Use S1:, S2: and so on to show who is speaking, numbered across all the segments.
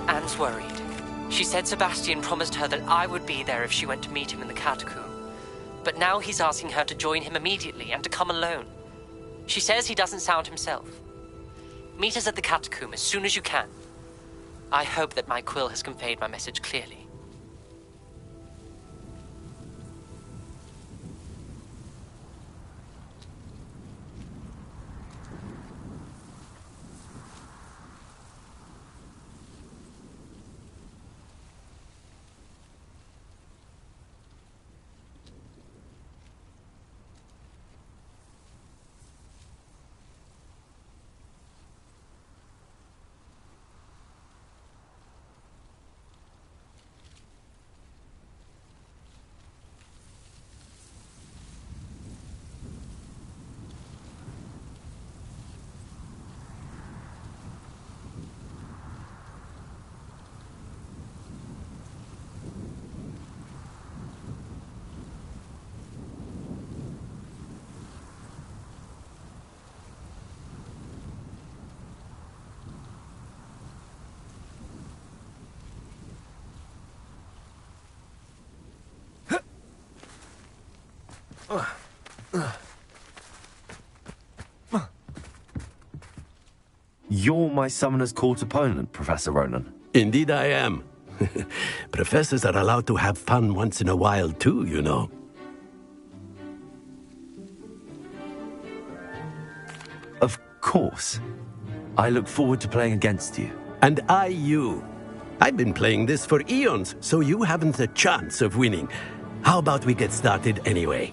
S1: Anne's worried. She said Sebastian promised her that I would be there if she went to meet him in the catacomb. But now he's asking her to join him immediately and to come alone. She says he doesn't sound himself. Meet us at the catacomb as soon as you can. I hope that my quill has conveyed my message clearly.
S2: You're my Summoner's Court opponent, Professor Ronen.
S3: Indeed I am. Professors are allowed to have fun once in a while too, you know.
S2: Of course. I look forward to playing against you.
S3: And I you. I've been playing this for eons, so you haven't a chance of winning. How about we get started anyway?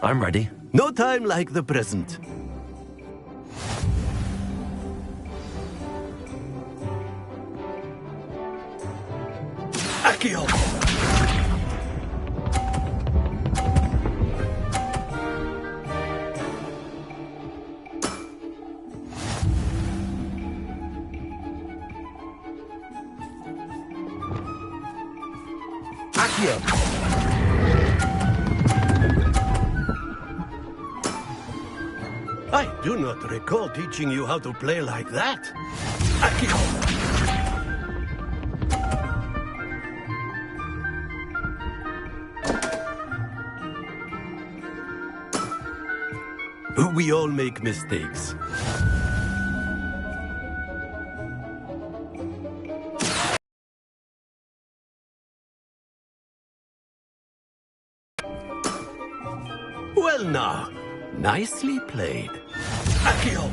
S2: I'm ready.
S3: No time like the present. Accio!
S2: Accio!
S3: I do not recall teaching you how to play like that. Accio! We all make mistakes. Well now, nicely played. Accio!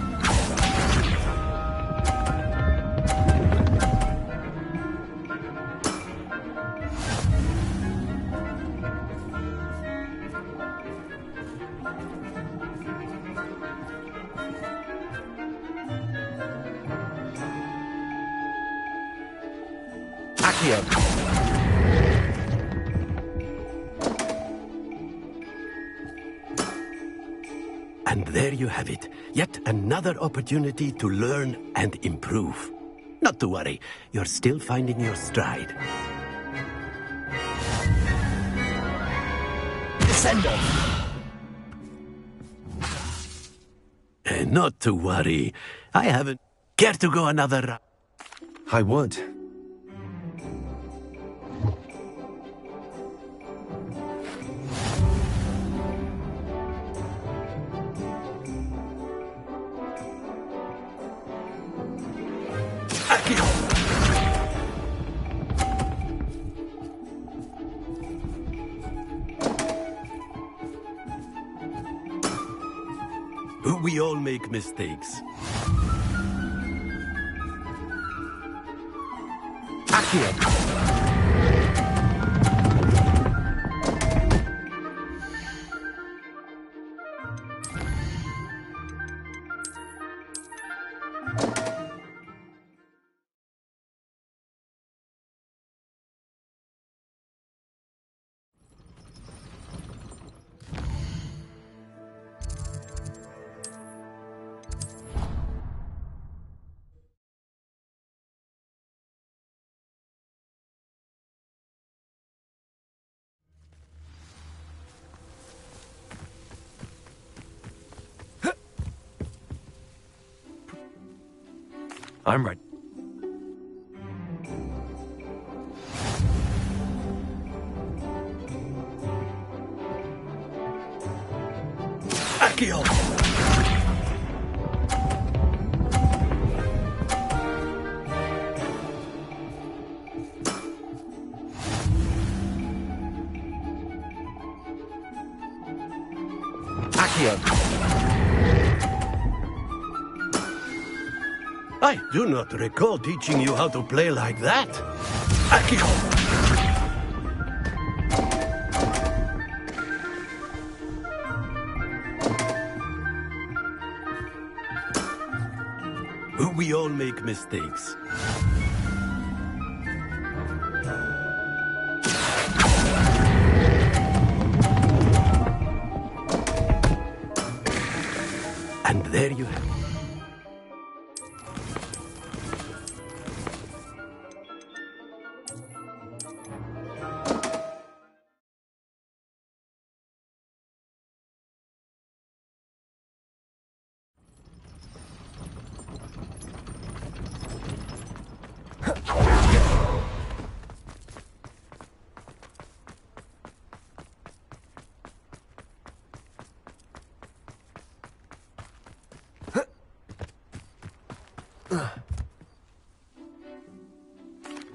S2: Accio!
S3: And there you have it. Yet another opportunity to learn and improve. Not to worry, you're still finding your stride.
S2: Descendo!
S3: Not to worry. I haven't... Care to go another round?
S2: I would.
S3: We all make mistakes.
S2: Accio! I'm ready.
S3: Accio!
S2: Accio!
S3: I do not recall teaching you how to play like that. Accio! We all make mistakes. And there you have it.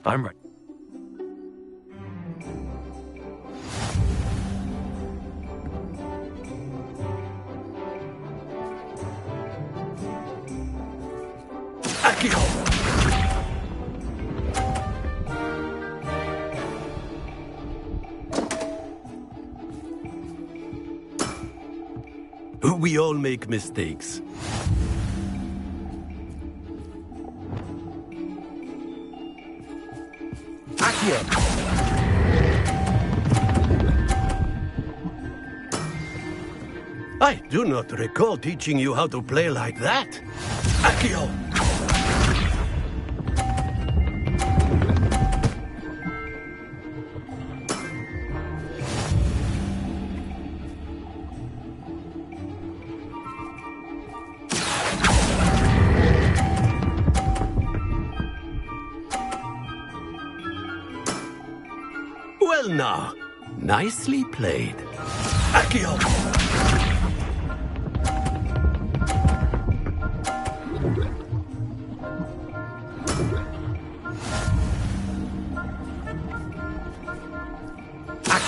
S2: I'm ready.
S3: Accio! We all make mistakes. I do not recall teaching you how to play like that. Accio! Well now, nicely played. Accio!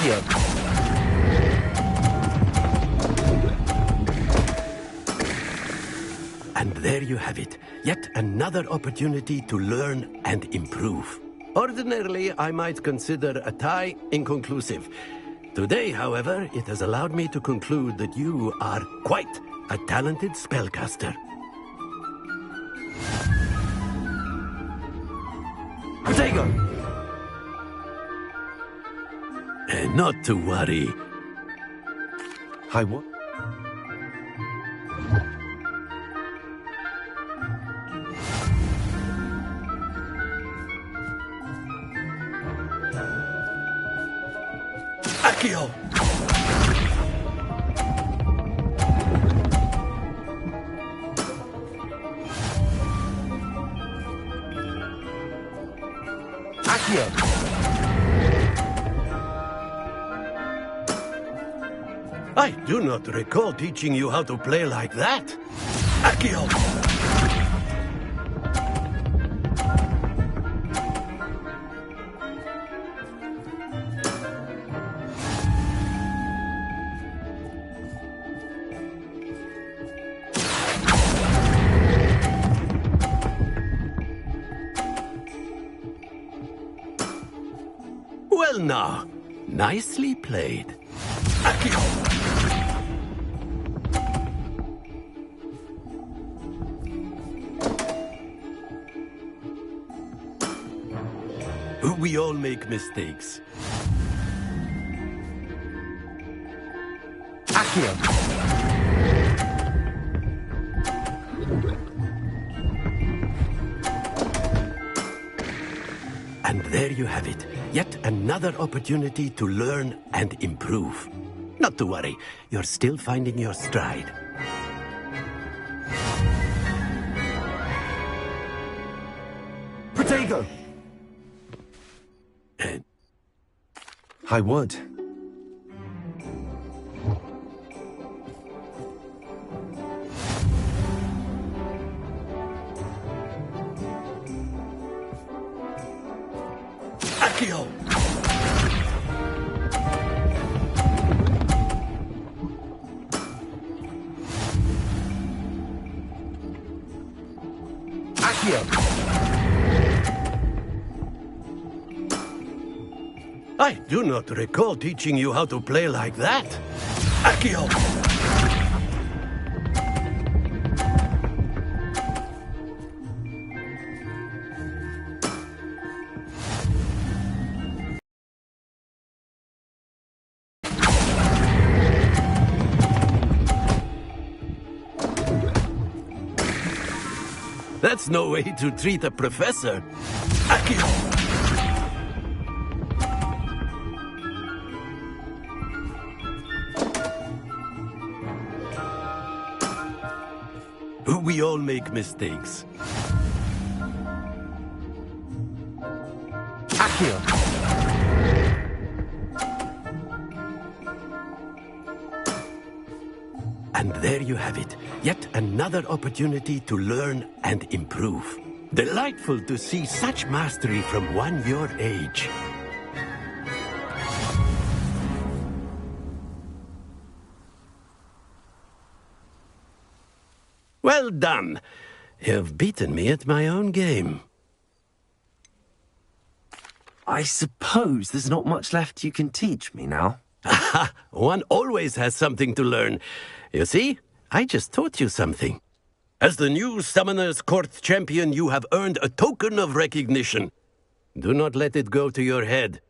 S2: Accio.
S3: And there you have it. Yet another opportunity to learn and improve. Ordinarily, I might consider a tie inconclusive. Today, however, it has allowed me to conclude that you are quite a talented spellcaster.
S2: Protego!
S3: Not to worry.
S2: Hi, what?
S3: Accio!
S2: Accio!
S3: I do not recall teaching you how to play like that. Accio! Well now, nicely played. Accio! We all make mistakes.
S2: Accio!
S3: And there you have it. Yet another opportunity to learn and improve. Not to worry, you're still finding your stride.
S2: Protego! I would.
S3: Accio!
S2: Accio!
S3: I do not recall teaching you how to play like that. Accio! That's no way to treat a professor. Accio! We all make mistakes.
S2: Accio!
S3: And there you have it. Yet another opportunity to learn and improve. Delightful to see such mastery from one your age. Well done. You've beaten me at my own game.
S2: I suppose there's not much left you can teach me now.
S3: One always has something to learn. You see, I just taught you something. As the new Summoner's Court champion, you have earned a token of recognition. Do not let it go to your head.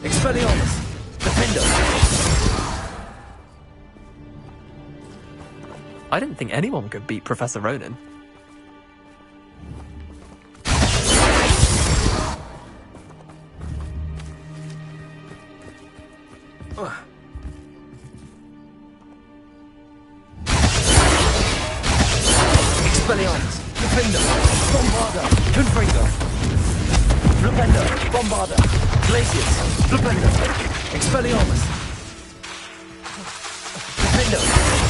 S2: Expelliarmus! Defender!
S4: I didn't think anyone could beat Professor Ronen.
S2: Expelliarmus! Defender! Bombarda! Confringo! Flipendo! Bombarda! Glacius! Flipendo! Expelliarmus! Defendo!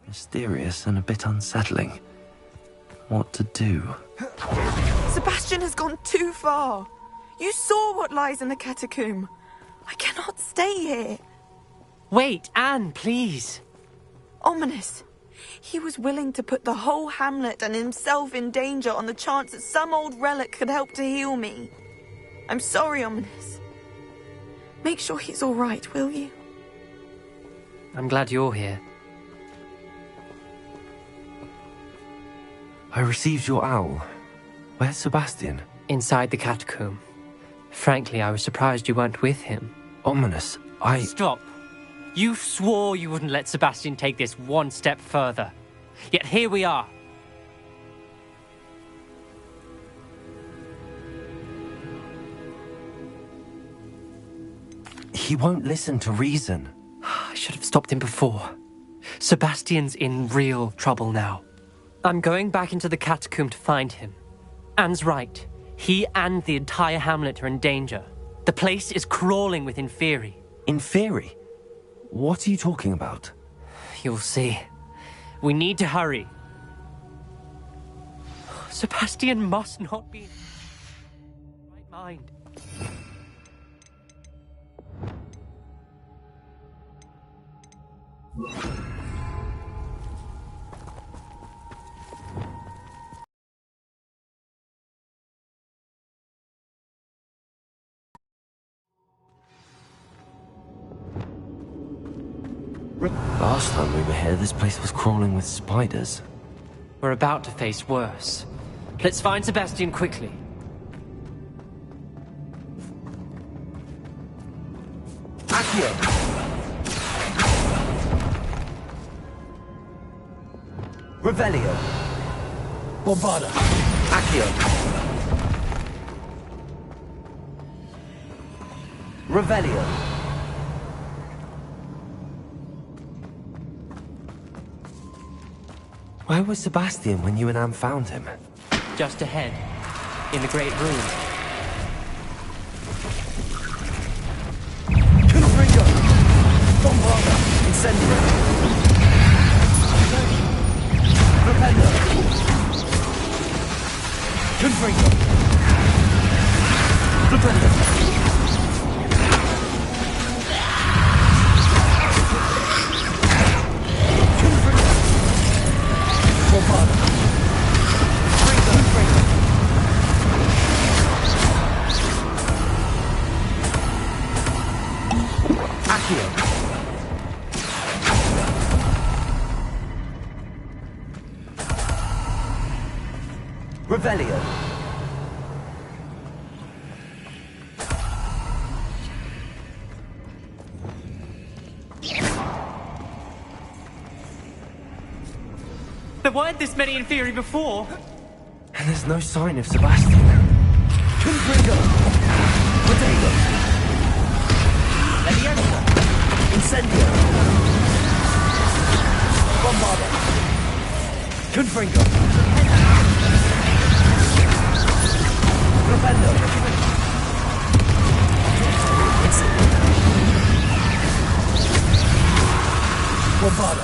S2: Mysterious and a bit unsettling. What to do?
S5: Sebastian has gone too far. You saw what lies in the catacomb. I cannot stay here.
S1: Wait, Anne, please.
S5: Ominous. He was willing to put the whole hamlet and himself in danger on the chance that some old relic could help to heal me. I'm sorry, Ominous. Make sure he's all right, will you?
S1: I'm glad you're here.
S2: I received your owl. Where's Sebastian?
S1: Inside the catacomb. Frankly, I was surprised you weren't with him.
S2: Ominous,
S1: Stop. You swore you wouldn't let Sebastian take this one step further. Yet here we are.
S2: He won't listen to reason.
S1: I should have stopped him before. Sebastian's in real trouble now. I'm going back into the catacomb to find him. Anne's right. He and the entire hamlet are in danger. The place is crawling with Inferi.
S2: Inferi? What are you talking about?
S1: You'll see. We need to hurry. Sebastian must not be in his right mind.
S2: Last time we were here, this place was crawling with spiders.
S1: We're about to face worse. Let's find Sebastian quickly.
S2: Accio! Revelio! Bombarda! Accio! Revelio! Where was Sebastian when you and Anne found him?
S1: Just ahead, in the Great Room.
S2: Confringo! Bombarda! Incendio! Rependo! Confringo! Rependo! Bombarda! Accio! Revelio!
S1: There weren't this many Inferi before.
S2: And there's no sign of Sebastian. Confringo! Potato! Leviosa! Incendio! Bombarda! Confringo! Rependo! Incendio! Bombarda!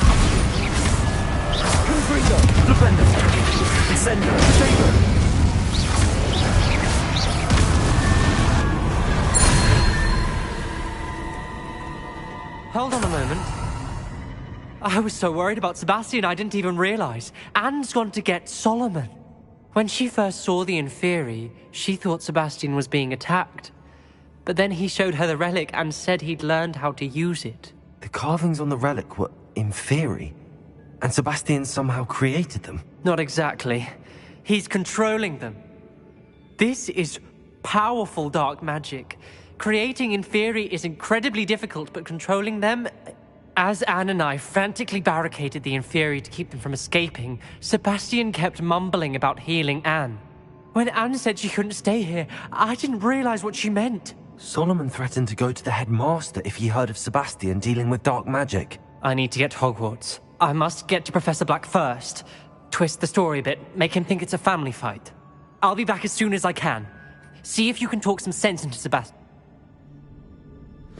S2: Confringo! Rependo! Incendio! Potato!
S1: Hold on a moment. I was so worried about Sebastian I didn't even realize. Anne's gone to get Solomon. When she first saw the Inferi, she thought Sebastian was being attacked. But then he showed her the relic and said he'd learned how to use it.
S2: The carvings on the relic were Inferi, and Sebastian somehow created them.
S1: Not exactly. He's controlling them. This is powerful dark magic. Creating Inferi is incredibly difficult, but controlling them... As Anne and I frantically barricaded the Inferi to keep them from escaping, Sebastian kept mumbling about healing Anne. When Anne said she couldn't stay here, I didn't realize what she meant.
S2: Solomon threatened to go to the headmaster if he heard of Sebastian dealing with dark magic.
S1: I need to get to Hogwarts. I must get to Professor Black first. Twist the story a bit, make him think it's a family fight. I'll be back as soon as I can. See if you can talk some sense into Sebastian.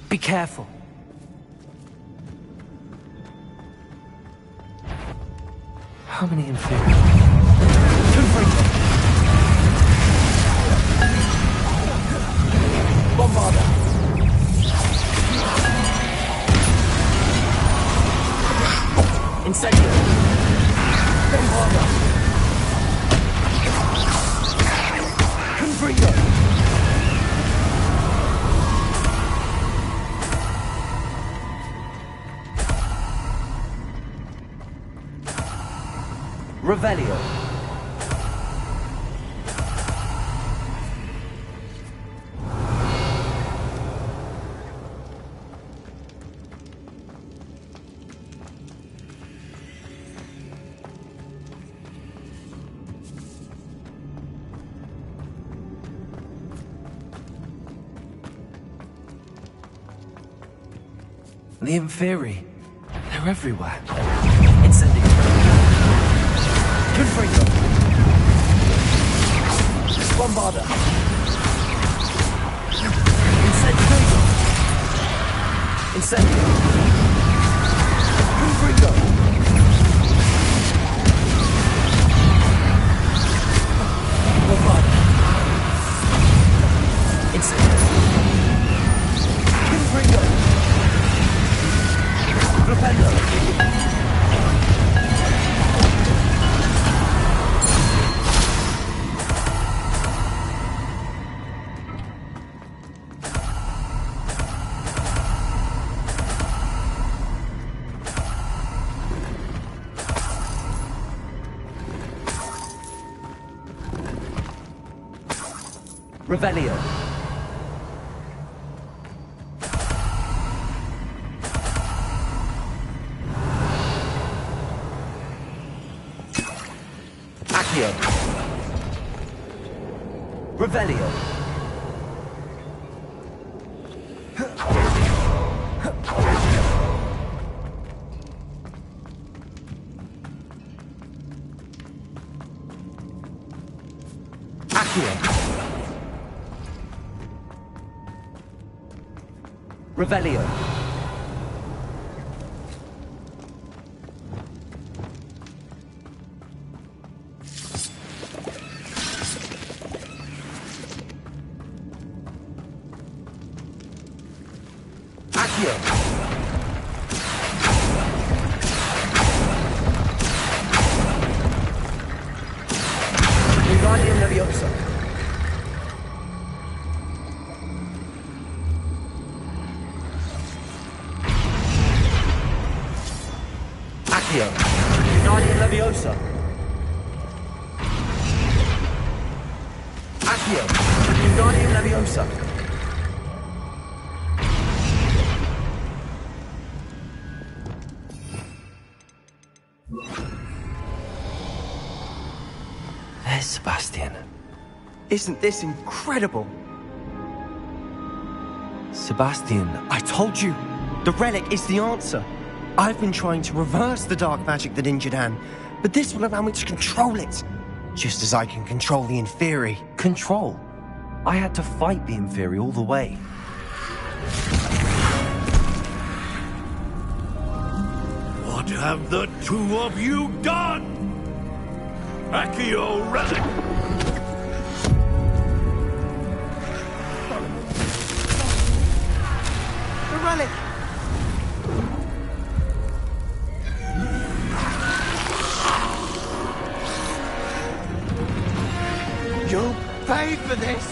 S1: Be careful.
S2: How many Inferi?
S3: Bombarda! Incendio! Bombarda! Confringo! Revelio!
S2: The Inferi. They're everywhere.
S3: Incendio! Confringo! Bombarda! Incendio! Incendio! Confringo! Bombarda! Incendio! Confringo! Propello! Revelio. Accio. Revelio. Accio. Revelio. Accio. Wingardium Leviosa. Accio. Wingardium Leviosa. Accio. Wingardium Leviosa.
S2: There's Sebastian.
S6: Isn't this incredible?
S2: Sebastian,
S6: I told you, the relic is the answer. I've been trying to reverse the dark magic that injured Anne, but this will allow me to control it. Just as I can control the Inferi.
S2: control. I had to fight the Inferi all the way.
S7: What have the two of you done? Accio Relic!
S6: The relic! You'll pay for this!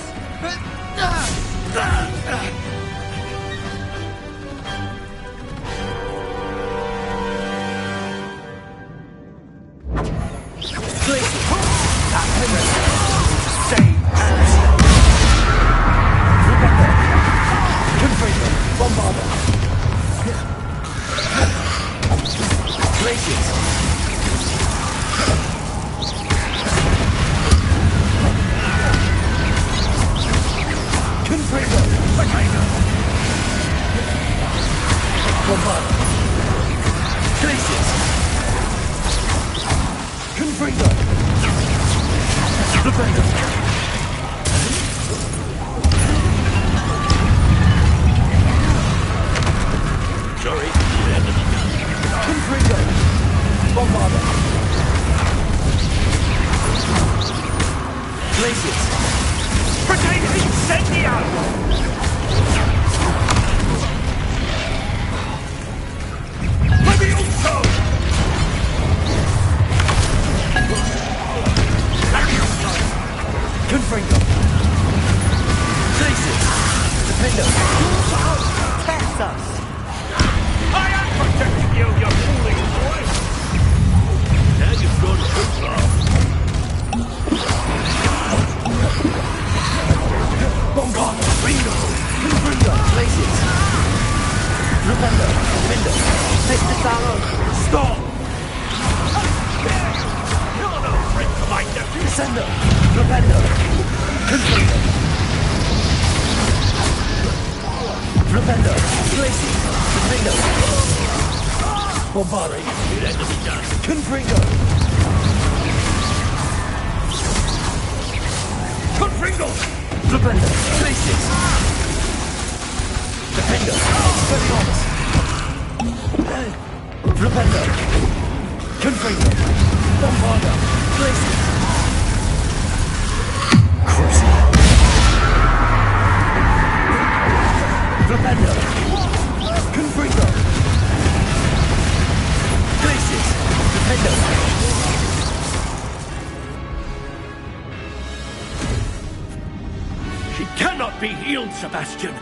S7: She cannot be healed, Sebastian!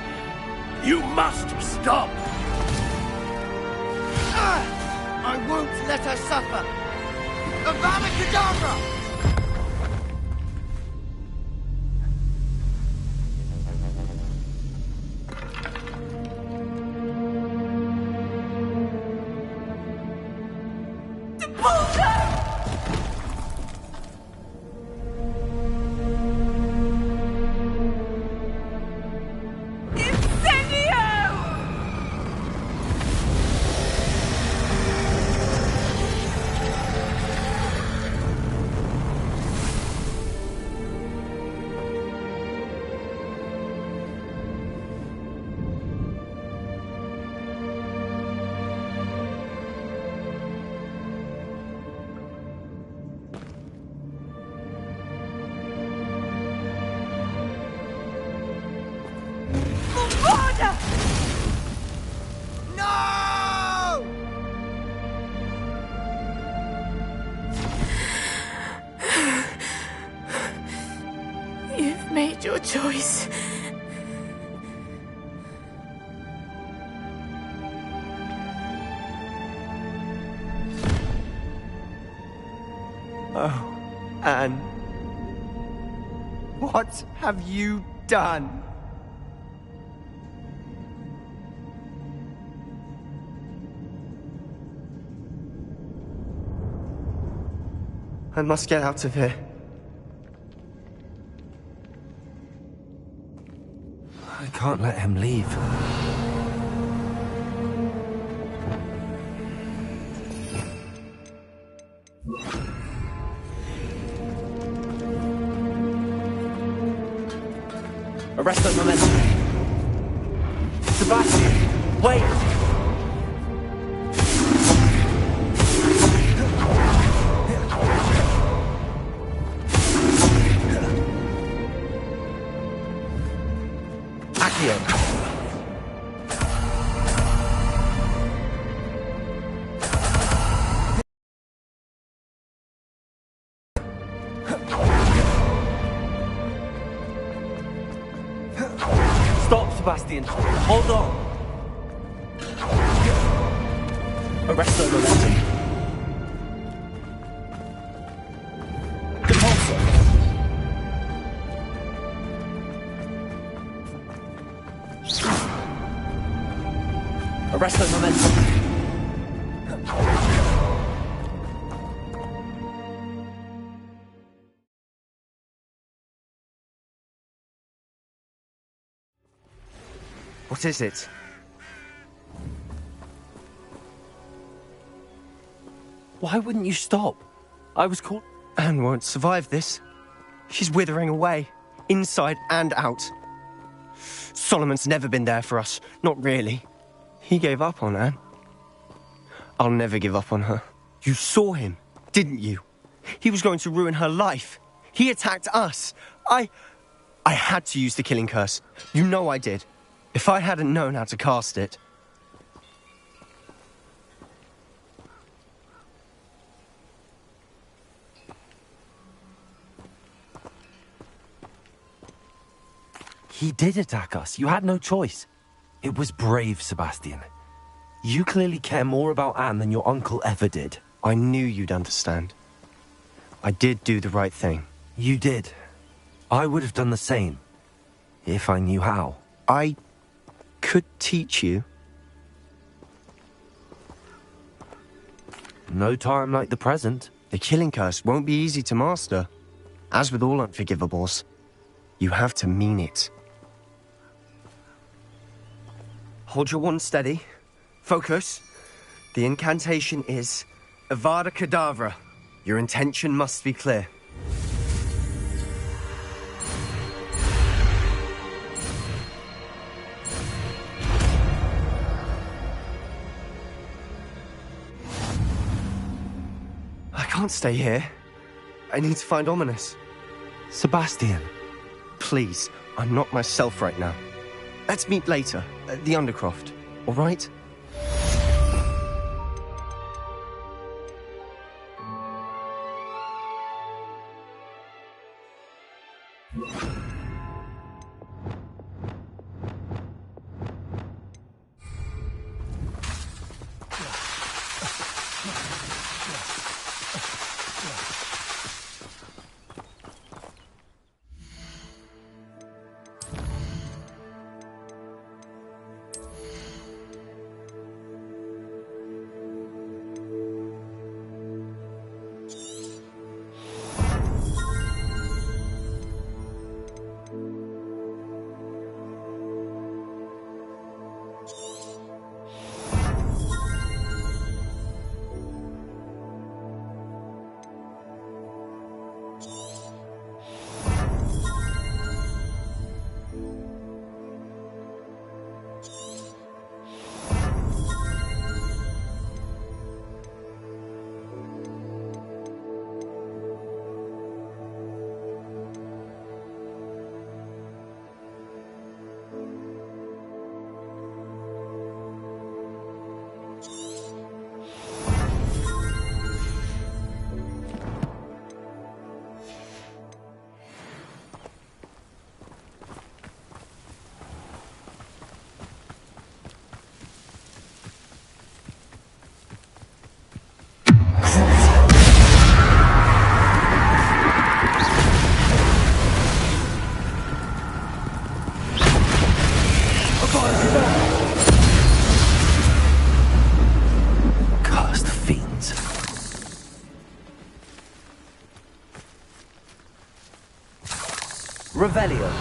S7: You must stop!
S8: I won't let her suffer! Avada Kedavra!
S5: You've made your choice.
S6: Oh, Anne. What have you done? I must get out of here.
S2: I can't let him leave.
S6: Arrest the momentum. Sebastian, wait! Accio. Stop!
S2: Sebastian. Hold on.
S6: Arresto momentum. Depulsor. Arresto momentum. What is it?
S2: Why wouldn't you stop? I was caught.
S6: Anne won't survive this. She's withering away, inside and out. Solomon's never been there for us, not really. He gave up on Anne. I'll never give up on her. You saw him, didn't you? He was going to ruin her life. He attacked us. I had to use the killing curse. You know I did. If I hadn't known how to cast it...
S2: He did attack us. You had no choice. It was brave, Sebastian. You clearly care more about Anne than your uncle ever did.
S6: I knew you'd understand. I did do the right thing.
S2: You did. I would have done the same. If I knew how.
S6: I could teach you.
S2: No time like the present.
S6: The killing curse won't be easy to master. As with all unforgivables, you have to mean it. Hold your wand steady. Focus. The incantation is Avada Kedavra. Your intention must be clear. I can't stay here. I need to find Ominis.
S2: Sebastian.
S6: Please, I'm not myself right now. Let's meet later, at the Undercroft, all right?
S2: Cursed fiends.
S6: Revelio.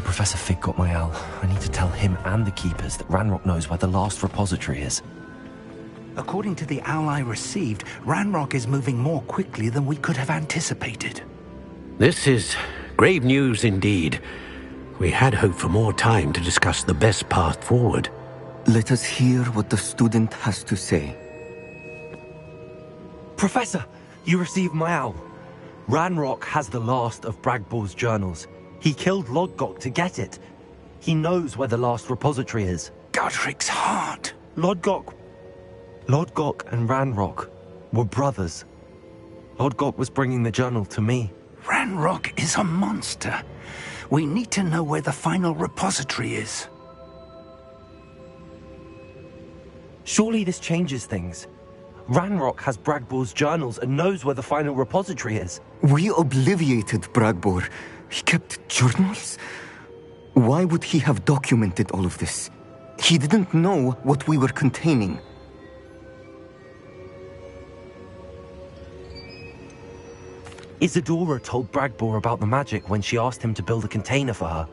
S2: Professor Fig got my owl. I need to tell him and the Keepers that Ranrock knows where the last repository is.
S9: According to the owl I received, Ranrock is moving more quickly than we could have anticipated.
S3: This is grave news indeed. We had hoped for more time to discuss the best path forward.
S10: Let us hear what the student has to say.
S2: Professor, you received my owl. Ranrock has the last of Bragbor's journals. He killed Lodgok to get it. He knows where the last repository is.
S9: Godric's heart.
S2: Lodgok and Ranrock were brothers. Lodgok was bringing the journal to me.
S9: Ranrock is a monster. We need to know where the final repository is.
S2: Surely this changes things. Ranrock has Bragbor's journals and knows where the final repository is.
S10: We obliviated Bragbor. He kept journals? Why would he have documented all of this? He didn't know what we were containing.
S2: Isadora told Bragbor about the magic when she asked him to build a container for her.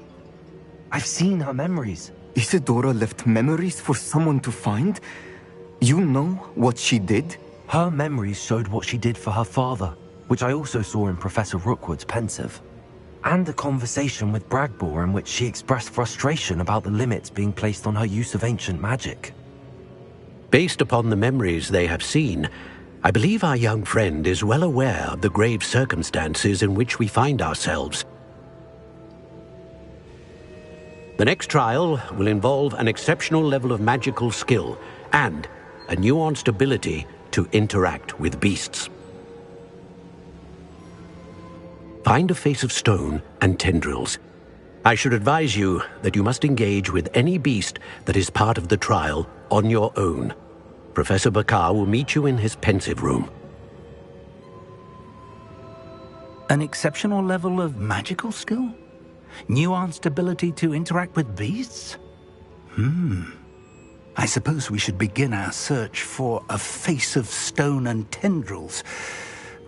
S2: I've seen her memories.
S10: Isadora left memories for someone to find? You know what she did?
S2: Her memories showed what she did for her father, which I also saw in Professor Rookwood's Pensive. And a conversation with Bragbor in which she expressed frustration about the limits being placed on her use of ancient magic.
S3: Based upon the memories they have seen, I believe our young friend is well aware of the grave circumstances in which we find ourselves. The next trial will involve an exceptional level of magical skill and a nuanced ability to interact with beasts. Find a face of stone and tendrils. I should advise you that you must engage with any beast that is part of the trial on your own. Professor Bakar will meet you in his Pensive room.
S9: An exceptional level of magical skill? Nuanced ability to interact with beasts? I suppose we should begin our search for a face of stone and tendrils,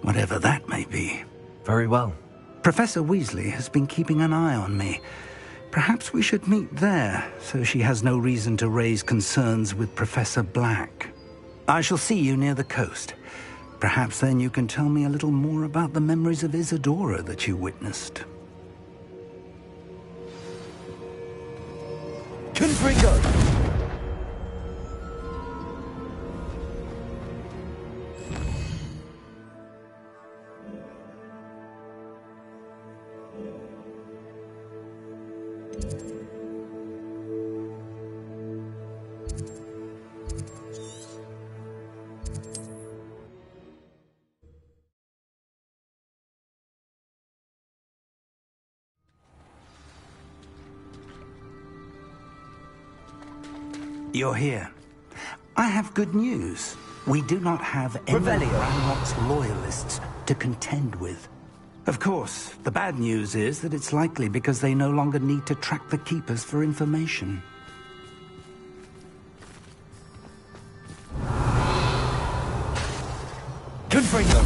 S9: whatever that may be.
S2: Very well.
S9: Professor Weasley has been keeping an eye on me. Perhaps we should meet there, so she has no reason to raise concerns with Professor Black. I shall see you near the coast. Perhaps then you can tell me a little more about the memories of Isadora that you witnessed.
S2: Confringo!
S9: You're here. I have good news. We do not have any of
S2: Revelio.
S9: Ranrock's loyalists to contend with. Of course, the bad news is that it's likely because they no longer need to track the Keepers for information.
S2: Confringo!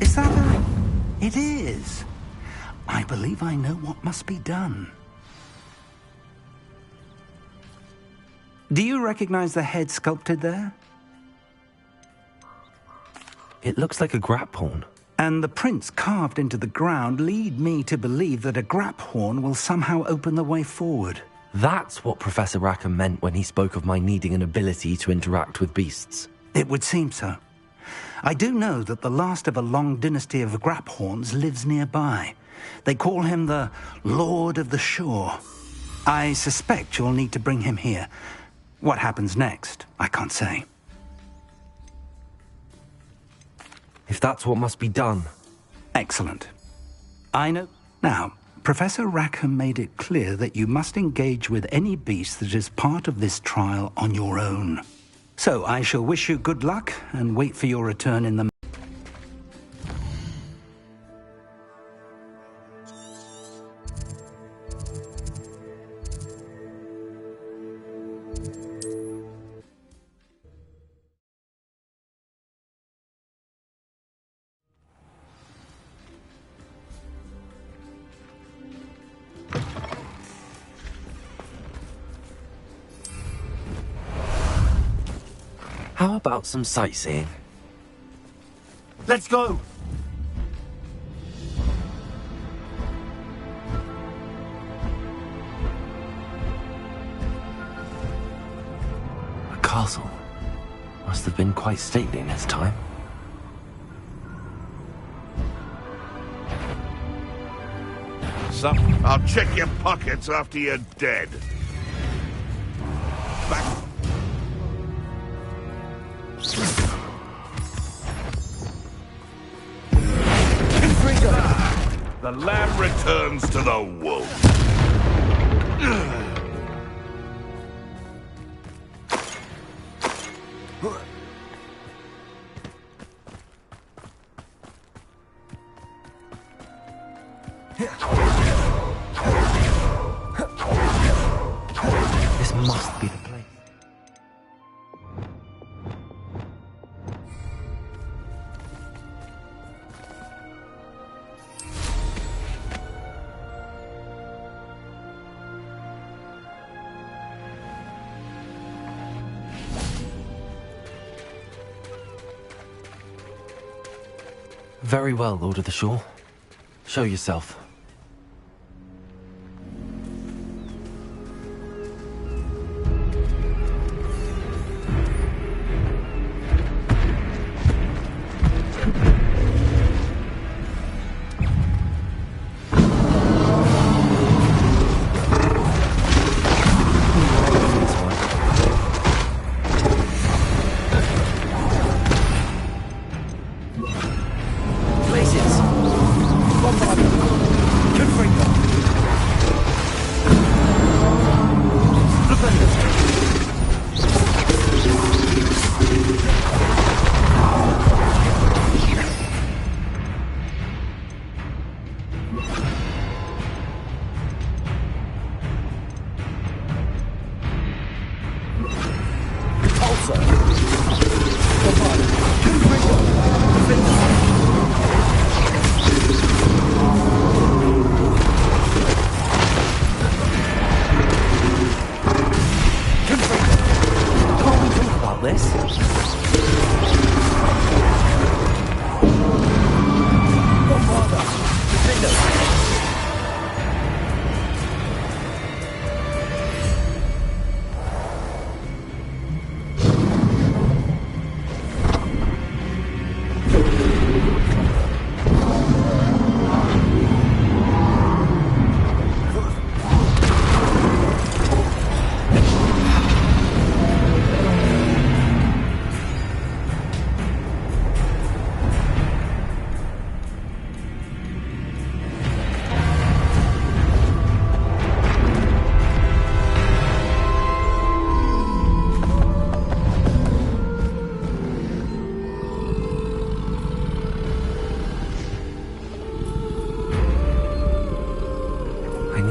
S9: Is that a... It is. I believe I know what must be done. Do you recognize the head sculpted there?
S2: It looks like a graphorn.
S9: And the prints carved into the ground lead me to believe that a graphorn will somehow open the way forward.
S2: That's what Professor Rackham meant when he spoke of my needing an ability to interact with beasts.
S9: It would seem so. I do know that the last of a long dynasty of graphorns lives nearby. They call him the Lord of the Shore. I suspect you'll need to bring him here. What happens next, I can't say.
S2: If that's what must be done.
S9: Excellent. I know. Now, Professor Rackham made it clear that you must engage with any beast that is part of this trial on your own. So I shall wish you good luck and wait for your return in the...
S2: How about some sightseeing?
S7: Let's go!
S2: A castle. Must have been quite stately in its time.
S11: So, I'll check your pockets after you're dead. Back. The lamb returns to the wolf.
S2: This must be the place. Very well, Lord of the Shore. Show yourself.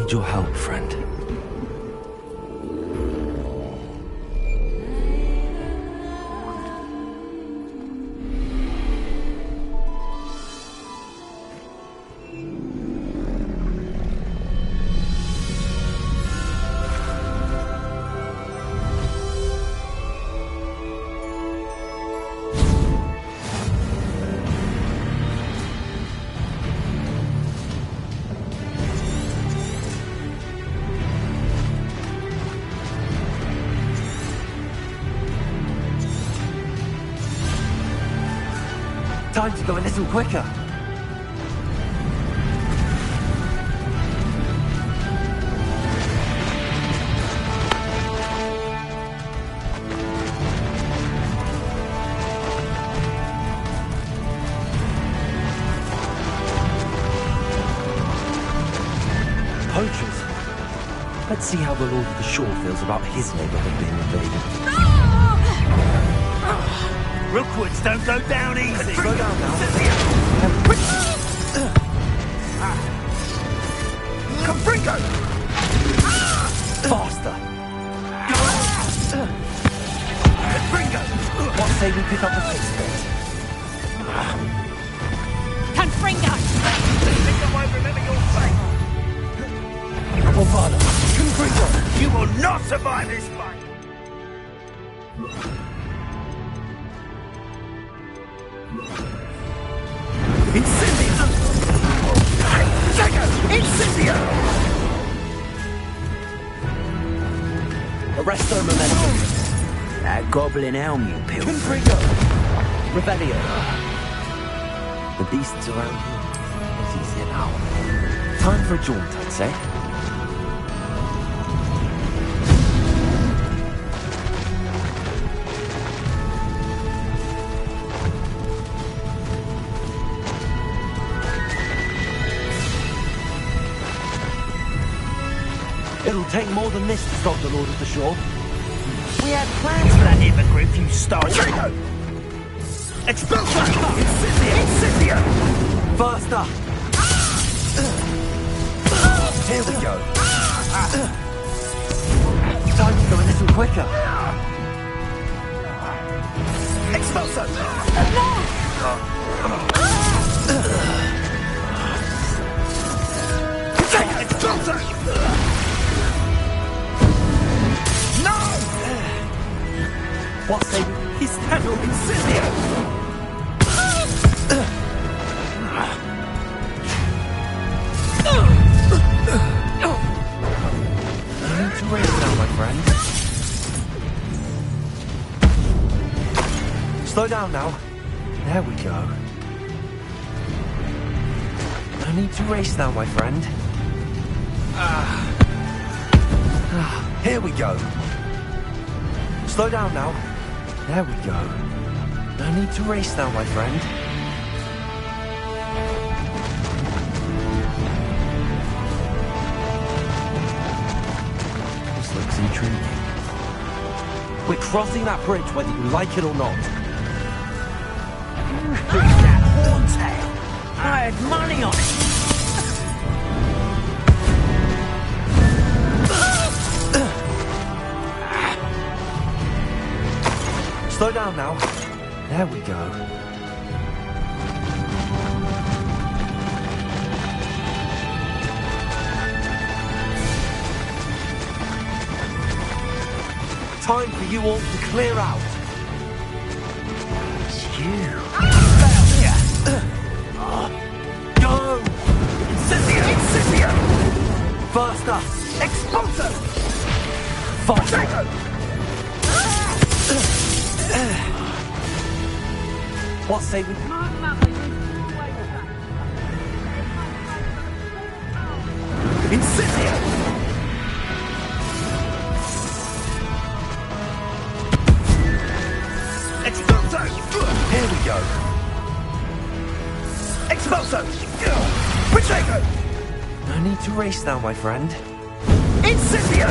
S2: Your help, friend. Time to go a little quicker. Poachers. Let's see how the Lord of the Shore feels about his neighborhood being invaded.
S7: Rookwoods don't go down easy.
S2: Slow down now.
S7: Confringo!
S2: Faster!
S7: Confringo!
S2: What say we pick up the pace bit?
S12: Confringo!
S7: I think I won't remember your face.
S2: Wolfada! Confringo!
S7: You will not survive this fight!
S2: Arresto momentum.
S12: That goblin helm you peeled.
S2: Confringo. Revelio. The beasts around here. It's easier now. Time for a jaunt, I'd say. It'll take more than this to stop the Lord of the Shore.
S8: We had plans for that hippogriff you stole. Expulsor! Incendio!
S2: Faster! Here we go. Time to go a little quicker.
S8: Expulsor! Expulsor!
S2: What's he?
S8: He's handled Incendio!
S2: I need to raise now, my friend. Slow down now. There we go. I need to race now, my friend. Here we go. Slow down now. There we go. I need to race now, my friend. This looks intriguing. We're crossing that bridge whether you like it or not.
S8: That horntail! I had money on it!
S2: Slow down now. There we go. Time for you all to clear out. It's you. Go!
S8: Incendio!
S2: Faster!
S8: Expulsor!
S2: Faster! What's saving?
S8: Incendio! Expulsor!
S2: Here we go.
S8: Expulsor! Protego!
S2: I need to race now, my friend.
S8: Incendio!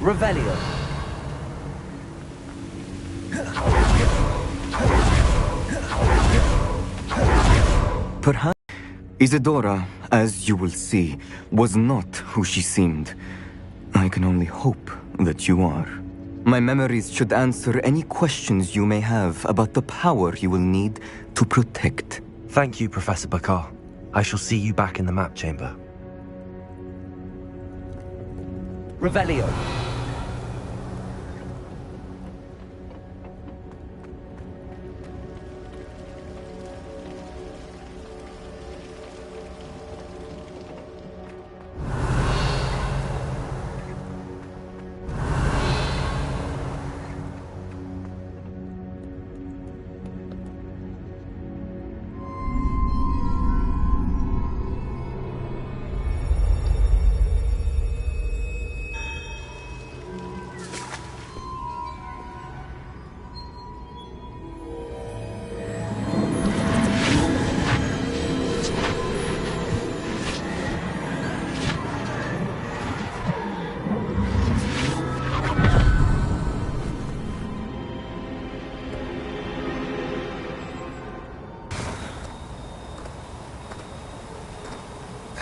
S2: Revelio.
S10: Perhaps Isidora, as you will see, was not who she seemed. I can only hope that you are. My memories should answer any questions you may have about the power you will need to protect.
S2: Thank you, Professor Bakar. I shall see you back in the map chamber.
S13: Revelio.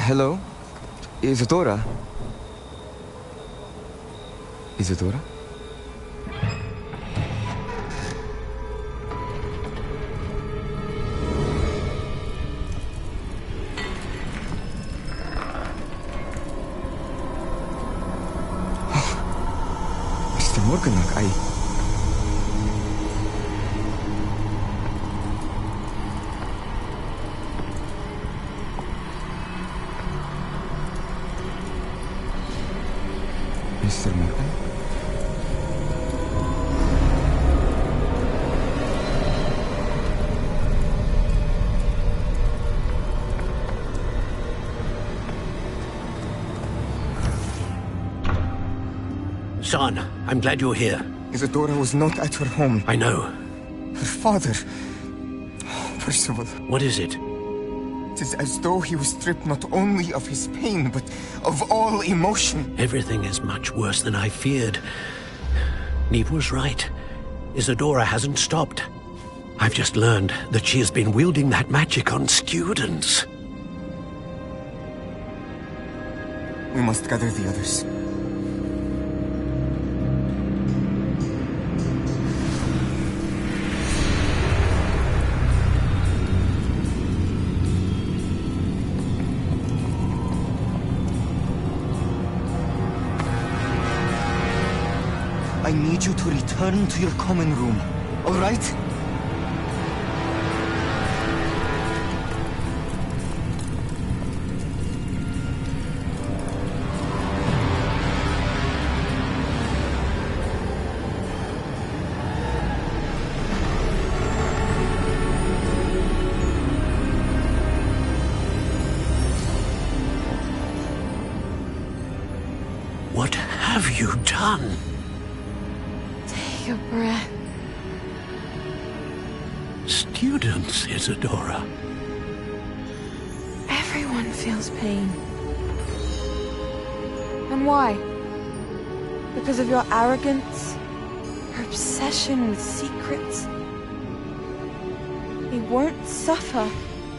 S10: Hello? Isidora? Isidora? Mr. Morganach, Mr. Morgan?
S3: Son, I'm glad you're here.
S10: Isidora was not at her home.
S3: I know.
S10: Her father... Percival.
S3: What is it?
S10: It is as though he was stripped not only of his pain, but of all emotion.
S3: Everything is much worse than I feared. Neve was right. Isidora hasn't stopped. I've just learned that she has been wielding that magic on students.
S10: We must gather the others. I need you to return to your common room, all right?
S3: What have you done?
S5: Take a breath.
S3: Students, Isidora.
S5: Everyone feels pain. And why? Because of your arrogance? Your obsession with secrets? He won't suffer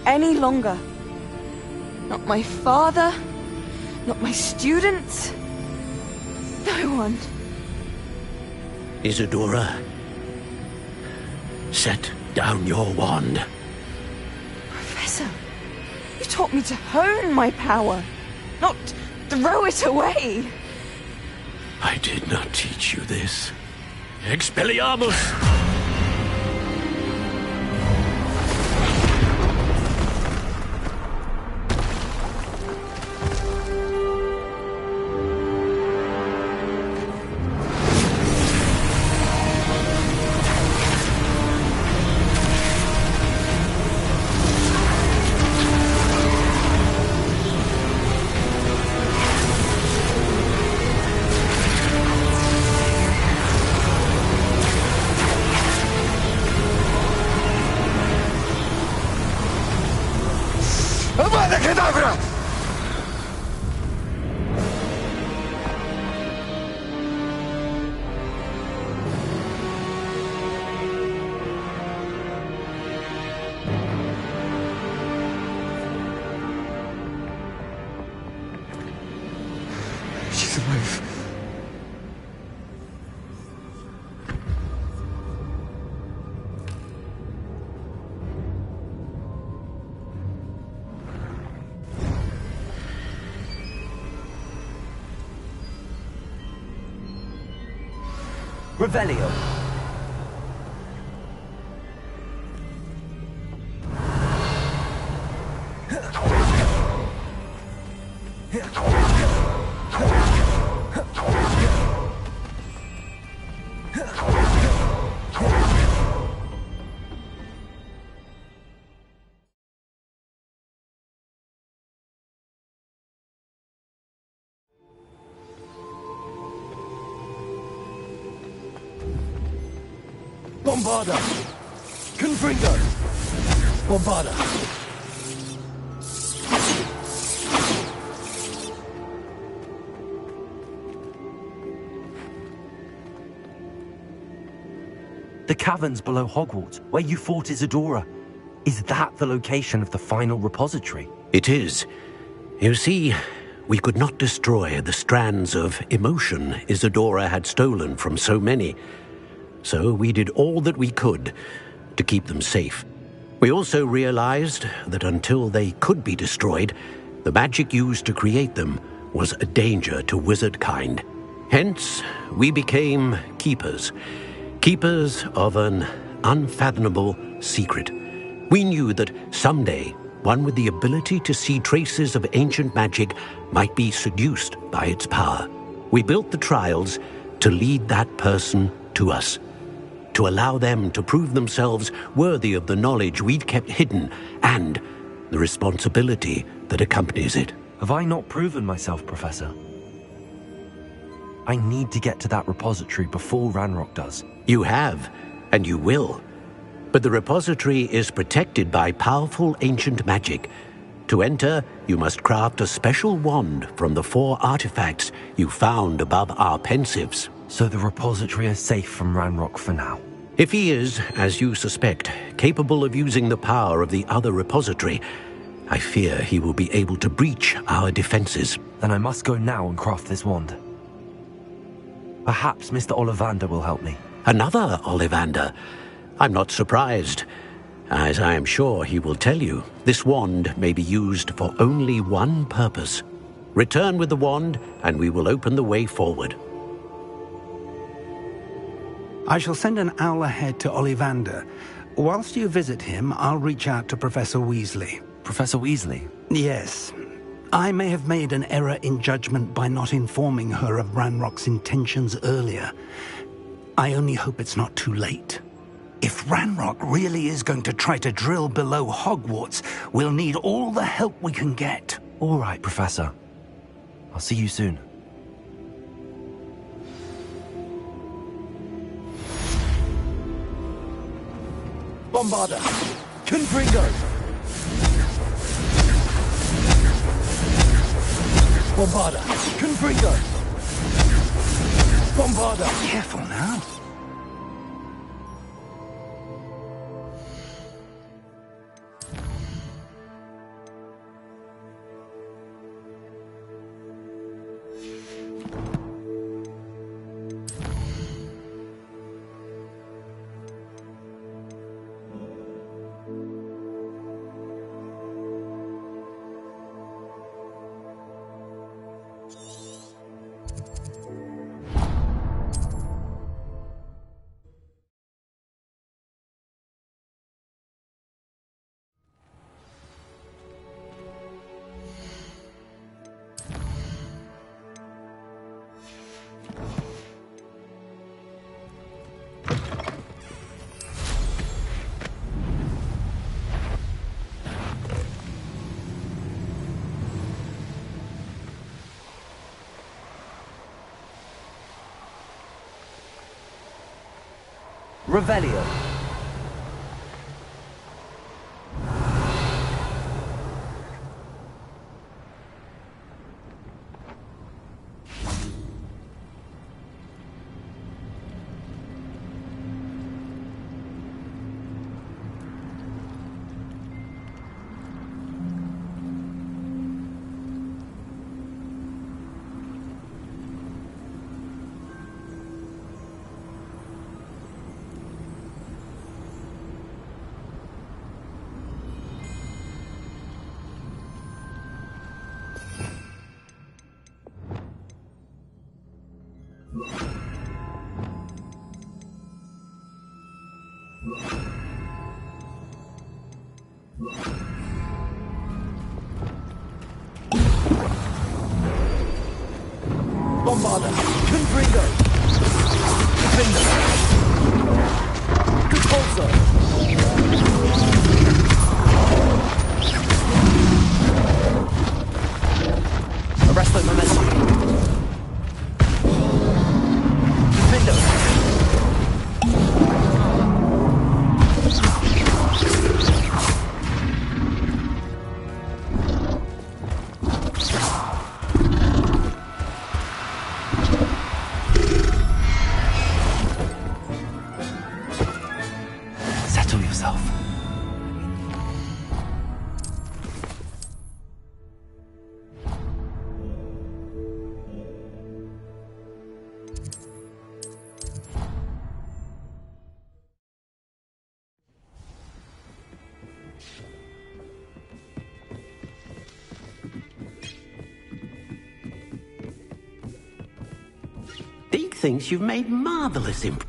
S5: any longer. Not my father, not my students, no one.
S3: Isidora, set down your wand.
S5: Professor, you taught me to hone my power, not throw it away.
S3: I did not teach you this. Expelliarmus!
S10: to move.
S13: Revelio.
S7: Bombarda! Confringo! Bombarda!
S2: The caverns below Hogwarts, where you fought Isidora. Is that the location of the final repository?
S3: It is. You see, we could not destroy the strands of emotion Isidora had stolen from so many. So we did all that we could to keep them safe. We also realized that until they could be destroyed, the magic used to create them was a danger to wizard kind. Hence, we became keepers. Keepers of an unfathomable secret. We knew that someday, one with the ability to see traces of ancient magic might be seduced by its power. We built the trials to lead that person to us, to allow them to prove themselves worthy of the knowledge we'd kept hidden and the responsibility that accompanies it.
S2: Have I not proven myself, Professor? I need to get to that repository before Ranrock does.
S3: You have, and you will. But the repository is protected by powerful ancient magic. To enter, you must craft a special wand from the 4 artifacts you found above our pensives.
S2: So the repository is safe from Ranrock for now?
S3: If he is, as you suspect, capable of using the power of the other repository, I fear he will be able to breach our defenses.
S2: Then I must go now and craft this wand. Perhaps Mr. Ollivander will help me.
S3: Another Ollivander? I'm not surprised. As I am sure he will tell you, this wand may be used for only one purpose. Return with the wand, and we will open the way forward.
S9: I shall send an owl ahead to Ollivander. Whilst you visit him, I'll reach out to Professor Weasley.
S2: Professor Weasley?
S9: Yes. I may have made an error in judgment by not informing her of Ranrock's intentions earlier. I only hope it's not too late. If Ranrock really is going to try to drill below Hogwarts, we'll need all the help we can get.
S2: All right, Professor. I'll see you soon.
S7: Bombarda! Confringo! Bombarda! Confringo! Bombarda!
S9: Careful now.
S13: Revelio.
S8: Bombarder! Confringo! Defender! Repulsor! Arresto momentum! Defender!
S2: Settle yourself.
S3: Deke thinks you've made marvelous improvements.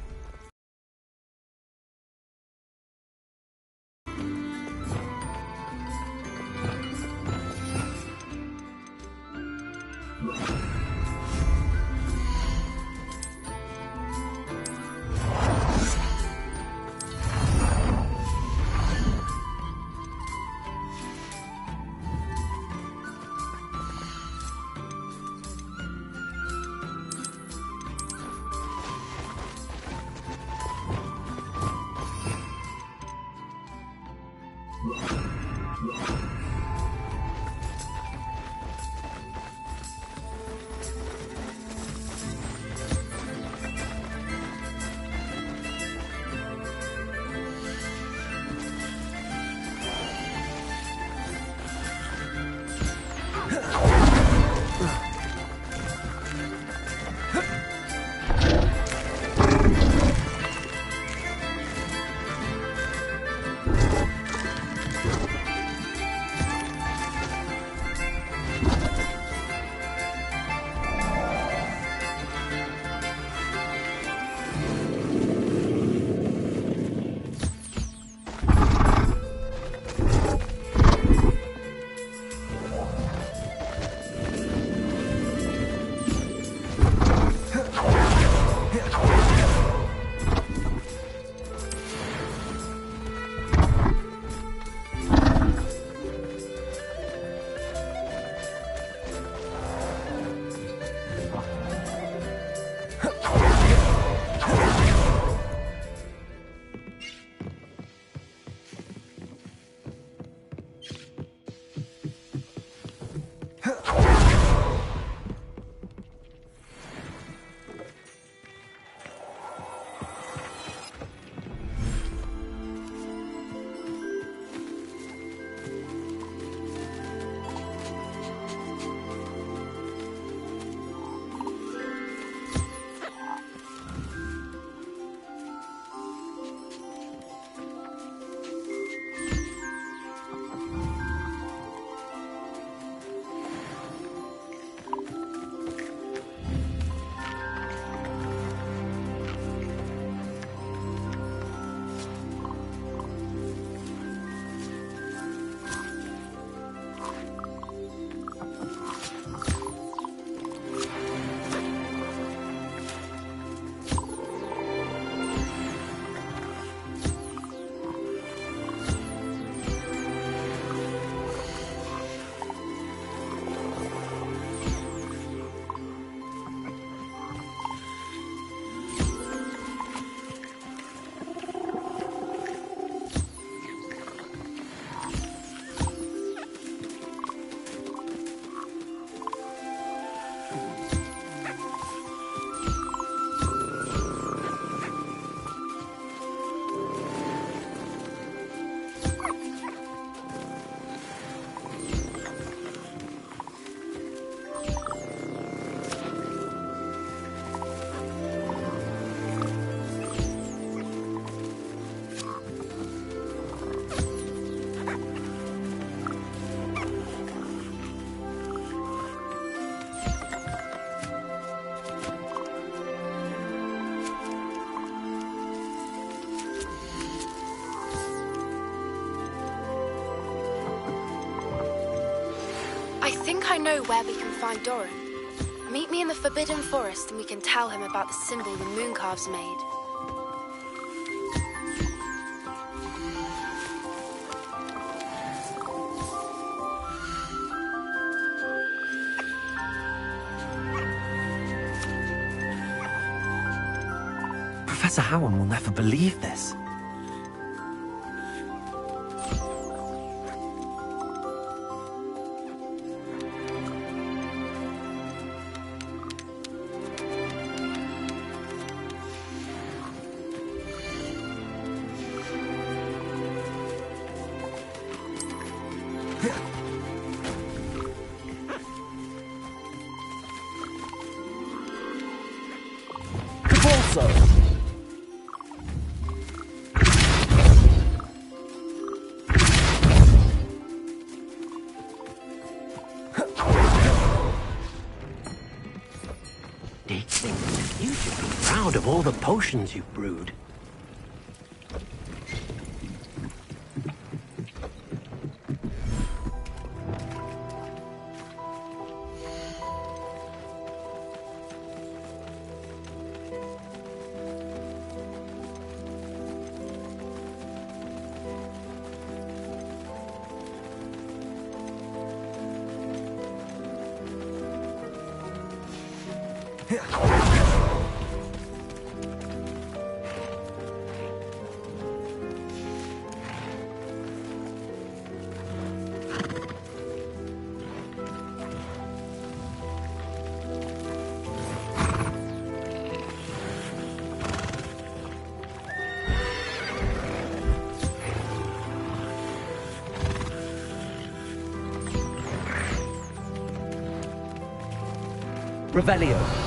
S14: I think I know where we can find Doran. Meet me in the Forbidden Forest and we can tell him about the symbol the Mooncalves made.
S2: Professor Howard will never believe this.
S15: You should be proud of all the potions you've brewed.
S13: Revelio.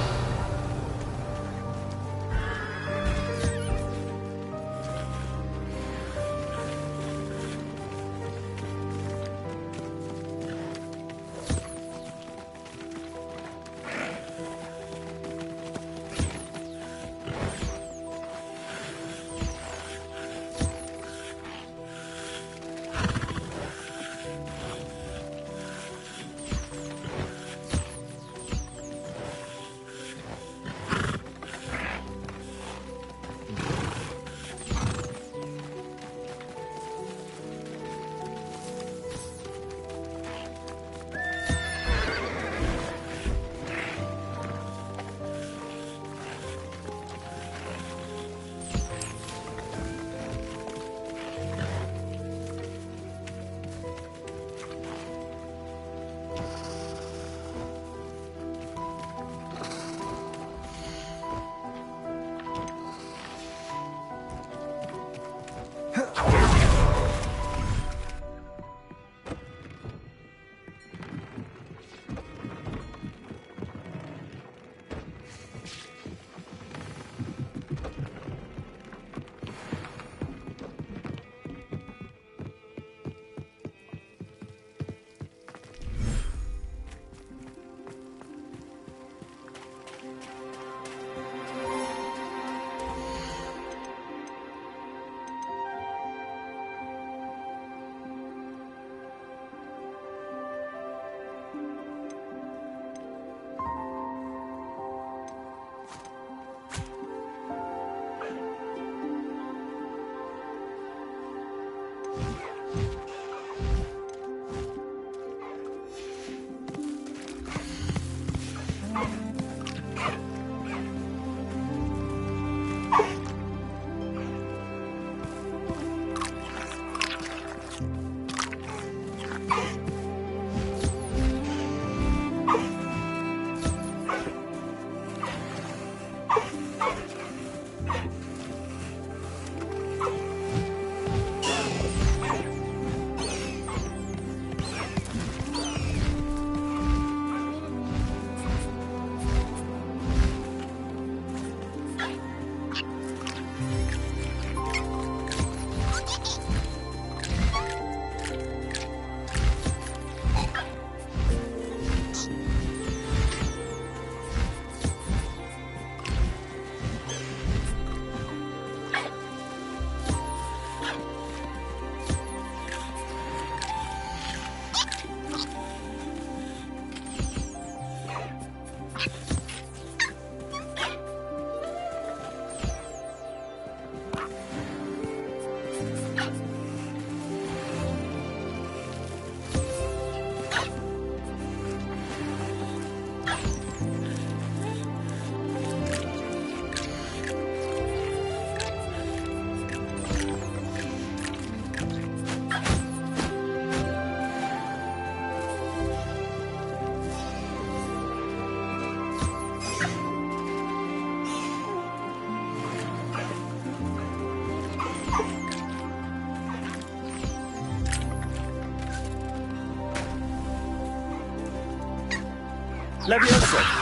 S6: Levioso!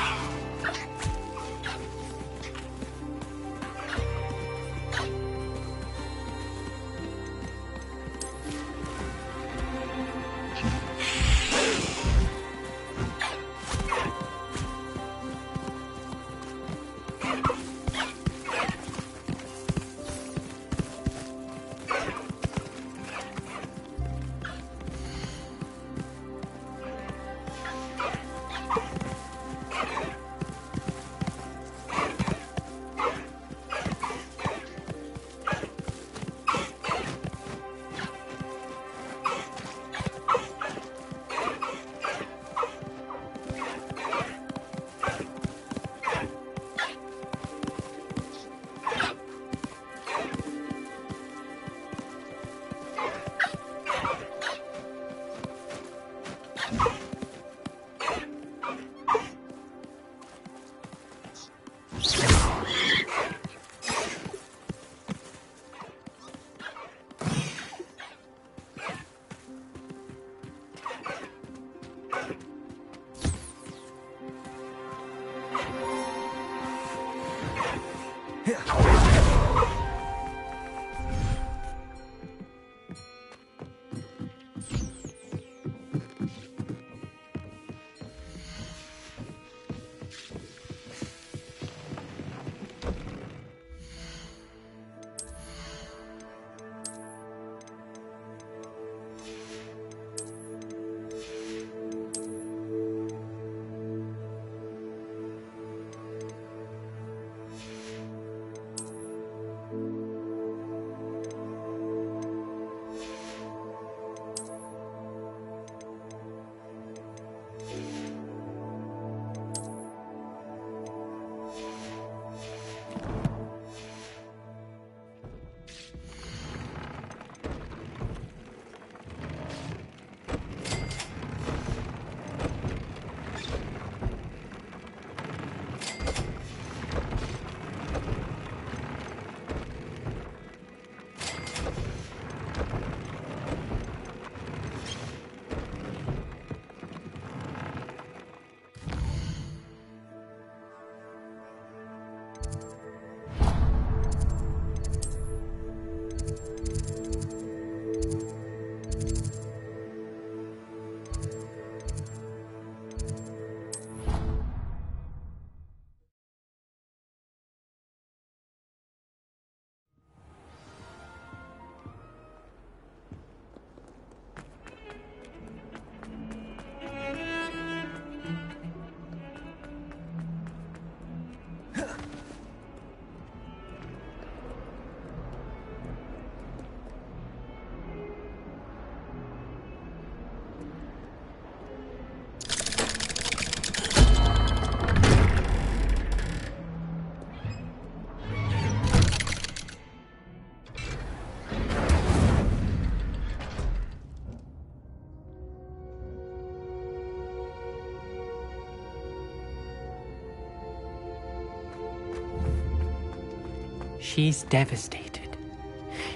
S1: She's devastated.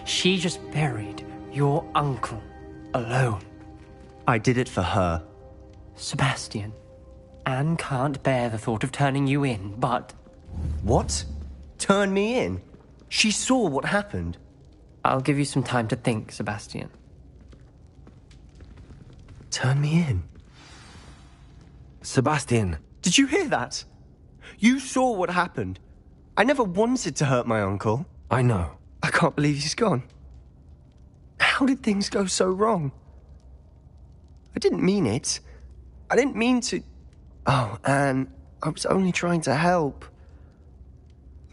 S1: She just buried your uncle alone.
S6: I did it for her.
S1: Sebastian, Anne can't bear the thought of turning you in, but...
S6: What? Turn me in? She saw what happened.
S1: I'll give you some time to think, Sebastian.
S6: Turn me in?
S2: Sebastian.
S6: Did you hear that? You saw what happened. I never wanted to hurt my uncle.
S2: I know.
S6: I can't believe he's gone. How did things go so wrong? I didn't mean it. I didn't mean to... Oh, Anne, I was only trying to help.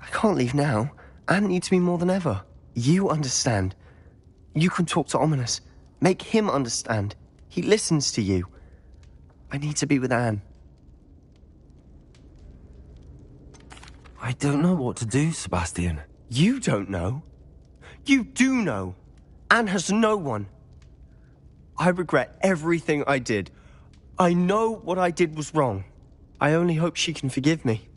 S6: I can't leave now. Anne needs me more than ever. You understand. You can talk to Ominis. Make him understand. He listens to you. I need to be with Anne.
S2: I don't know what to do, Sebastian.
S6: You don't know. You do know. Anne has no one. I regret everything I did. I know what I did was wrong. I only hope she can forgive me.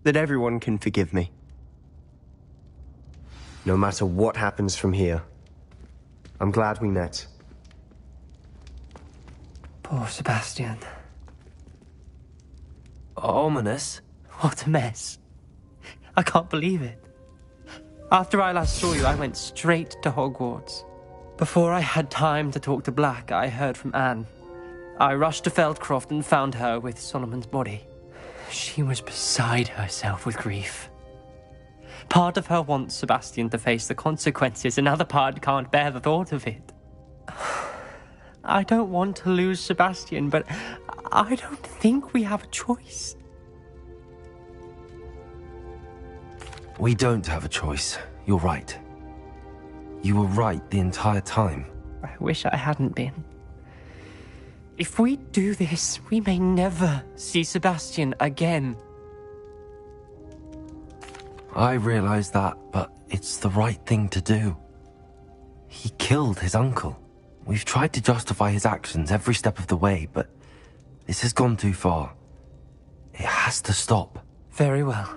S6: That everyone can forgive me. No matter what happens from here. I'm glad we met.
S1: Poor Sebastian.
S2: Ominous?
S4: What a mess. I can't believe it. After I last saw you, I went straight to Hogwarts. Before I had time to talk to Black, I heard from Anne. I rushed to Feldcroft and found her with Solomon's body. She was beside herself with grief. Part of her wants Sebastian to face the consequences, another part can't bear the thought of it. I don't want to lose Sebastian, but I don't think we have a choice.
S2: We don't have a choice. You're right. You were right the entire time.
S4: I wish I hadn't been. If we do this, we may never see Sebastian again.
S2: I realize that, but it's the right thing to do. He killed his uncle. We've tried to justify his actions every step of the way, but this has gone too far. It has to stop.
S4: Very well.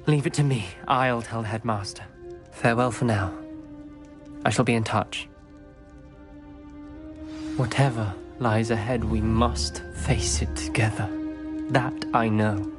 S4: Leave it to me. I'll tell the headmaster. Farewell for now. I shall be in touch. Whatever lies ahead, we must face it together. That I know.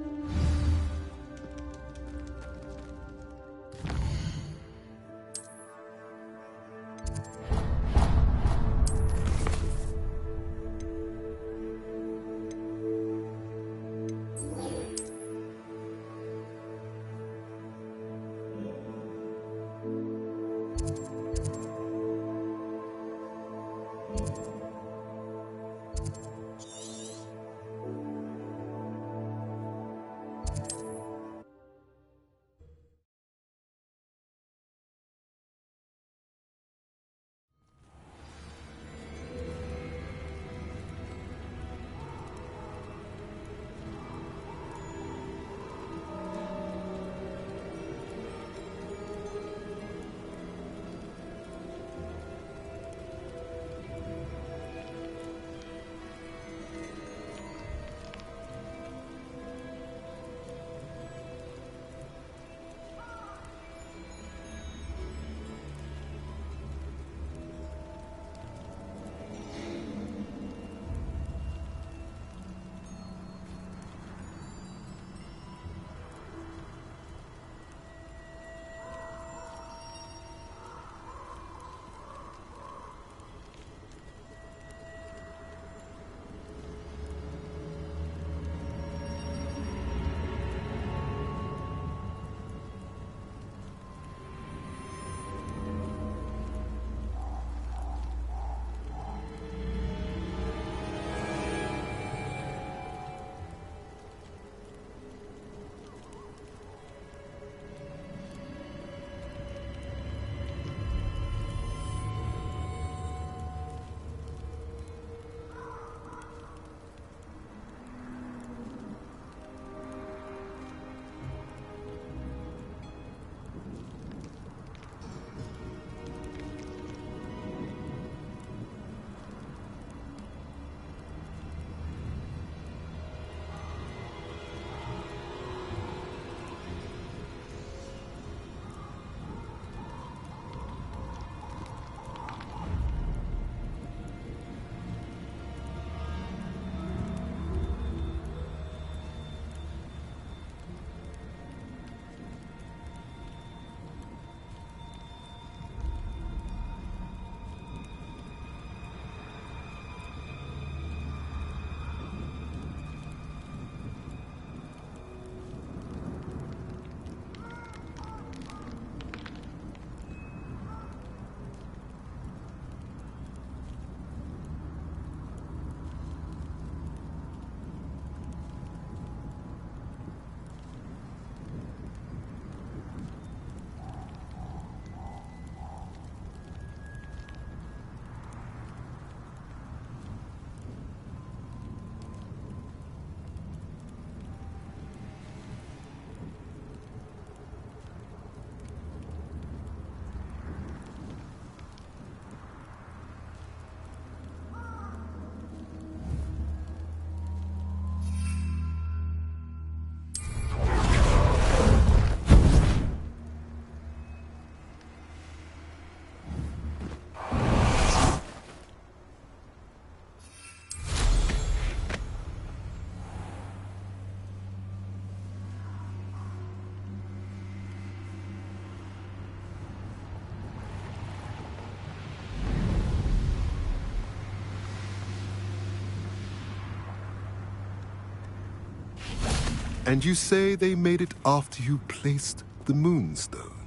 S16: And you say they made it after you placed the Moonstone?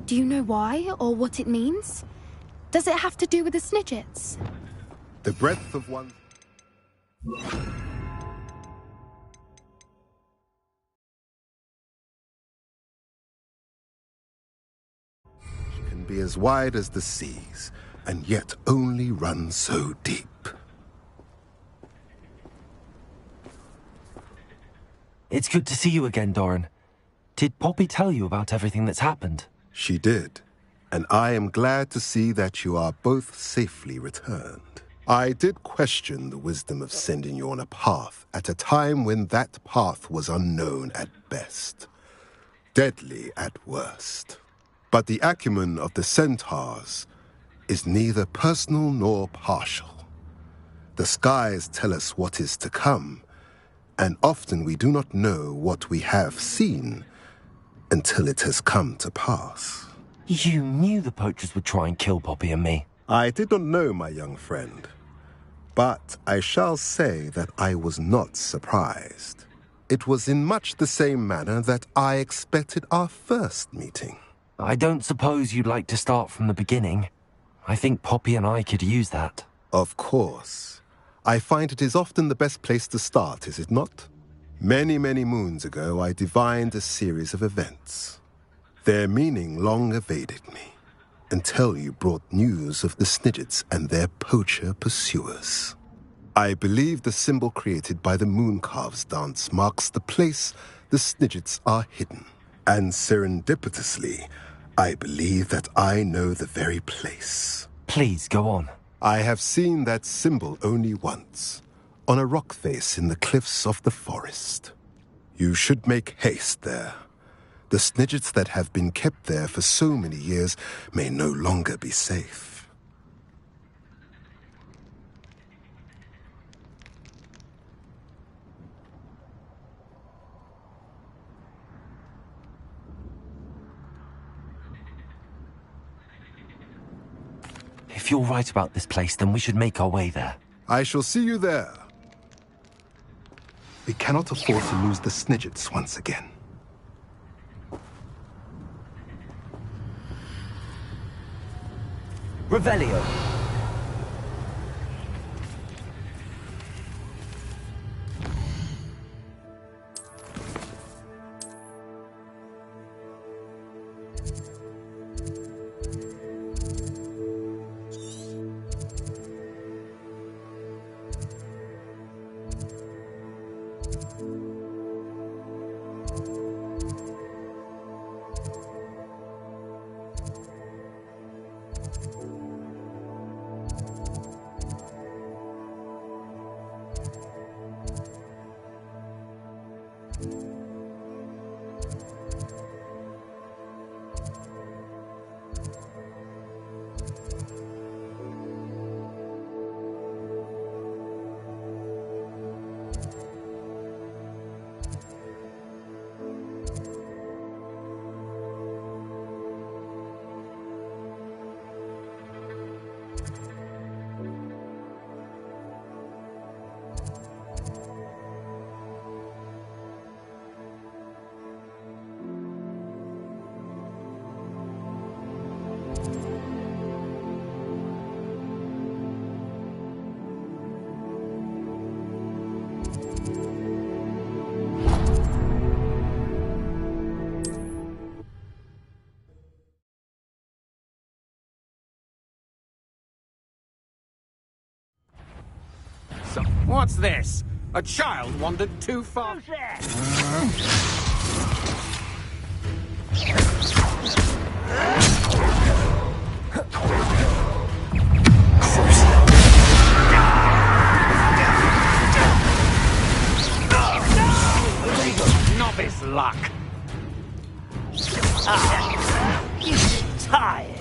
S14: Do you know why, or what it means? Does it have to do with the Snidgets?
S16: The breadth of one... can be as wide as the seas, and yet only run so deep.
S2: It's good to see you again, Doran. Did Poppy tell you about everything that's happened?
S16: She did, and I am glad to see that you are both safely returned. I did question the wisdom of sending you on a path at a time when that path was unknown at best, deadly at worst. But the acumen of the Centaurs is neither personal nor partial. The skies tell us what is to come, and often we do not know what we have seen until it has come to pass.
S2: You knew the poachers would try and kill Poppy and me.
S16: I did not know, my young friend, but I shall say that I was not surprised. It was in much the same manner that I expected our first meeting.
S2: I don't suppose you'd like to start from the beginning. I think Poppy and I could use that.
S16: Of course. I find it is often the best place to start, is it not? Many, many moons ago, I divined a series of events. Their meaning long evaded me, until you brought news of the Snidgets and their poacher pursuers. I believe the symbol created by the Mooncalves dance marks the place the Snidgets are hidden. And serendipitously, I believe that I know the very place.
S2: Please, go on.
S16: I have seen that symbol only once, on a rock face in the cliffs of the forest. You should make haste there. The Snidgets that have been kept there for so many years may no longer be safe.
S2: If you're right about this place, then we should make our way there.
S16: I shall see you there. We cannot afford to lose the Snidgets once again.
S13: Revelio.
S17: What's this? A child wandered too far. Novice luck.
S8: You tired.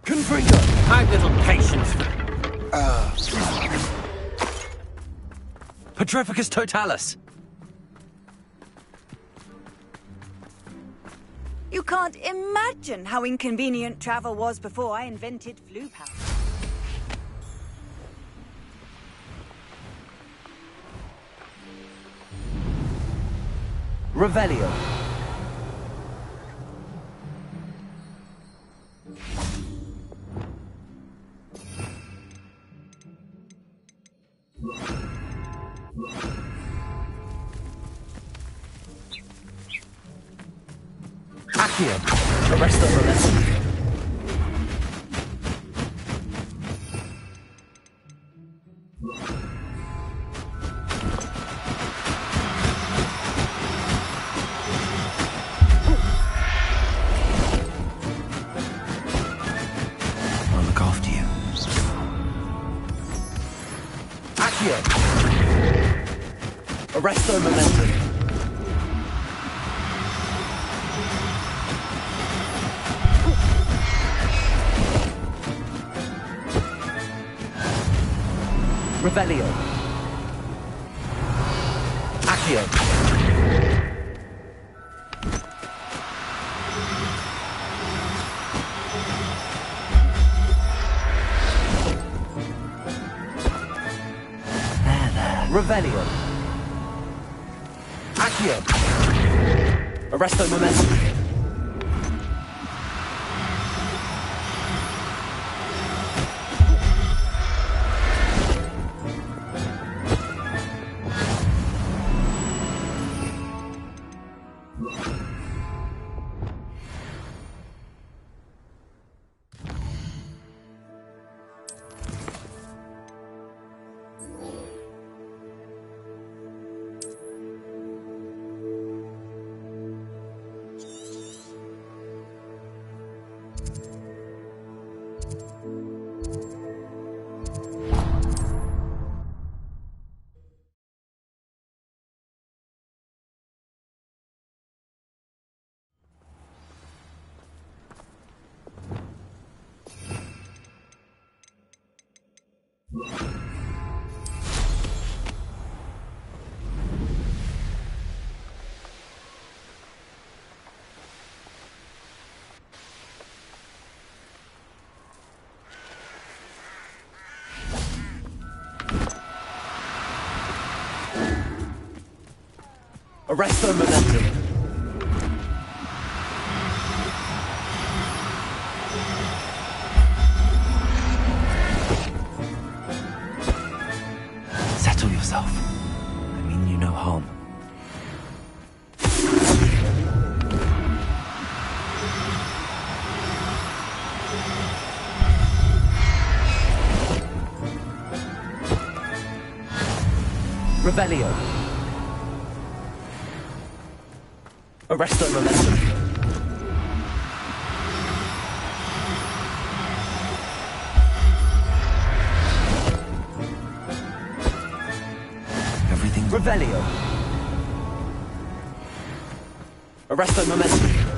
S17: Confringo! I've little patience for...
S2: Petrificus totalis!
S18: You can't imagine how inconvenient travel was before I invented flu powder.
S13: Revelio. Accio. Arrest the momentum.
S2: I'll look after you.
S13: Accio. Arresto momentum. Revelio. Accio. Revelio. Accio. Arresto momentum. Arresto momentum.
S2: Settle yourself. I mean you no harm.
S13: Revelio. Arresto momentum.
S2: Everything's
S13: Revelio. Arresto momentum.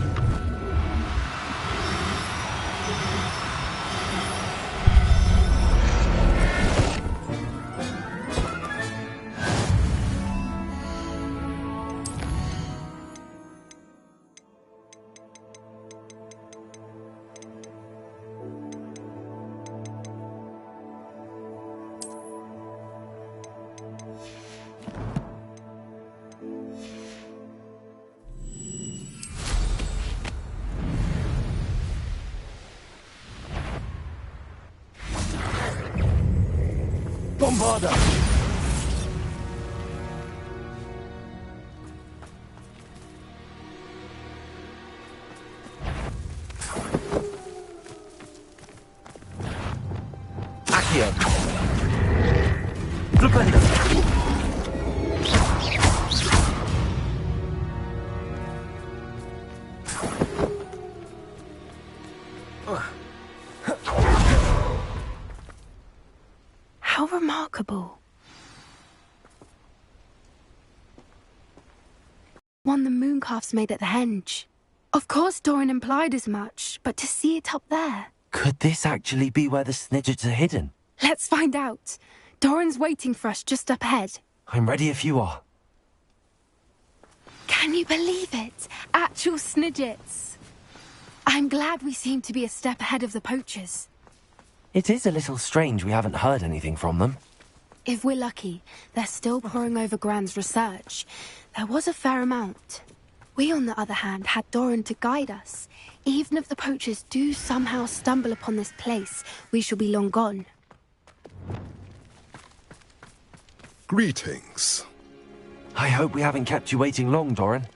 S7: Bombarda!
S13: Accio. Flipendo.
S14: How remarkable. One the mooncalfs made at the henge. Of course Doran implied as much, but to see it up there...
S2: Could this actually be where the Snidgets are hidden?
S14: Let's find out. Doran's waiting for us just up ahead.
S2: I'm ready if you are.
S14: Can you believe it? Actual Snidgets. I'm glad we seem to be a step ahead of the poachers.
S2: It is a little strange we haven't heard anything from them.
S14: If we're lucky, they're still poring over Gran's research. There was a fair amount. We, on the other hand, had Doran to guide us. Even if the poachers do somehow stumble upon this place, we shall be long gone.
S16: Greetings.
S2: I hope we haven't kept you waiting long, Doran.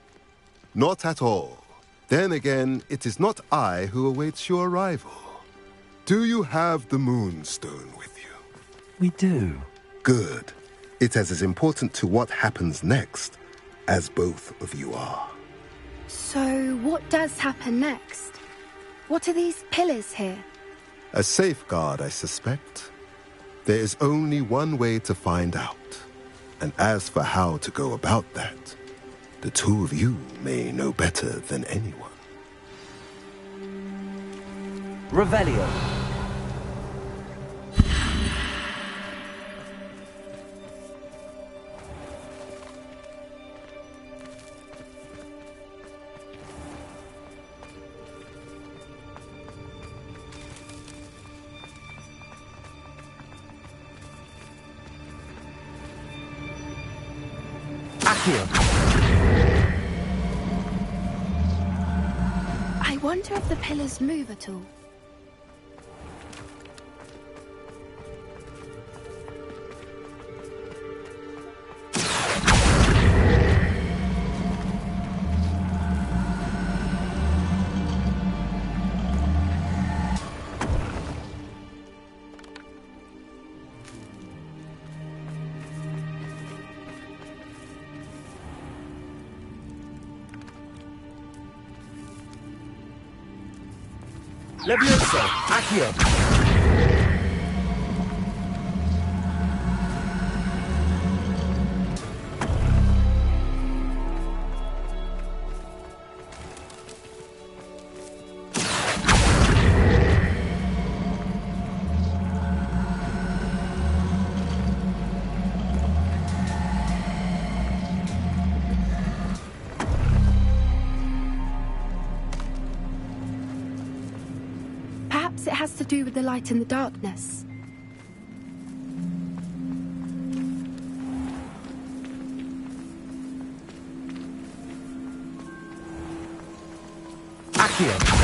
S16: Not at all. Then again, it is not I who awaits your arrival. Do you have the Moonstone with you?
S2: We do.
S16: Good. It is as important to what happens next as both of you are.
S14: So, what does happen next? What are these pillars here?
S16: A safeguard, I suspect. There is only one way to find out. And as for how to go about that, the two of you may know better than anyone.
S2: Revelio.
S14: I wonder if the pillars move at all.
S13: Levioso, Accio.
S14: It has to do with the light and the darkness.
S2: Accio.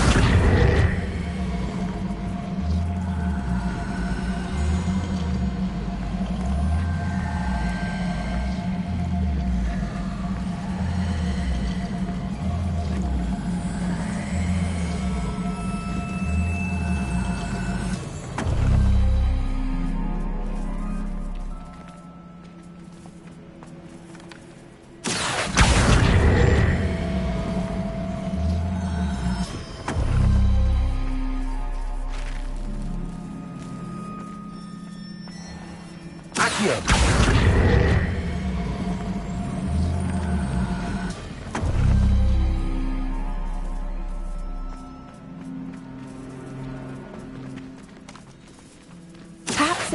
S14: Perhaps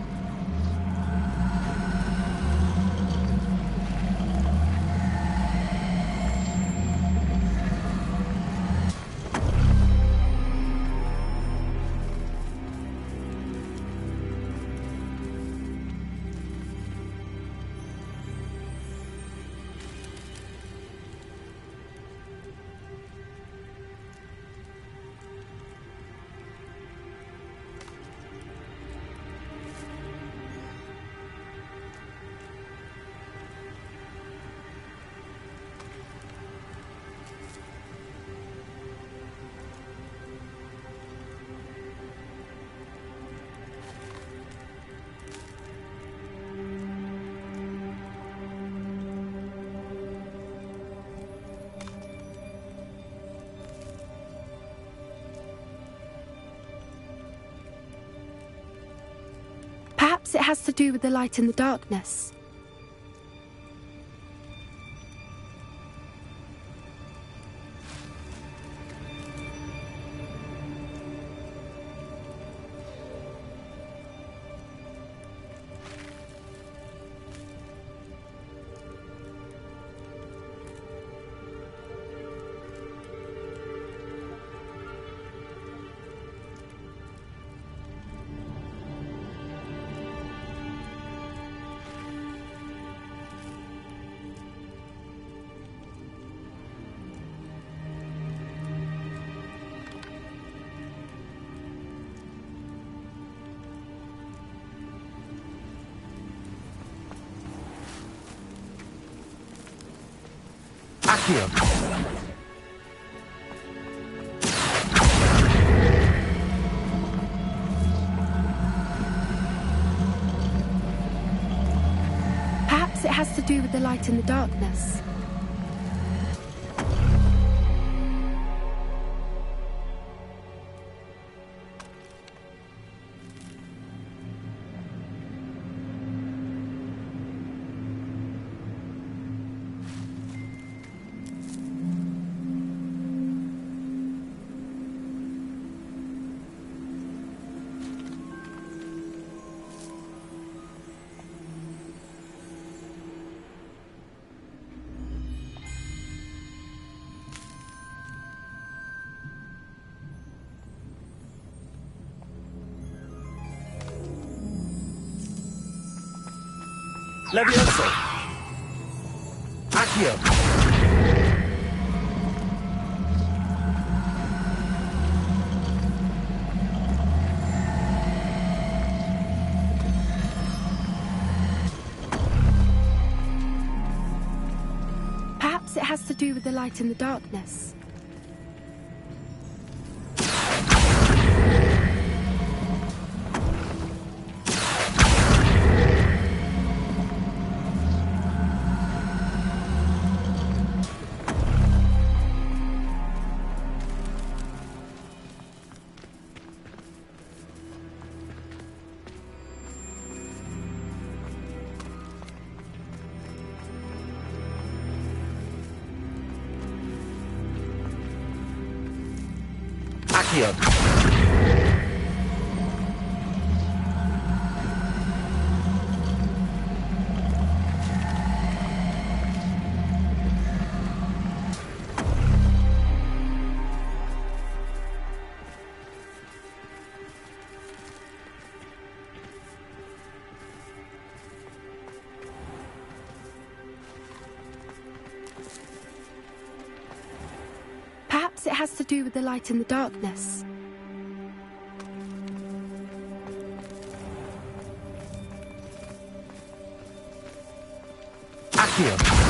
S14: it has to do with the light and the darkness. Perhaps it has to do with the light and the darkness.
S2: Accio.
S14: Perhaps it has to do with the light in the darkness.
S13: Levioso! Accio!
S14: Perhaps it has to do with the light in the darkness.
S13: Accio!
S14: Perhaps it has to do with the light in the darkness.
S13: Accio!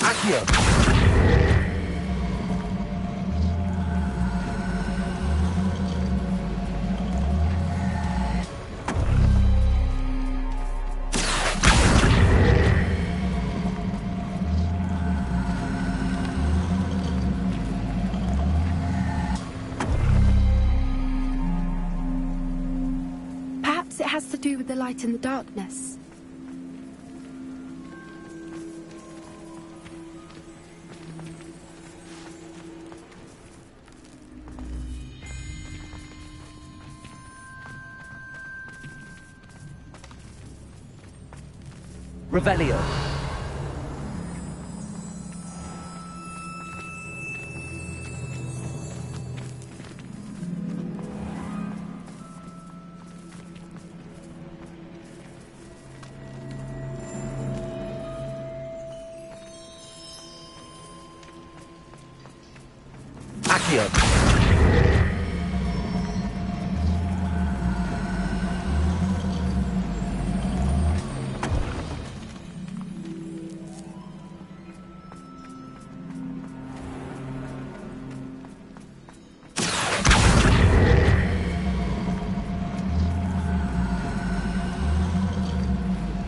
S13: Accio!
S14: Perhaps it has to do with the light in the darkness.
S13: Revelio! Accio!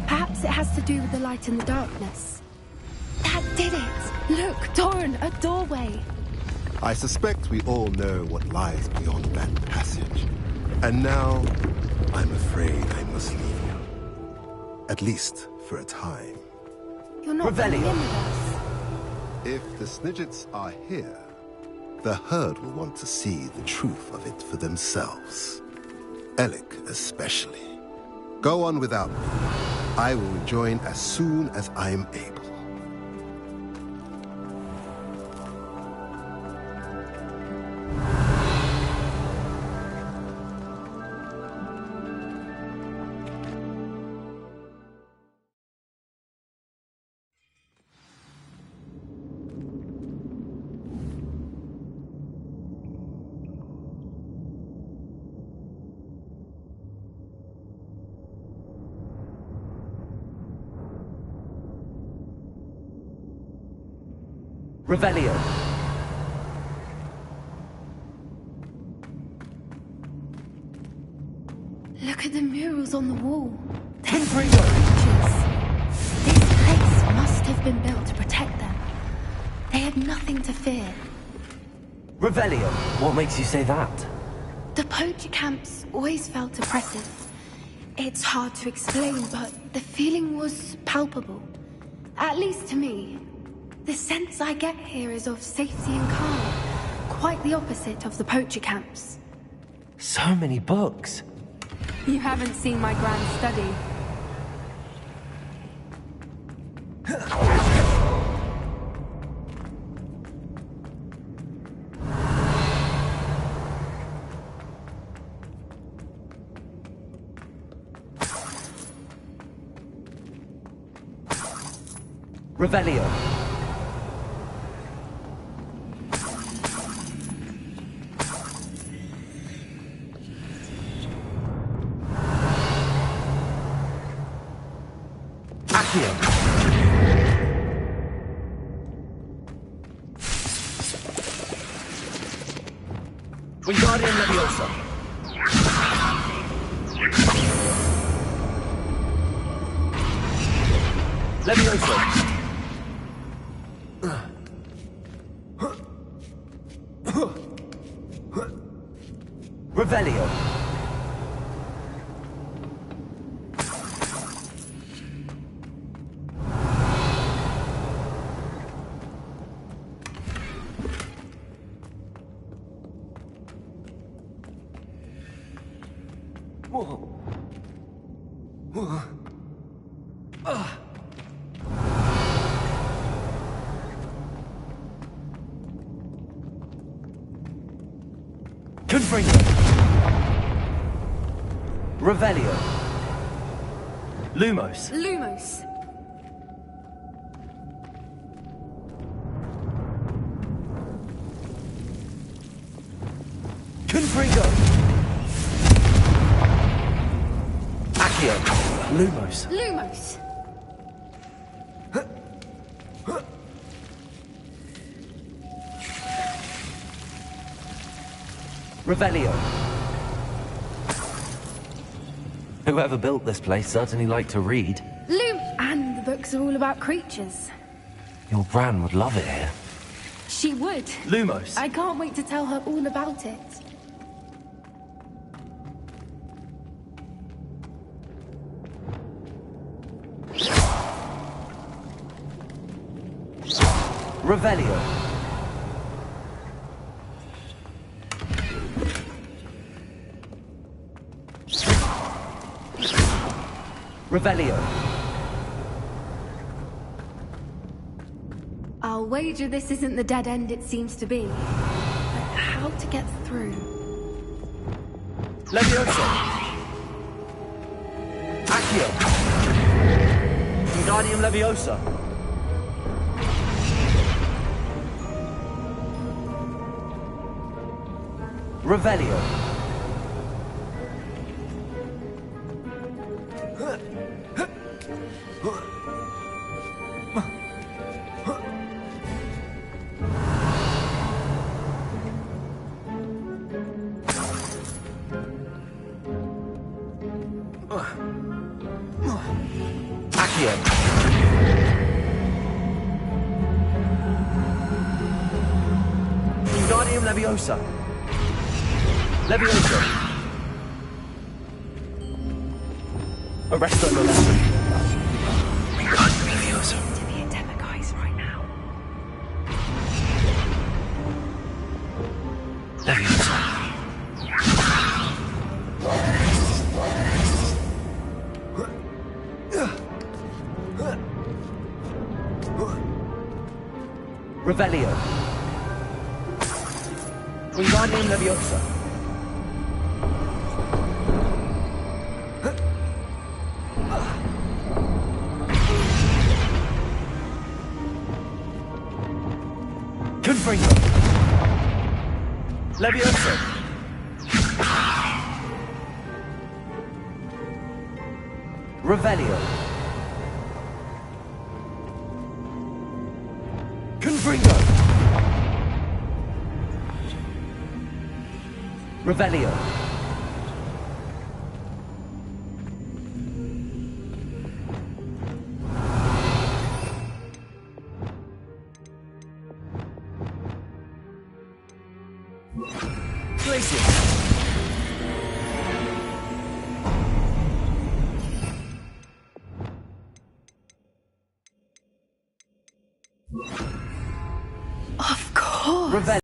S14: Perhaps it has to do with the light in the darkness. That did it! Look, Doran, a doorway!
S16: I suspect we all know what lies beyond that passage. And now, I'm afraid I must leave you. At least for a time.
S14: You're not coming in with us.
S16: If the Snidgets are here, the herd will want to see the truth of it for themselves. Alec especially. Go on without me. I will rejoin as soon as I am able.
S13: Revelio.
S14: Look at the murals on the wall. They're creatures. This place must have been built to protect them. They had nothing to fear.
S13: Revelio.
S2: What makes you say that?
S14: The poacher camps always felt oppressive. It's hard to explain, but the feeling was palpable. At least to me. The sense I get here is of safety and calm. Quite the opposite of the poacher camps.
S2: So many books.
S14: You haven't seen my grand study.
S13: Revelio. Wingardium Leviosa. Leviosa. Revelio. Confringo. Revelio. Lumos.
S14: Lumos.
S13: Confringo. Accio. Lumos.
S14: Lumos.
S13: Revelio.
S2: Whoever built this place certainly liked to read.
S14: And the books are all about creatures.
S2: Your Bran would love it here.
S14: She would.
S13: Lumos.
S14: I can't wait to tell her all about it.
S13: Revelio. Revelio.
S14: I'll wager this isn't the dead end it seems to be. But how to get through?
S13: Leviosa. Accio. Wingardium Leviosa. Revelio. Accio. Leviosa! Leviosa! Arresto Momentum!
S15: We can't Leviosa.
S5: To the endemic eyes right now.
S15: Leviosa.
S13: Revelio. Wingardium Leviosa. Confringo. Leviosa. Revelio. Confringo. Revelio. Glacius.
S14: Of course.
S13: Revelio.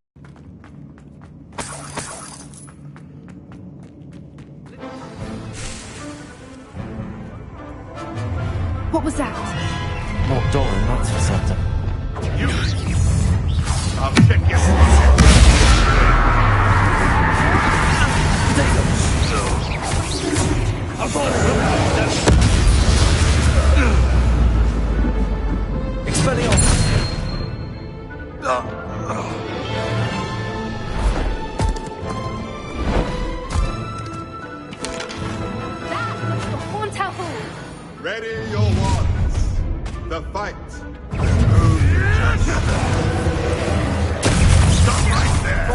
S14: What was that?
S2: Not Doran, that's for certain.
S11: You! I'll check your pocket.
S13: Expelliarmus.
S16: Ready your wands. The fight.
S11: Stop right there!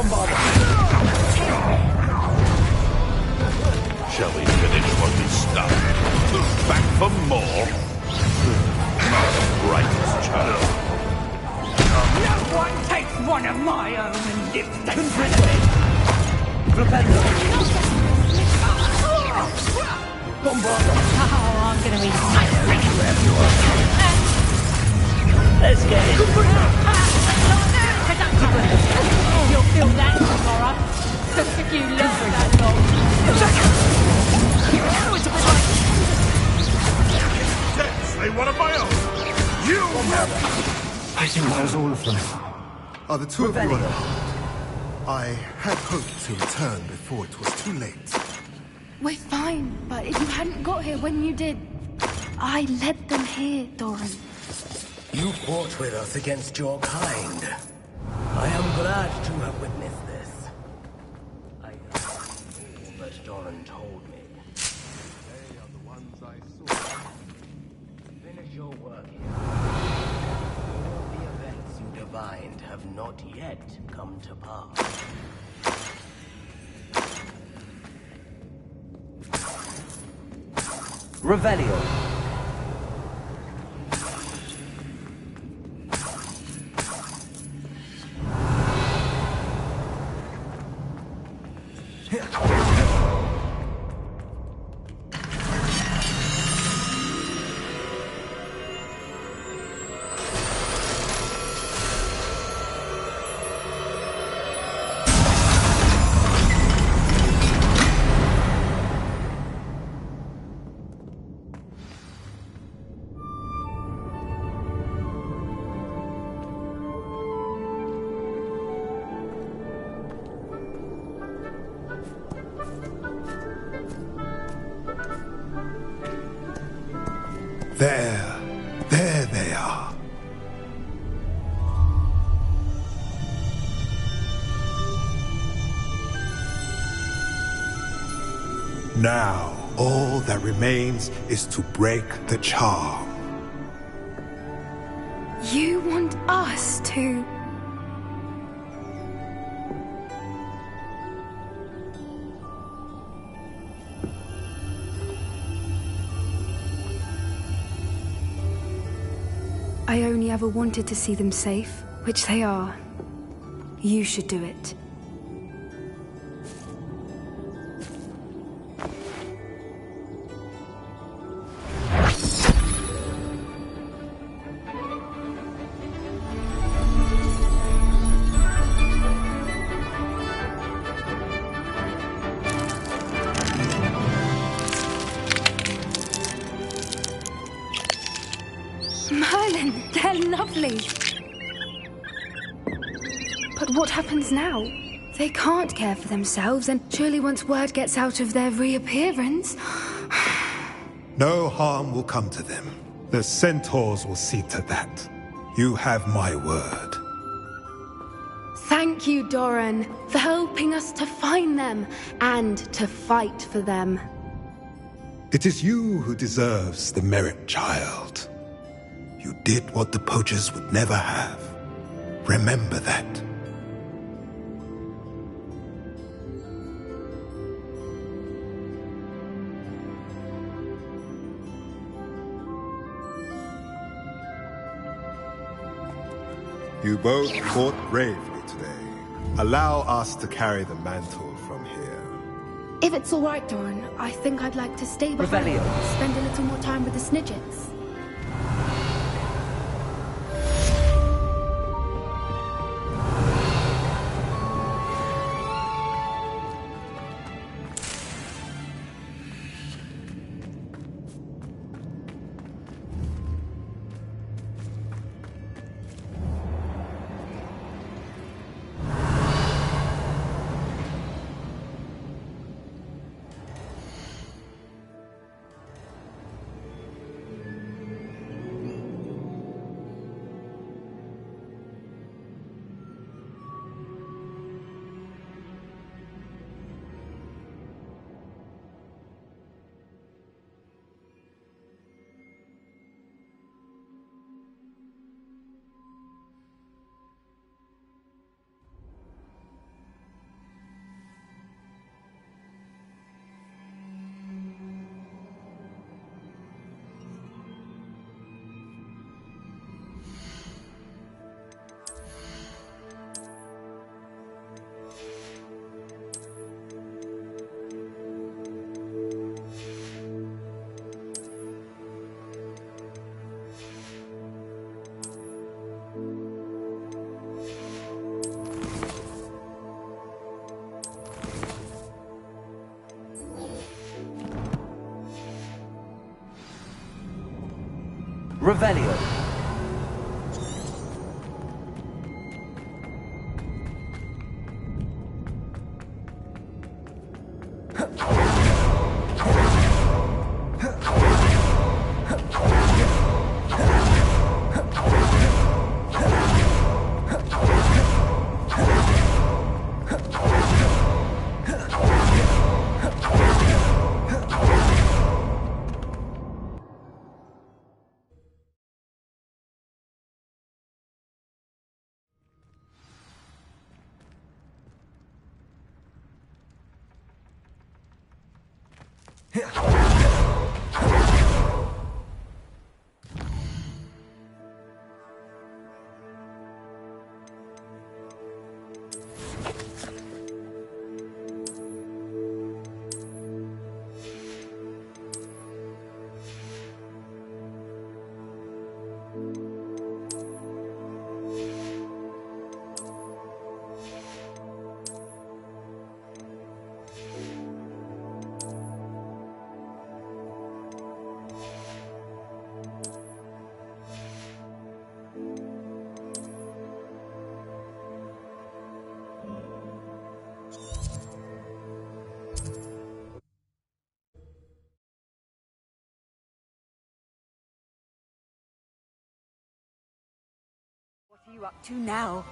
S11: Shall we finish what we started? Back for more? Brightest child.
S8: No one takes one of my own and lives the
S13: Bombardo.
S8: Oh, I'm gonna eat my Let's get it. You'll feel that tomorrow. Just if you learn that long.
S11: They one of my own. You!
S16: I think that was all of them. Are the two of you? I had hoped to return before it was too late.
S14: We're fine, but if you hadn't got here when you did, I led them here, Doran.
S15: You fought with us against your kind. I am glad to have witnessed this. I heard all that Doran told me. They are the ones I saw. Finish your work here. All the events you divined have not yet come to pass.
S13: Revelio.
S16: There they are. Now, all that remains is to break the charm.
S14: You want us to... I only ever wanted to see them safe, which they are. You should do it. lovely. But what happens now? They can't care for themselves, and surely once word gets out of their reappearance...
S19: No harm will come to them. The centaurs will see to that. You have my word.
S14: Thank you, Doran, for helping us to find them and to fight for them.
S19: It is you who deserves the merit, child. You did what the poachers would never have. Remember that. You both fought bravely today. Allow us to carry the mantle from here.
S14: If it's all right, Doran, I think I'd like to stay behind and spend a little more time with the Snidgets.
S13: Revelio.
S18: What are you up to now?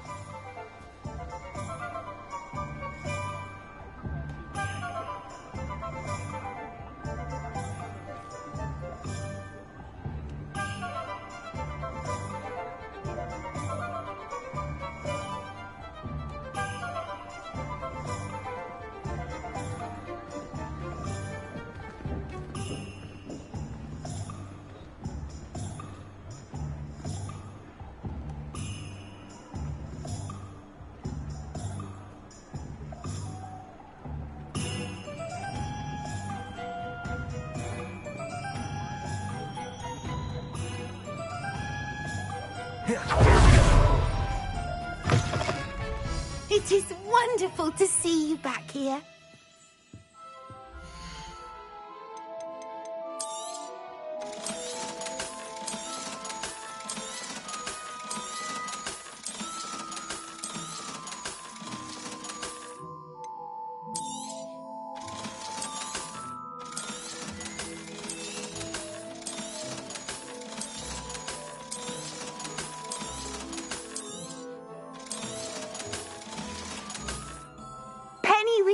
S20: It is wonderful to see you back here.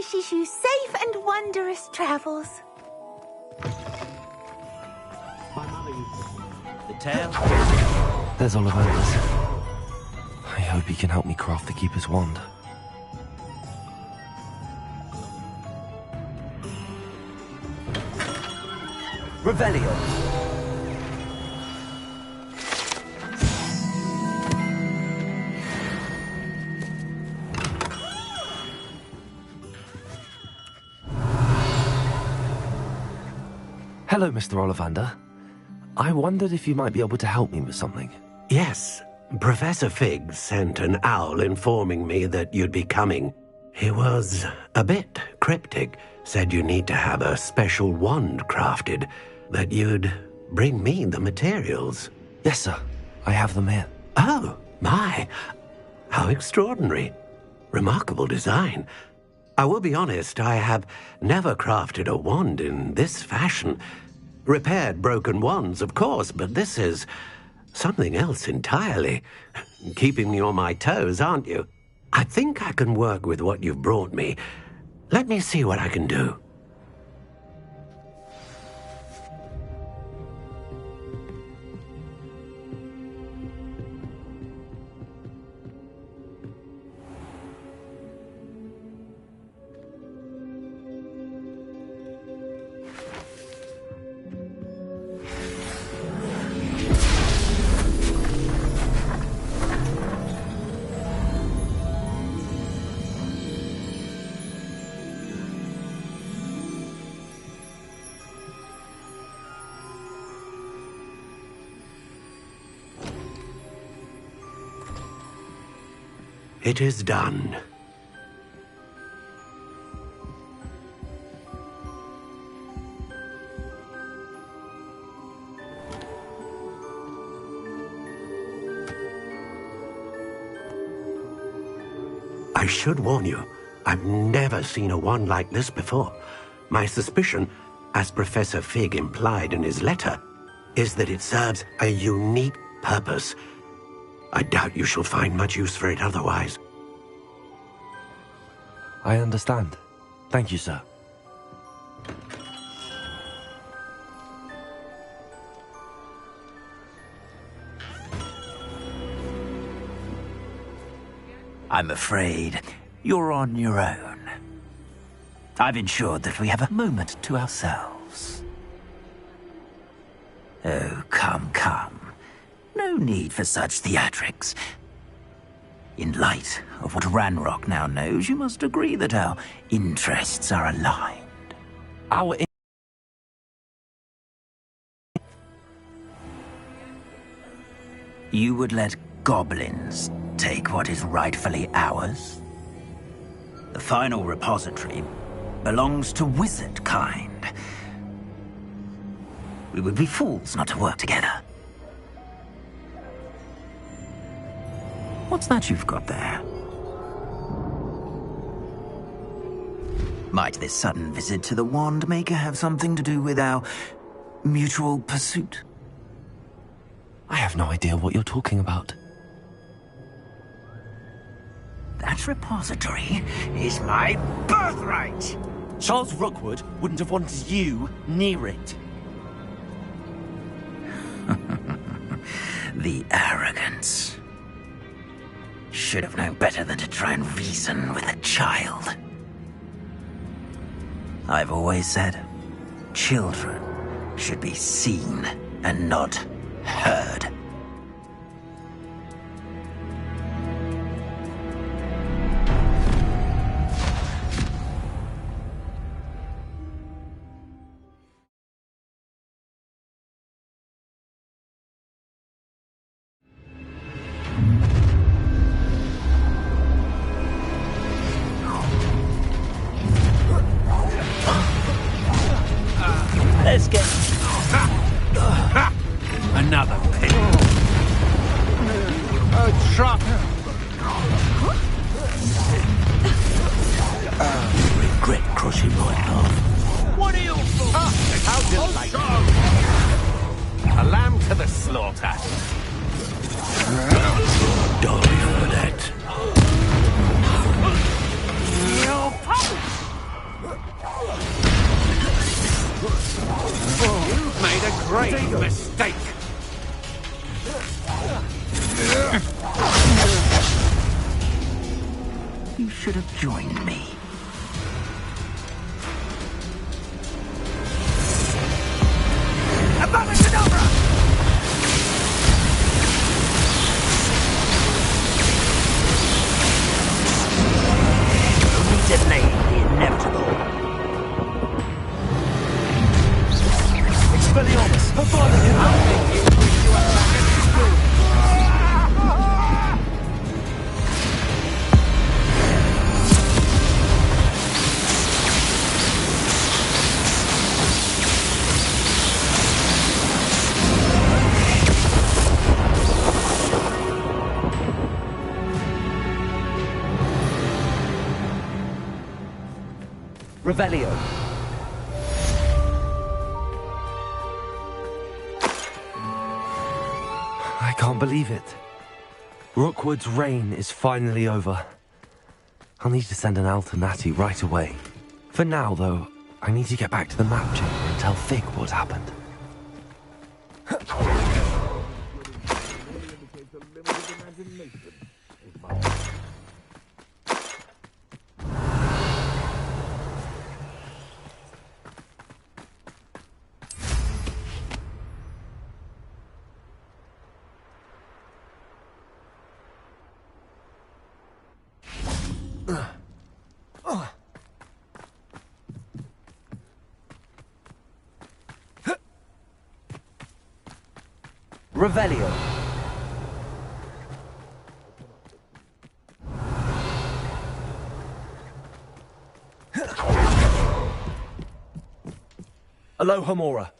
S20: wishes you safe and wondrous travels.
S13: The tail.
S2: There's Ollivander's. I hope he can help me craft the Keeper's wand.
S13: Revelio.
S2: Hello, Mr. Ollivander. I wondered if you might be able to help me with something.
S3: Yes, Professor Fig sent an owl informing me that you'd be coming. He was a bit cryptic, said you need to have a special wand crafted, that you'd bring me the materials.
S2: Yes, sir. I have them here.
S3: Oh, my. How extraordinary. Remarkable design. I will be honest, I have never crafted a wand in this fashion. Repaired broken wands, of course, but this is something else entirely. Keeping me on my toes, aren't you? I think I can work with what you've brought me. Let me see what I can do. It is done. I should warn you, I've never seen a wand like this before. My suspicion, as Professor Fig implied in his letter, is that it serves a unique purpose. I doubt you shall find much use for it otherwise.
S2: I understand. Thank you, sir.
S12: I'm afraid you're on your own. I've ensured that we have a moment to ourselves. Oh, come, come. No need for such theatrics. In light of what Ranrock now knows, you must agree that our interests are aligned. You would let goblins take what is rightfully ours? The final repository belongs to wizard kind. We would be fools not to work together. What's that you've got there? Might this sudden visit to the Wand Maker have something to do with our mutual pursuit?
S2: I have no idea what you're talking about.
S12: That repository is my birthright!
S13: Charles Rookwood wouldn't have wanted you near it.
S12: The arrogance. Should have known better than to try and reason with a child. I've always said, children should be seen and not heard.
S13: Let's get...
S7: Another pig. A trap.
S12: Regret crossing my path.
S7: What are you for? How delightful. A lamb to the slaughter.
S3: Die for that.
S12: should have joined me. Only delay the inevitable.
S13: Expelliarmus, her father can outthink you. You are back at school.
S2: Revelio. I can't believe it. Rookwood's reign is finally over. I'll need to send an Altanati right away. For now, though, I need to get back to the map chamber and tell Fig what happened. Revelio.
S13: Alohomora.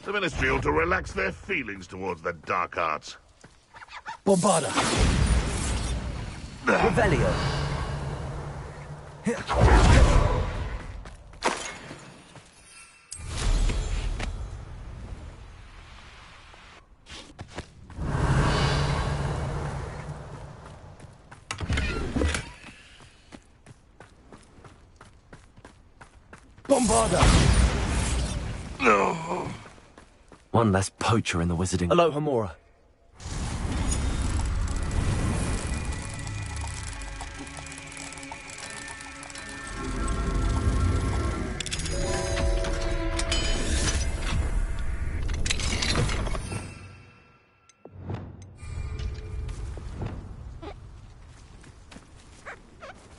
S11: The Ministry ought to relax their feelings towards the Dark Arts.
S13: Bombarda.
S2: Revelio.
S13: Bombarda.
S11: No.
S2: One less poacher in the wizarding.
S13: Alohomora.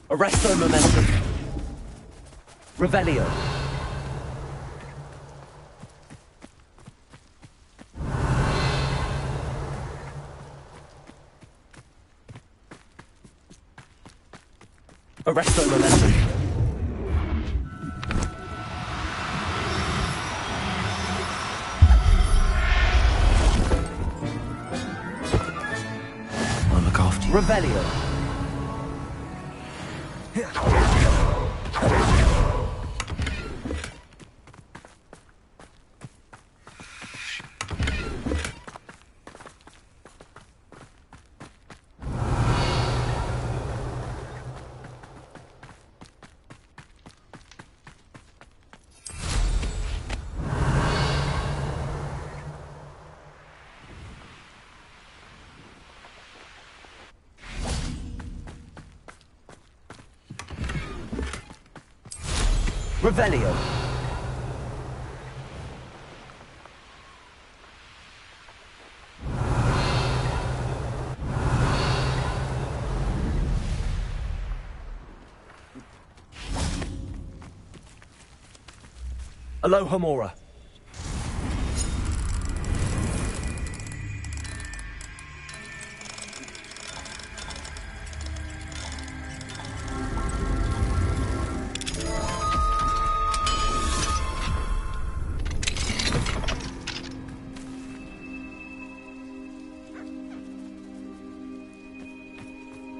S2: Arresto momentum. Revelio.
S13: Arresto momentum.
S2: I'll look after you.
S13: Revelio.
S2: Revelio.
S13: Alohomora.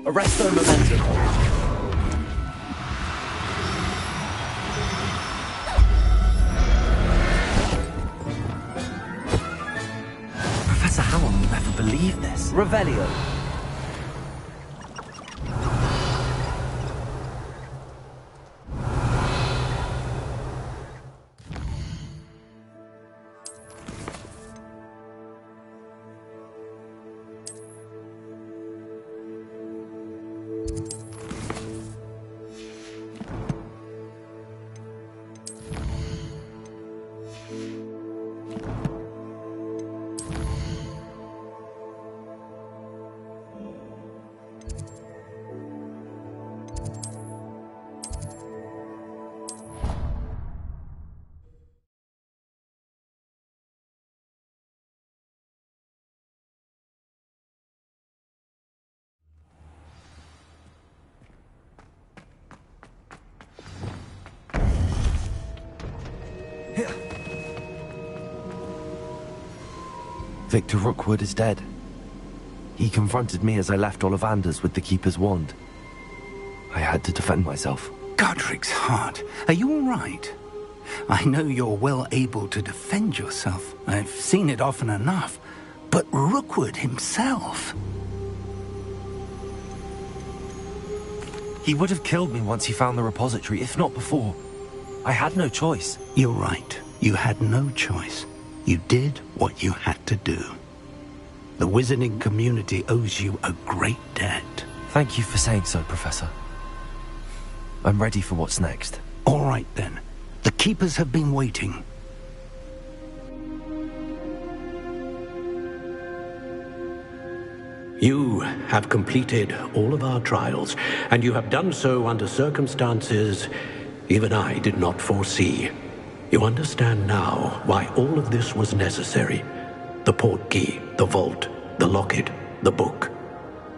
S2: Arresto momentum. Professor Howell will never believe this. Revelio. Victor Rookwood is dead. He confronted me as I left Ollivander's with the Keeper's wand. I had to defend myself.
S9: Godric's heart, are you all right? I know you're well able to defend yourself. I've seen it often enough. But Rookwood himself...
S2: He would have killed me once he found the repository, if not before. I had no choice.
S9: You're right. You had no choice. You did what you had to do. The wizarding community owes you a great debt.
S2: Thank you for saying so, Professor. I'm ready for what's next.
S9: All right, then. The Keepers have been waiting.
S3: You have completed all of our trials, and you have done so under circumstances even I did not foresee. You understand now why all of this was necessary. The portkey, the vault, the locket, the book,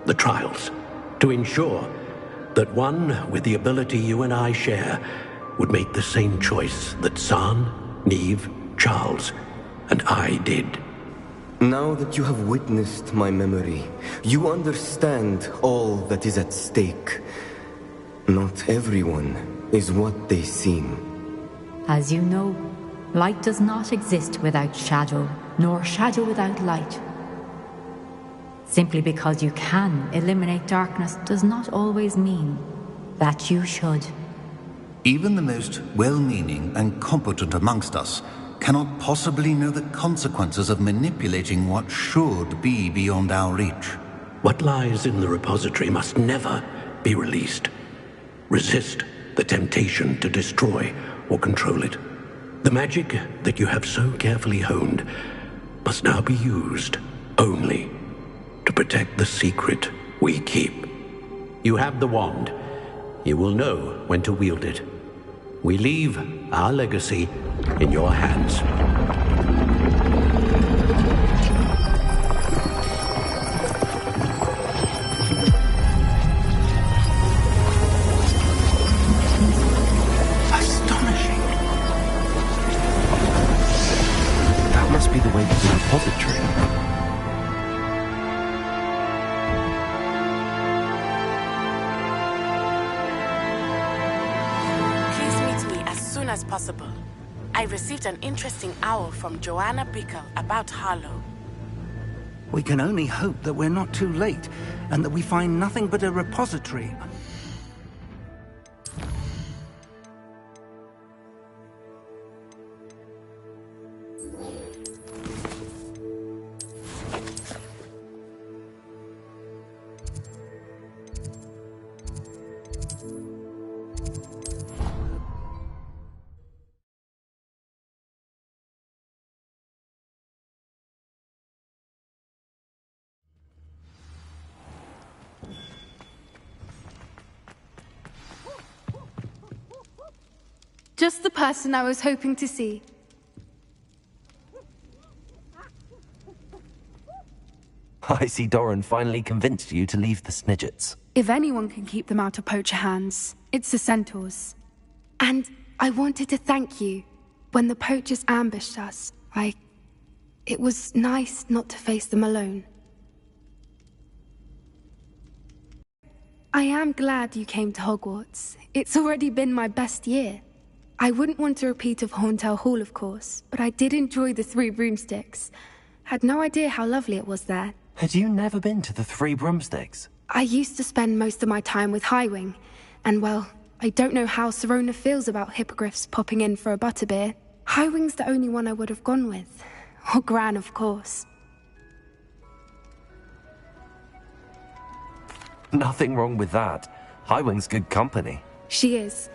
S3: the trials. To ensure that one with the ability you and I share would make the same choice that Zaan, Niamh, Charles, and I did.
S10: Now that you have witnessed my memory, you understand all that is at stake. Not everyone is what they seem.
S21: As you know, light does not exist without shadow, nor shadow without light. Simply because you can eliminate darkness does not always mean that you should.
S22: Even the most well-meaning and competent amongst us cannot possibly know the consequences of manipulating what should be beyond our reach.
S3: What lies in the repository must never be released. Resist the temptation to destroy or control it. The magic that you have so carefully honed must now be used only to protect the secret we keep. You have the wand. You will know when to wield it. We leave our legacy in your hands.
S2: That must be the way to the repository.
S23: As possible. I received an interesting owl from Joanna Bickle about Harlow.
S9: We can only hope that we're not too late, and that we find nothing but a repository.
S14: Just the person I was hoping to see.
S2: I see Doran finally convinced you to leave the Snidgets.
S14: If anyone can keep them out of poacher hands, it's the Centaurs. And I wanted to thank you. When the poachers ambushed us, it was nice not to face them alone. I am glad you came to Hogwarts. It's already been my best year. I wouldn't want a repeat of Horntail Hall, of course, but I did enjoy the 3 broomsticks. Had no idea how lovely it was there.
S2: Had you never been to the Three Broomsticks?
S14: I used to spend most of my time with Highwing, and well, I don't know how Sirona feels about hippogriffs popping in for a butterbeer. Highwing's the only one I would have gone with. Or Gran, of course.
S2: Nothing wrong with that. Highwing's good company.
S14: She is.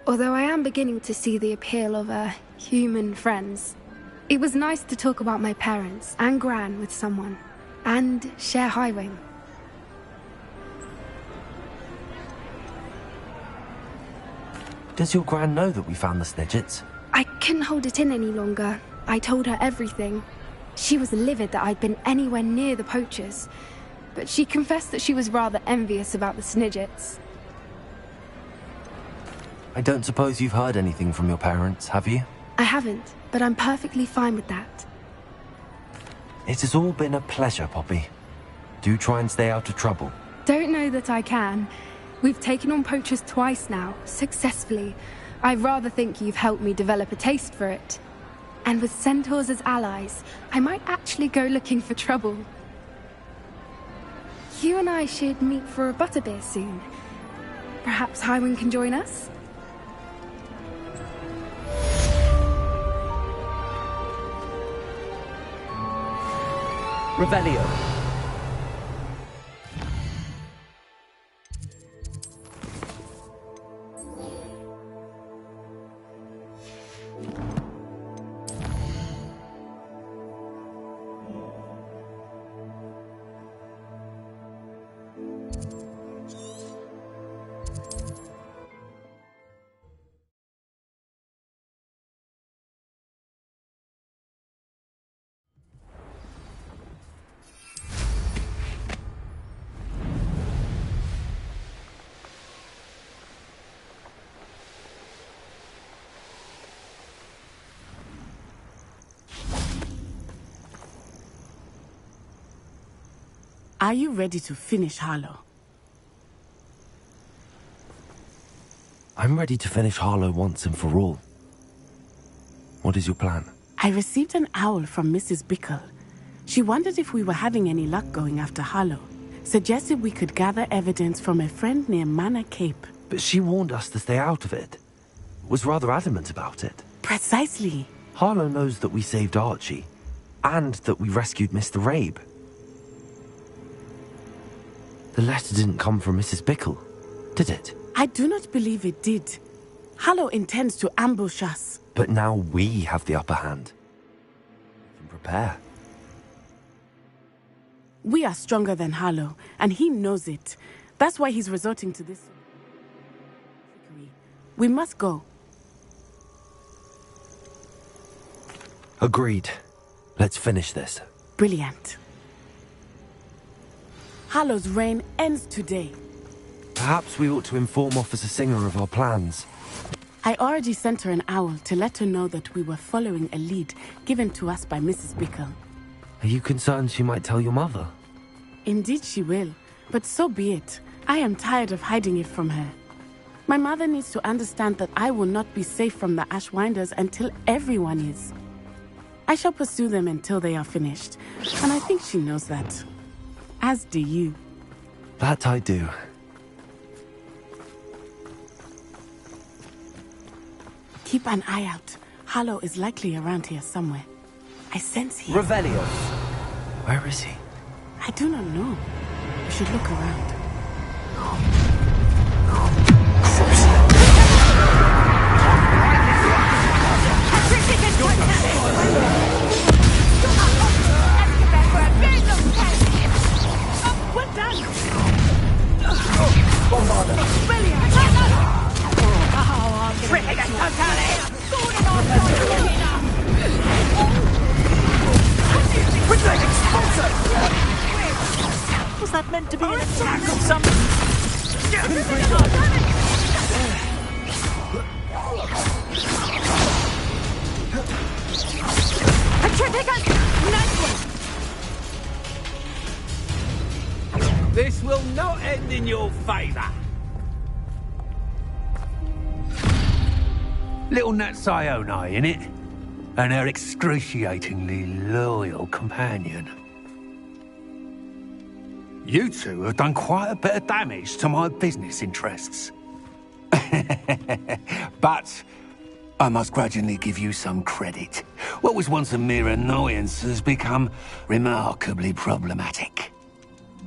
S14: Although I am beginning to see the appeal of, human friends. It was nice to talk about my parents and Gran with someone. And share Highwing.
S2: Does your Gran know that we found the Snidgets?
S14: I couldn't hold it in any longer. I told her everything. She was livid that I'd been anywhere near the poachers. But she confessed that she was rather envious about the Snidgets.
S2: I don't suppose you've heard anything from your parents, have you?
S14: I haven't, but I'm perfectly fine with that.
S2: It has all been a pleasure, Poppy. Do try and stay out of trouble.
S14: Don't know that I can. We've taken on poachers twice now, successfully. I rather think you've helped me develop a taste for it. And with centaurs as allies, I might actually go looking for trouble. You and I should meet for a butterbeer soon. Perhaps Highwing can join us?
S2: Revelio.
S23: Are you ready to finish Harlow?
S2: I'm ready to finish Harlow once and for all. What is your plan?
S23: I received an owl from Mrs. Bickle. She wondered if we were having any luck going after Harlow. Suggested we could gather evidence from a friend near Manor Cape.
S2: But she warned us to stay out of it. Was rather adamant about it.
S23: Precisely.
S2: Harlow knows that we saved Archie. And that we rescued Mr. Rabe. The letter didn't come from Mrs. Bickle, did it?
S23: I do not believe it did. Harlow intends to ambush us.
S2: But now we have the upper hand. We can prepare.
S23: We are stronger than Harlow, and he knows it. That's why he's resorting to this. We must go.
S2: Agreed. Let's finish this.
S23: Brilliant. Harlow's reign ends today.
S2: Perhaps we ought to inform Officer Singer of our plans.
S23: I already sent her an owl to let her know that we were following a lead given to us by Mrs. Bickle.
S2: Are you concerned she might tell your mother?
S23: Indeed she will, but so be it. I am tired of hiding it from her. My mother needs to understand that I will not be safe from the Ashwinders until everyone is. I shall pursue them until they are finished, and I think she knows that. As do you.
S2: That I do.
S23: Keep an eye out. Harlow is likely around here somewhere. I sense him.
S2: Revelio. Where is he?
S23: I do not know. We should look around.
S12: Was that meant to be an attack of some...
S17: This will not end in your favor. Little Nat Sione, innit? And her excruciatingly loyal companion.
S9: You two have done quite a bit of damage to my business interests. But I must grudgingly give you some credit. What was once a mere annoyance has become remarkably problematic.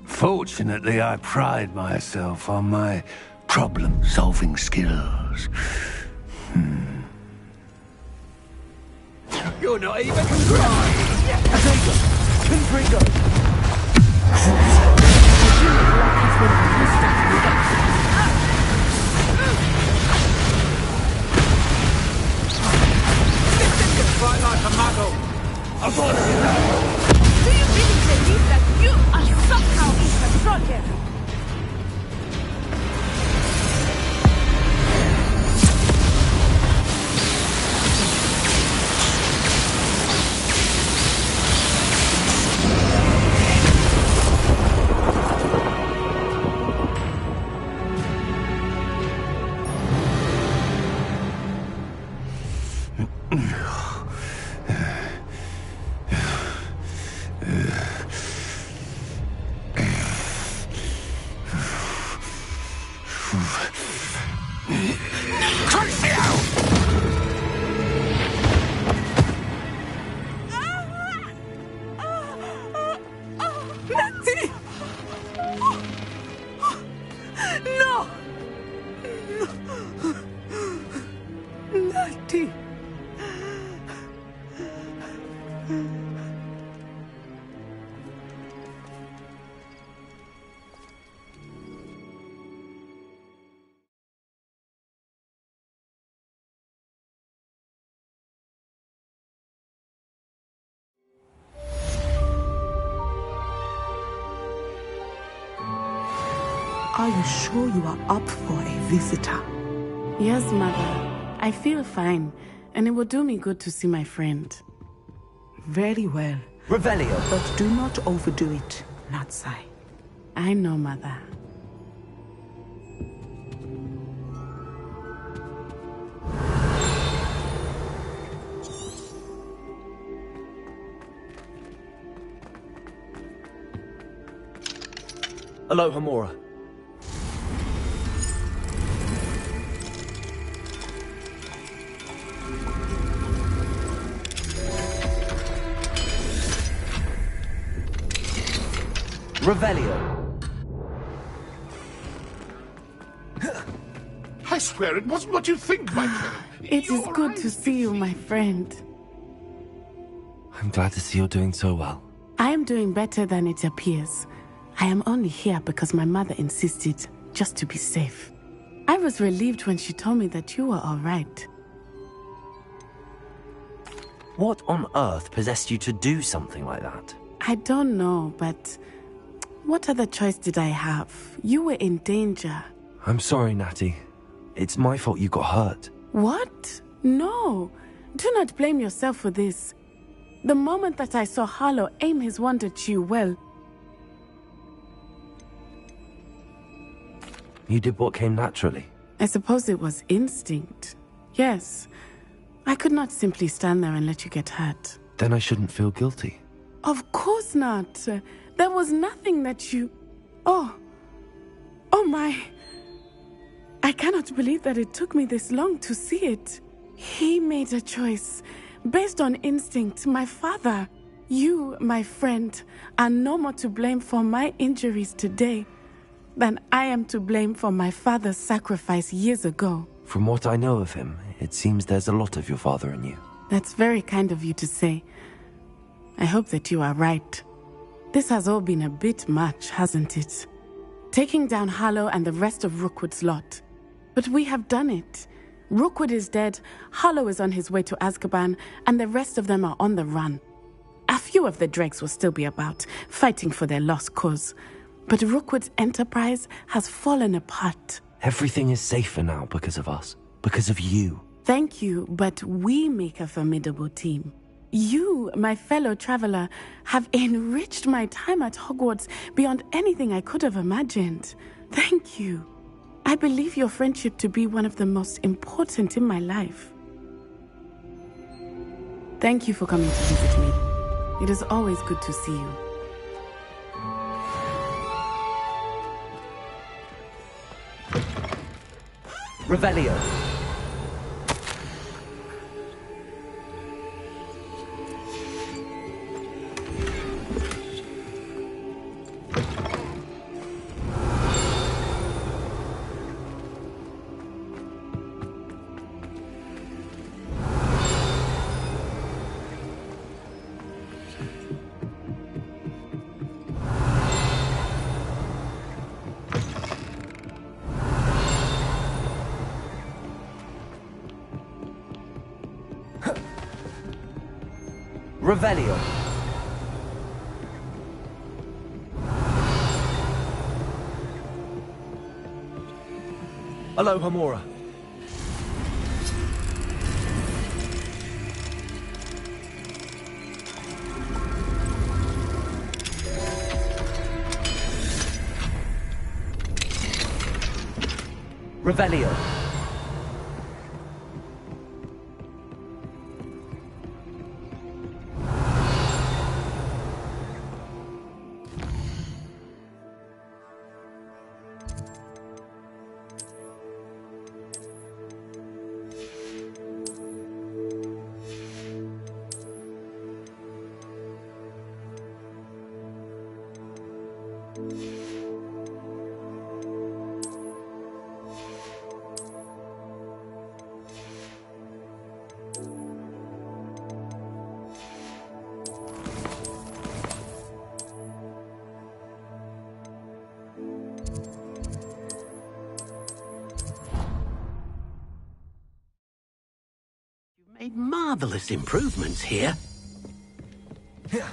S9: Fortunately, I pride myself on my problem-solving skills.
S7: You're not even trying!
S2: Confringo!
S17: Fight like a muggle.
S7: I've got it!
S8: Do you really believe that you are somehow in control here?
S1: Are you sure you are up for a visitor?
S23: Yes, Mother. I feel fine, and it will do me good to see my friend.
S1: Very well.
S2: Revelio.
S1: But do not overdo it, Natsai.
S23: I know, Mother.
S2: Aloha, Mora. Revelio.
S11: I swear it wasn't what you think, my friend.
S23: It is good to see you, my friend.
S2: I'm glad to see you're doing so well.
S23: I am doing better than it appears. I am only here because my mother insisted, just to be safe. I was relieved when she told me that you were all right.
S2: What on earth possessed you to do something like that?
S23: I don't know, but what other choice did I have? You were in danger.
S2: I'm sorry, Natty. It's my fault you got hurt.
S23: What? No. Do not blame yourself for this. The moment that I saw Harlow aim his wand at you, well...
S2: You did what came naturally.
S23: I suppose it was instinct. Yes. I could not simply stand there and let you get hurt.
S2: Then I shouldn't feel guilty.
S23: Of course not. There was nothing that you... Oh my... I cannot believe that it took me this long to see it. He made a choice. Based on instinct, my father. You, my friend, are no more to blame for my injuries today than I am to blame for my father's sacrifice years ago.
S2: From what I know of him, it seems there's a lot of your father in you.
S23: That's very kind of you to say. I hope that you are right. This has all been a bit much, hasn't it? Taking down Harlow and the rest of Rookwood's lot. But we have done it. Rookwood is dead, Harlow is on his way to Azkaban, and the rest of them are on the run. A few of the dregs will still be about, fighting for their lost cause. But Rookwood's enterprise has fallen apart.
S2: Everything is safer now because of us. Because of you.
S23: Thank you, but we make a formidable team. You, my fellow traveler, have enriched my time at Hogwarts beyond anything I could have imagined. Thank you. I believe your friendship to be one of the most important in my life. Thank you for coming to visit me. It is always good to see you.
S2: Revelio. Revelio. Aloha Mora. Revelio.
S3: Made marvelous improvements here.
S2: There.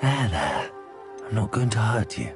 S2: I'm not going to hurt you.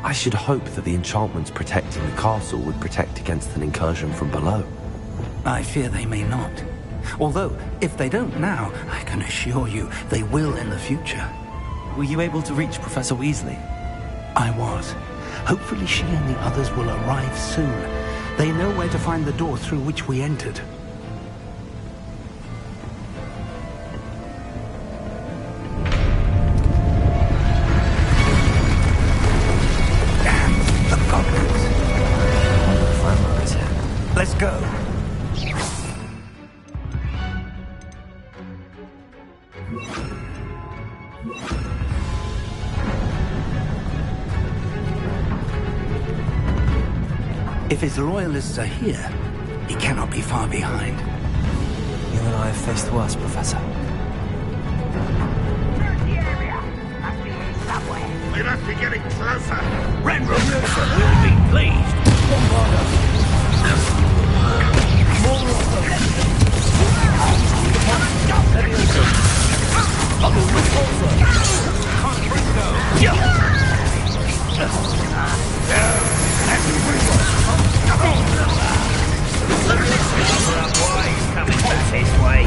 S2: I should hope that the enchantments protecting the castle would protect against an incursion from below.
S9: I fear they may not. Although, if they don't now, I can assure you they will in the future.
S2: Were you able to reach Professor Weasley?
S9: I was. Hopefully she and the others will arrive soon. They know where to find the door through which we entered. Let's go. If his loyalists are here, he cannot be far behind.
S2: You and I have faced worse, Professor.
S11: We must be getting closer.
S7: Ranrock will be pleased. Bombard us. More of them. Bubble repulsor. Can't bring down. That's a reroll. Why he's coming this way?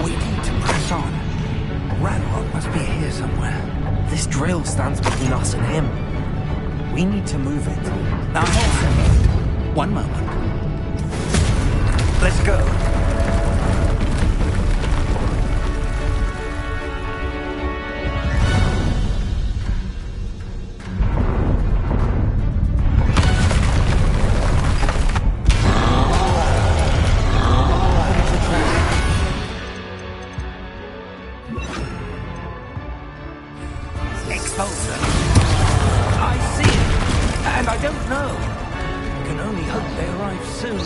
S9: We need to press on. Ranrock must be here somewhere.
S2: This drill stands between us and him. We need to move it.
S9: Now, one moment. Let's go. Can only hope they arrive soon.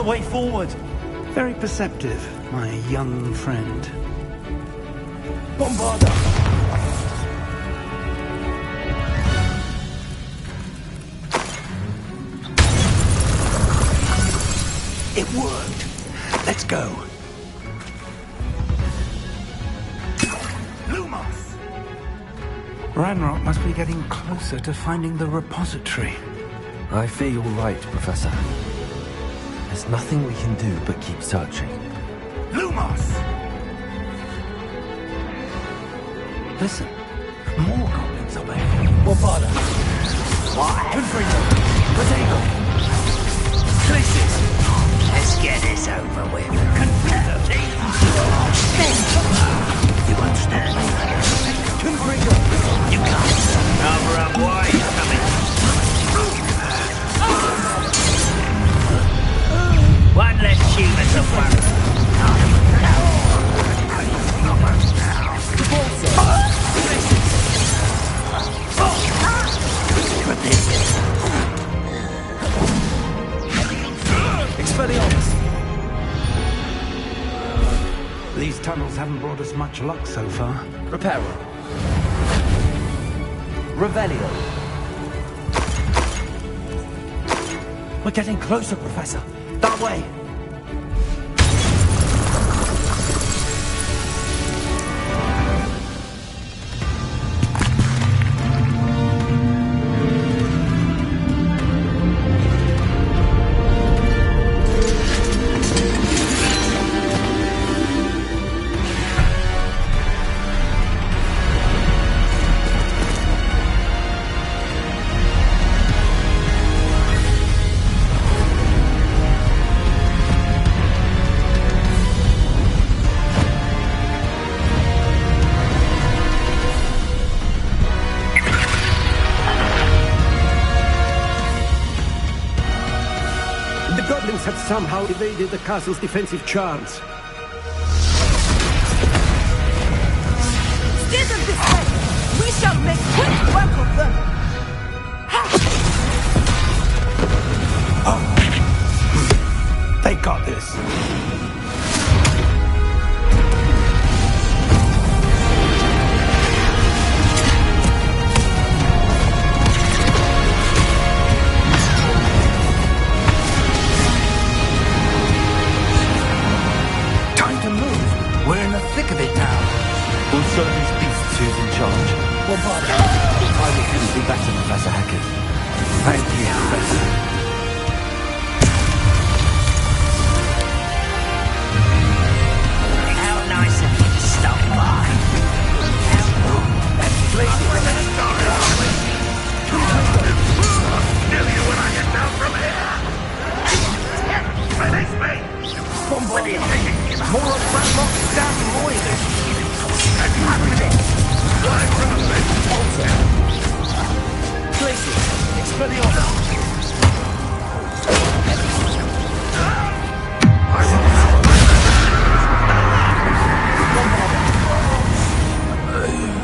S13: the way forward.
S9: Very perceptive, my young friend.
S13: Bombarda!
S9: It worked. Let's go.
S13: Lumos!
S9: Ranrock must be getting closer to finding the repository.
S2: I fear you're right, Professor. There's nothing we can do but keep searching.
S13: Lumos!
S9: Listen, more goblins up ahead.
S13: Bombarda! Confringo! Protego! Glacius!
S12: Let's get this over with.
S13: Confringo!
S12: You understand?
S13: Confringo!
S12: You can't. Cover up, why you coming? One less human to worry.
S13: Expelliarmus!
S9: These tunnels haven't brought us much luck so far.
S13: Reparo. Revelio. We're getting closer, Professor. That way.
S3: Have somehow evaded the castle's defensive charms.
S18: Steer them this way! We shall make quick work of them!
S9: They got this.
S12: We're in the thick of it now.
S2: We'll show these beasts who's in charge.
S13: Bombarda!
S2: I will couldn't do better, Professor Hackett.
S9: Thank you, Professor.
S12: How nice of you to stop by.
S11: Kill you when I get down from here! Finish me!
S13: Bombarda! More of Ranrock's damn roilers! Glacius! Expelliarmus!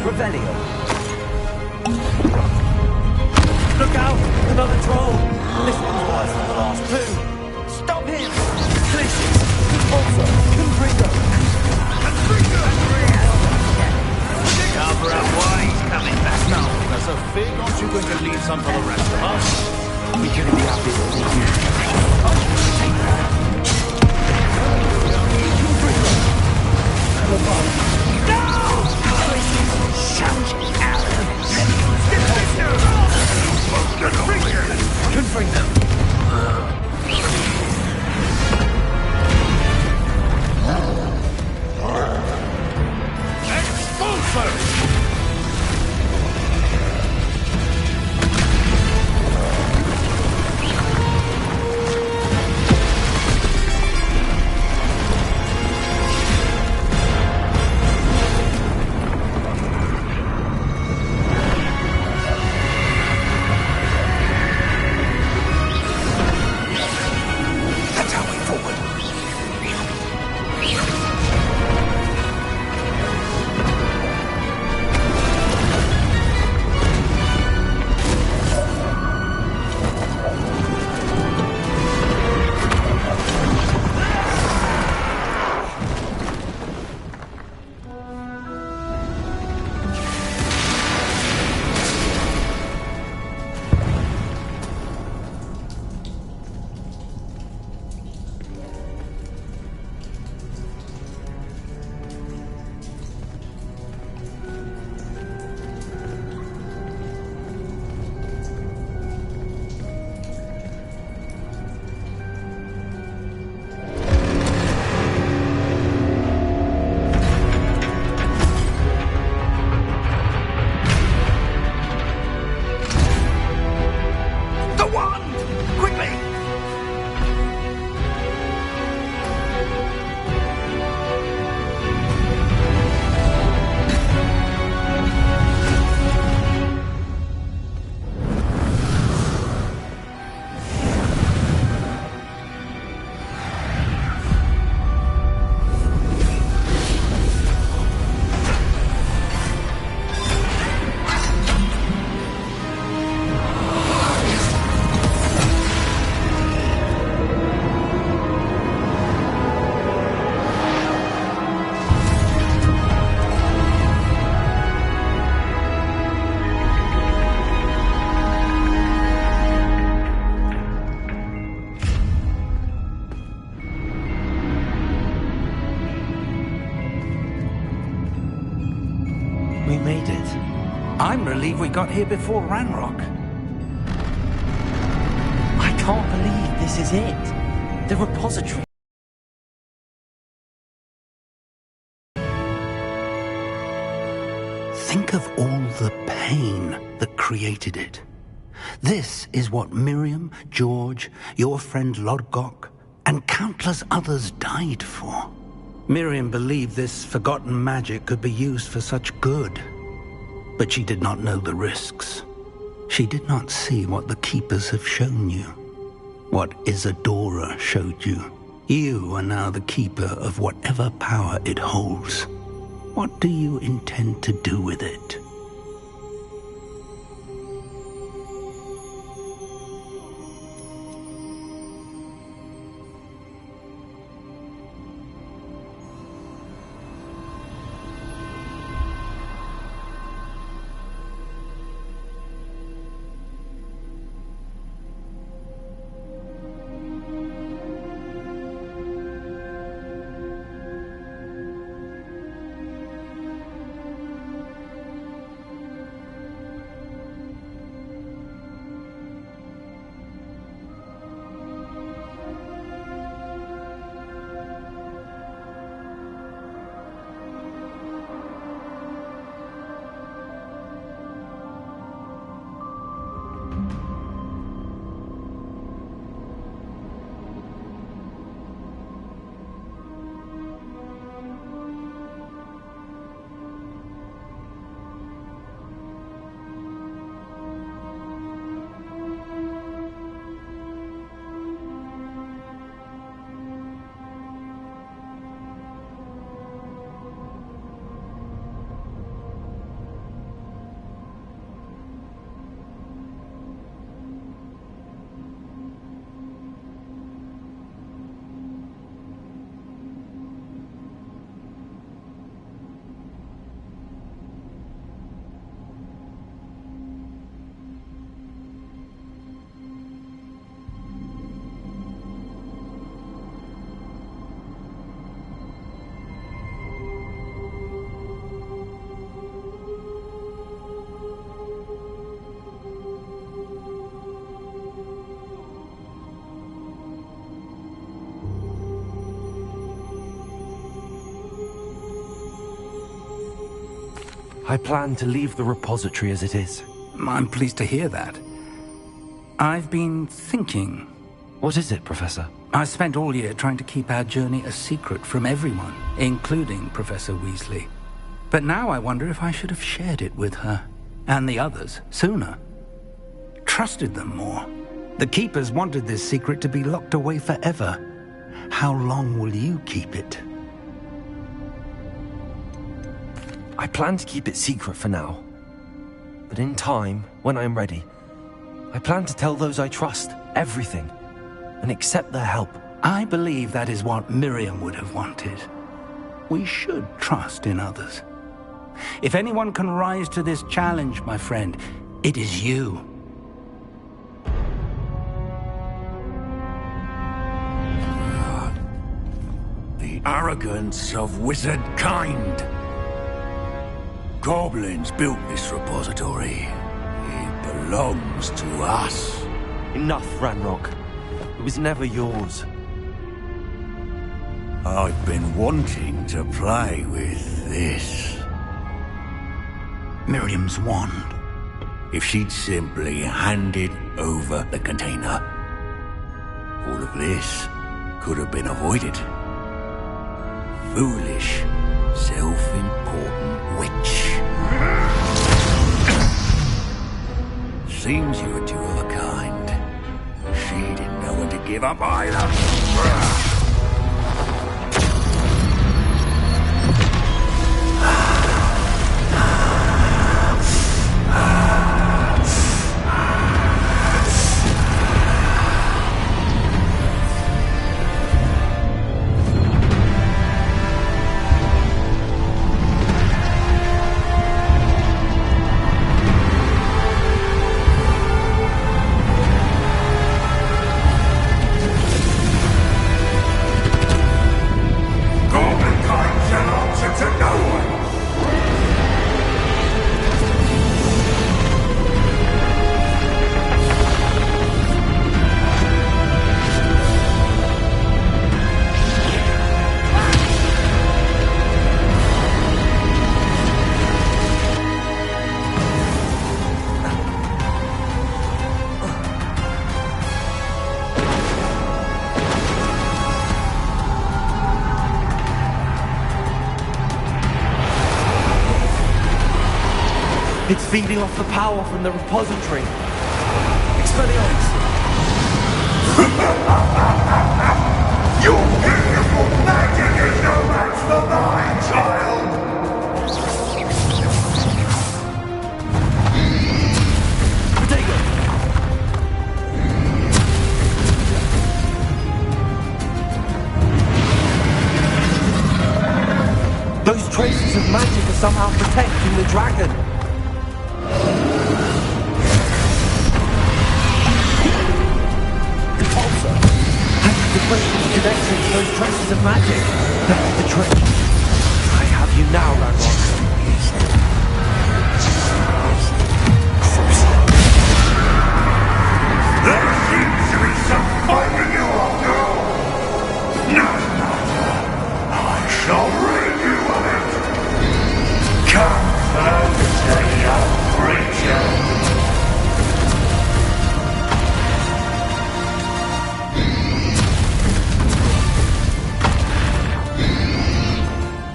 S13: Revelio! Look out! Another troll! This one's worse than the last two! Stop him! Glacius! Also, Confringo!
S12: Cover up, why he's coming back.
S7: Now, Professor, fear not you going to leave some for the rest of us?
S2: We couldn't be happy with you.
S9: I'm relieved we got here before Ranrock.
S2: I can't believe this is it. The repository.
S9: Think of all the pain that created it. This is what Miriam, George, your friend Lodgok, and countless others died for. Miriam believed this forgotten magic could be used for such good. But she did not know the risks. She did not see what the Keepers have shown you. What Isadora showed you. You are now the Keeper of whatever power it holds. What do you intend to do with it?
S2: I plan to leave the repository as it is.
S9: I'm pleased to hear that. I've been thinking.
S2: What is it, Professor?
S9: I spent all year trying to keep our journey a secret from everyone, including Professor Weasley. But now I wonder if I should have shared it with her, and the others, sooner. Trusted them more. The Keepers wanted this secret to be locked away forever. How long will you keep it?
S2: I plan to keep it secret for now. But in time, when I'm ready, I plan to tell those I trust everything and accept their help.
S9: I believe that is what Miriam would have wanted. We should trust in others. If anyone can rise to this challenge, my friend, it is you.
S7: The arrogance of wizard kind. Goblins built this repository. It belongs to us.
S2: Enough, Ranrock. It was never yours.
S7: I've been wanting to play with this.
S9: Miriam's wand.
S7: If she'd simply handed over the container, all of this could have been avoided. Foolish, self-important witch. Seems you were two of a kind. She didn't know when to give up either.
S2: It's feeding off the power from the repository. Expelliarmus!
S11: Your beautiful magic is no match for mine, child!
S2: Protego! Those traces of magic are somehow protecting the dragon. The crystal connected to those traces of magic. That's the trick. I have you now, Ranrock.
S11: There seems to be some fighting you after all. No matter. I shall rid you of it. Come closer, young creature.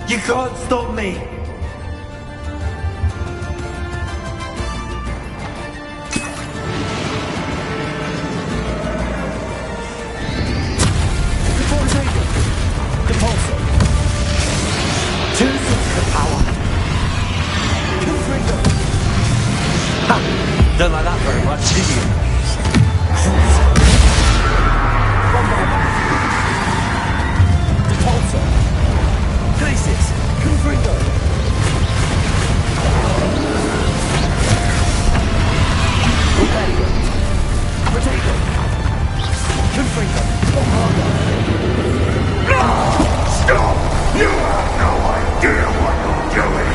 S2: You can't stop me! Depulso! Two sources of power! Confringo! Ha! Don't like that very much, did you? Depulso! Places! Confringo! Protego! Protego! Confringo! Bombarda!
S11: Stop! You have no idea what you're doing!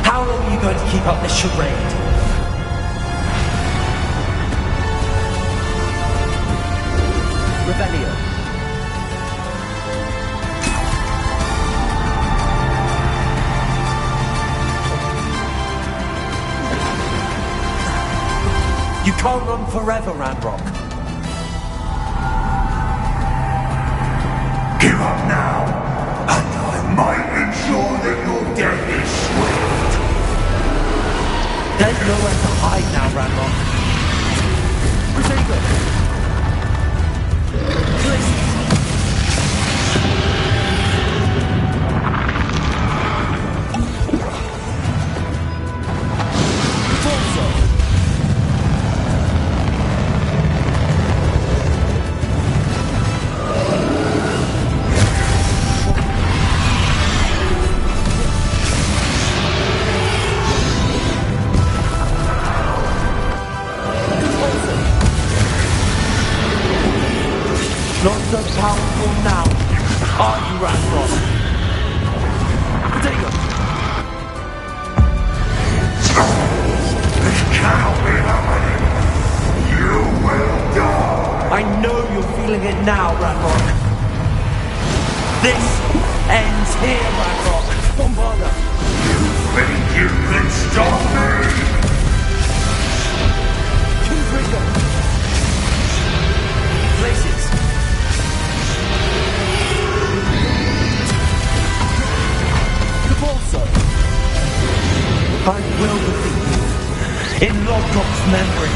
S2: How long are you going to keep up this charade? Revelio! You can't run forever, Ranrock.
S11: Give up now, and I might ensure that your death is swift.
S2: There's nowhere to hide now, Ranrock. Protego! Places! Torso! Not so powerful now, are you, Ranrock? Protego!
S11: This cannot be happening. You will die.
S2: I know you're feeling it now, Ranrock. This ends here, Ranrock. Bombarda!
S11: You think you can stop me?
S2: Confringo! Places! Depulso! I will defeat you in Logdrock's memory.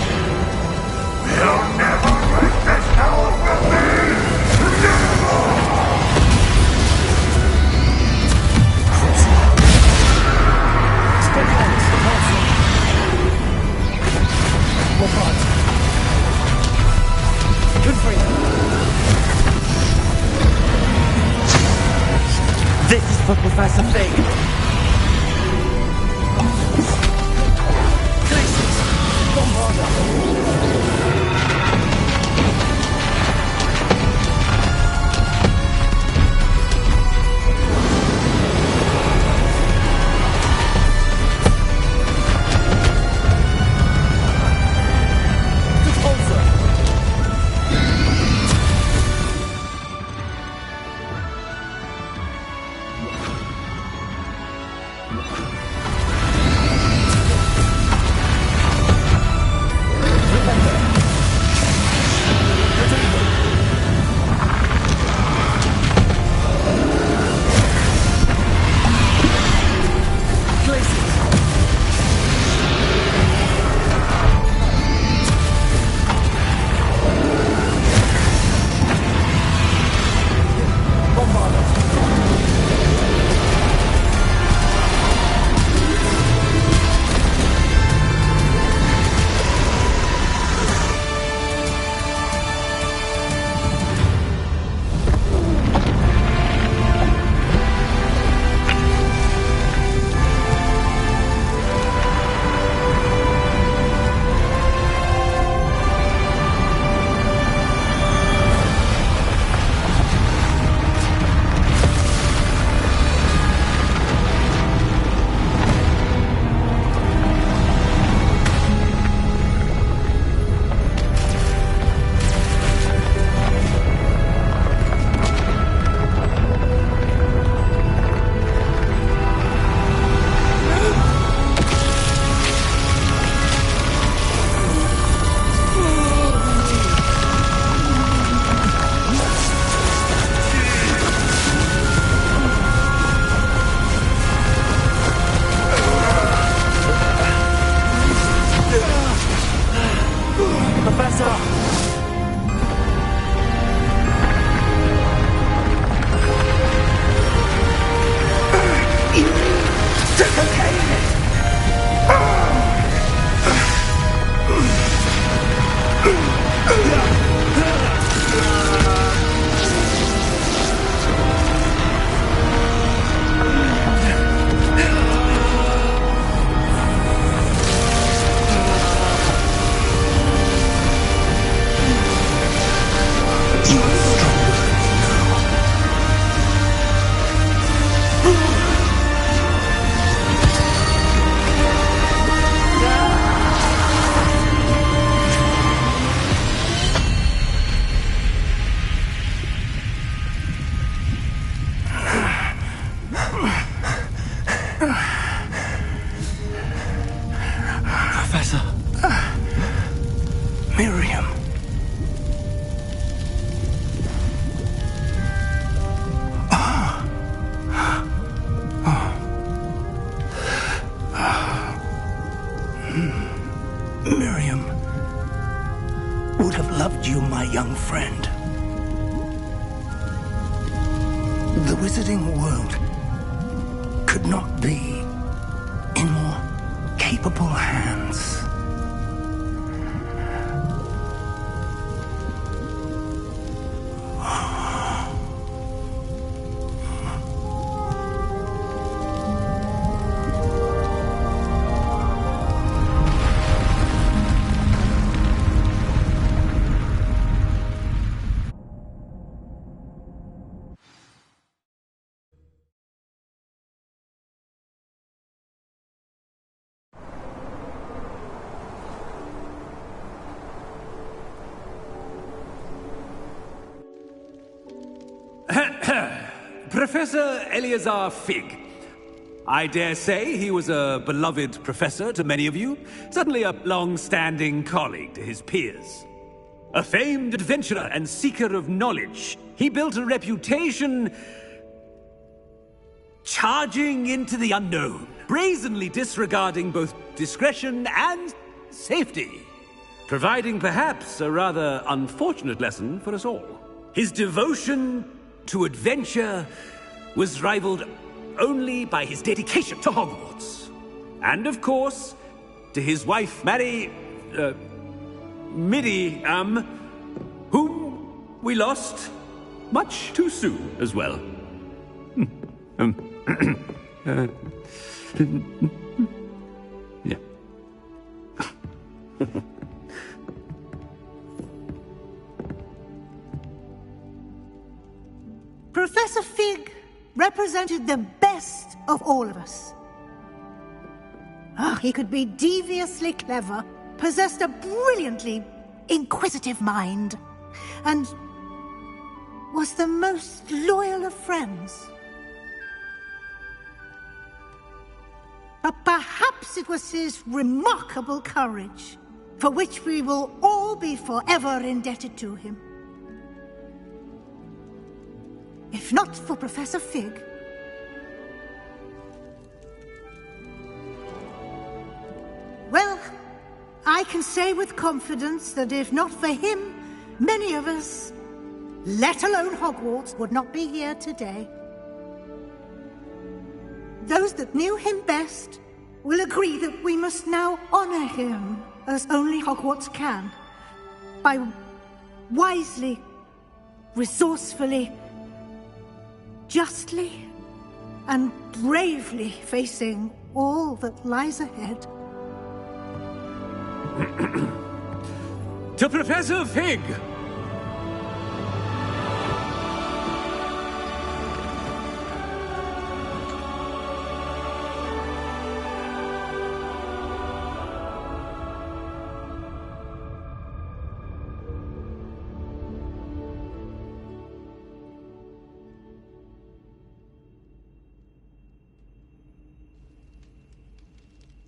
S11: You'll never break this power from me! Never!
S2: This is for Professor Fig. Places! Bombarda!
S9: young friend. The wizarding world could not be in more capable hands.
S4: Professor Eleazar Fig. I dare say he was a beloved professor to many of you, certainly a long-standing colleague to his peers. A famed adventurer and seeker of knowledge, he built a reputation charging into the unknown, brazenly disregarding both discretion and safety, providing perhaps a rather unfortunate lesson for us all. His devotion to adventure was rivaled only by his dedication to Hogwarts. And of course, to his wife, Midi, whom we lost much too soon as well. Yeah.
S5: Professor Fig represented the best of all of us. He could be deviously clever, possessed a brilliantly inquisitive mind, and was the most loyal of friends. But perhaps it was his remarkable courage, for which we will all be forever indebted to him. If not for Professor Fig, well, I can say with confidence that if not for him, many of us, let alone Hogwarts, would not be here today. Those that knew him best will agree that we must now honor him as only Hogwarts can, by wisely, resourcefully, justly and bravely facing all that lies ahead.
S4: To Professor Fig!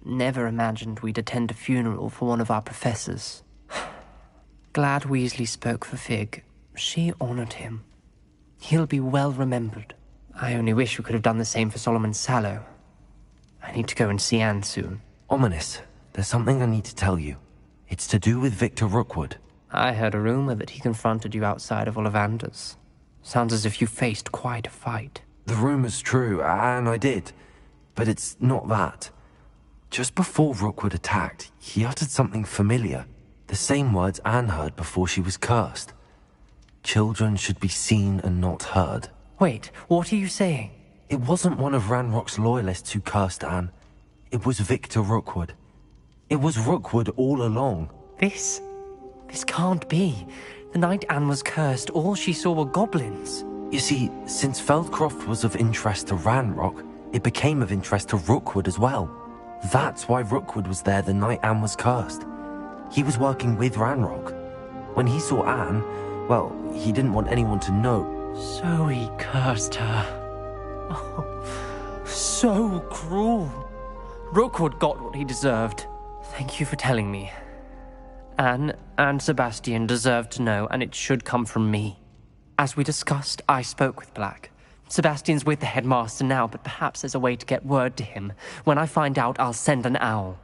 S6: Never imagined we'd attend a funeral for one of our professors. Glad Weasley spoke for Fig. She honored him. He'll be well remembered. I only wish we could have done the same for Solomon Sallow. I need to go and see Anne soon.
S2: Ominous, there's something I need to tell you. It's to do with Victor Rookwood.
S6: I heard a rumor that he confronted you outside of Ollivander's. Sounds as if you faced quite a fight.
S2: The rumor's true, and I did. But it's not that. Just before Rookwood attacked, he uttered something familiar. The same words Anne heard before she was cursed. Children should be seen and not heard.
S6: Wait, what are you saying?
S2: It wasn't one of Ranrock's loyalists who cursed Anne. It was Victor Rookwood. It was Rookwood all along.
S6: This can't be. The night Anne was cursed, all she saw were goblins.
S2: You see, since Feldcroft was of interest to Ranrock, it became of interest to Rookwood as well. That's why Rookwood was there the night Anne was cursed. He was working with Ranrock. When he saw Anne, well, he didn't want anyone to know.
S6: So he cursed her. Oh, so cruel. Rookwood got what he deserved. Thank you for telling me. Anne and Sebastian deserved to know, and it should come from me. As we discussed, I spoke with Black. Sebastian's with the headmaster now, but perhaps there's a way to get word to him. When I find out, I'll send an owl.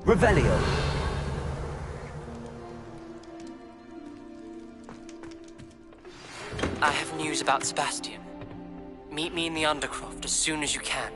S2: Revelio!
S6: I have news about Sebastian. Meet me in the Undercroft as soon as you can.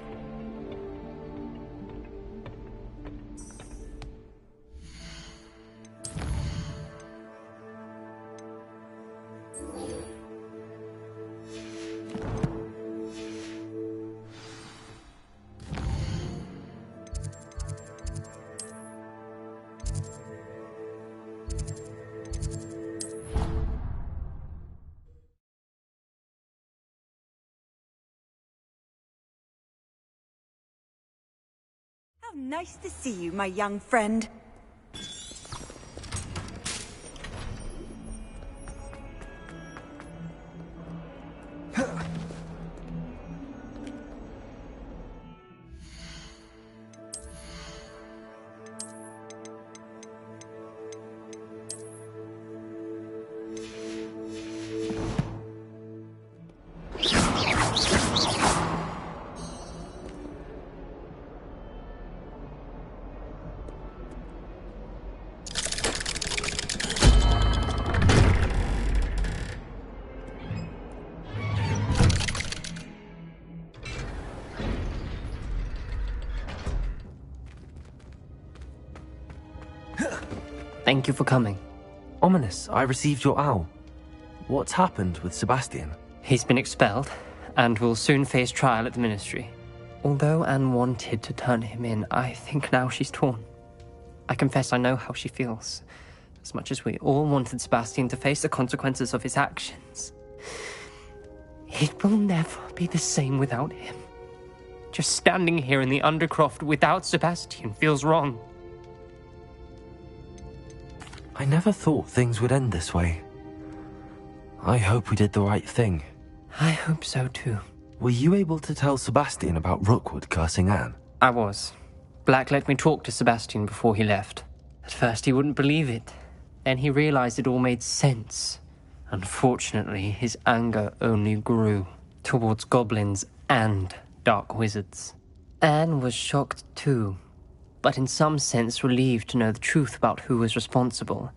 S18: How nice to see you, my young friend.
S6: Thank you for coming.
S2: Ominous, I received your owl. What's happened with Sebastian?
S6: He's been expelled, and will soon face trial at the Ministry. Although Anne wanted to turn him in, I think now she's torn. I confess I know how she feels. As much as we all wanted Sebastian to face the consequences of his actions. It will never be the same without him. Just standing here in the Undercroft without Sebastian feels wrong.
S2: I never thought things would end this way. I hope we did the right thing.
S6: I hope so too.
S2: Were you able to tell Sebastian about Rookwood cursing Anne?
S6: I was. Black let me talk to Sebastian before he left. At first he wouldn't believe it. Then he realized it all made sense. Unfortunately, his anger only grew towards goblins and dark wizards. Anne was shocked too, but in some sense relieved to know the truth about who was responsible.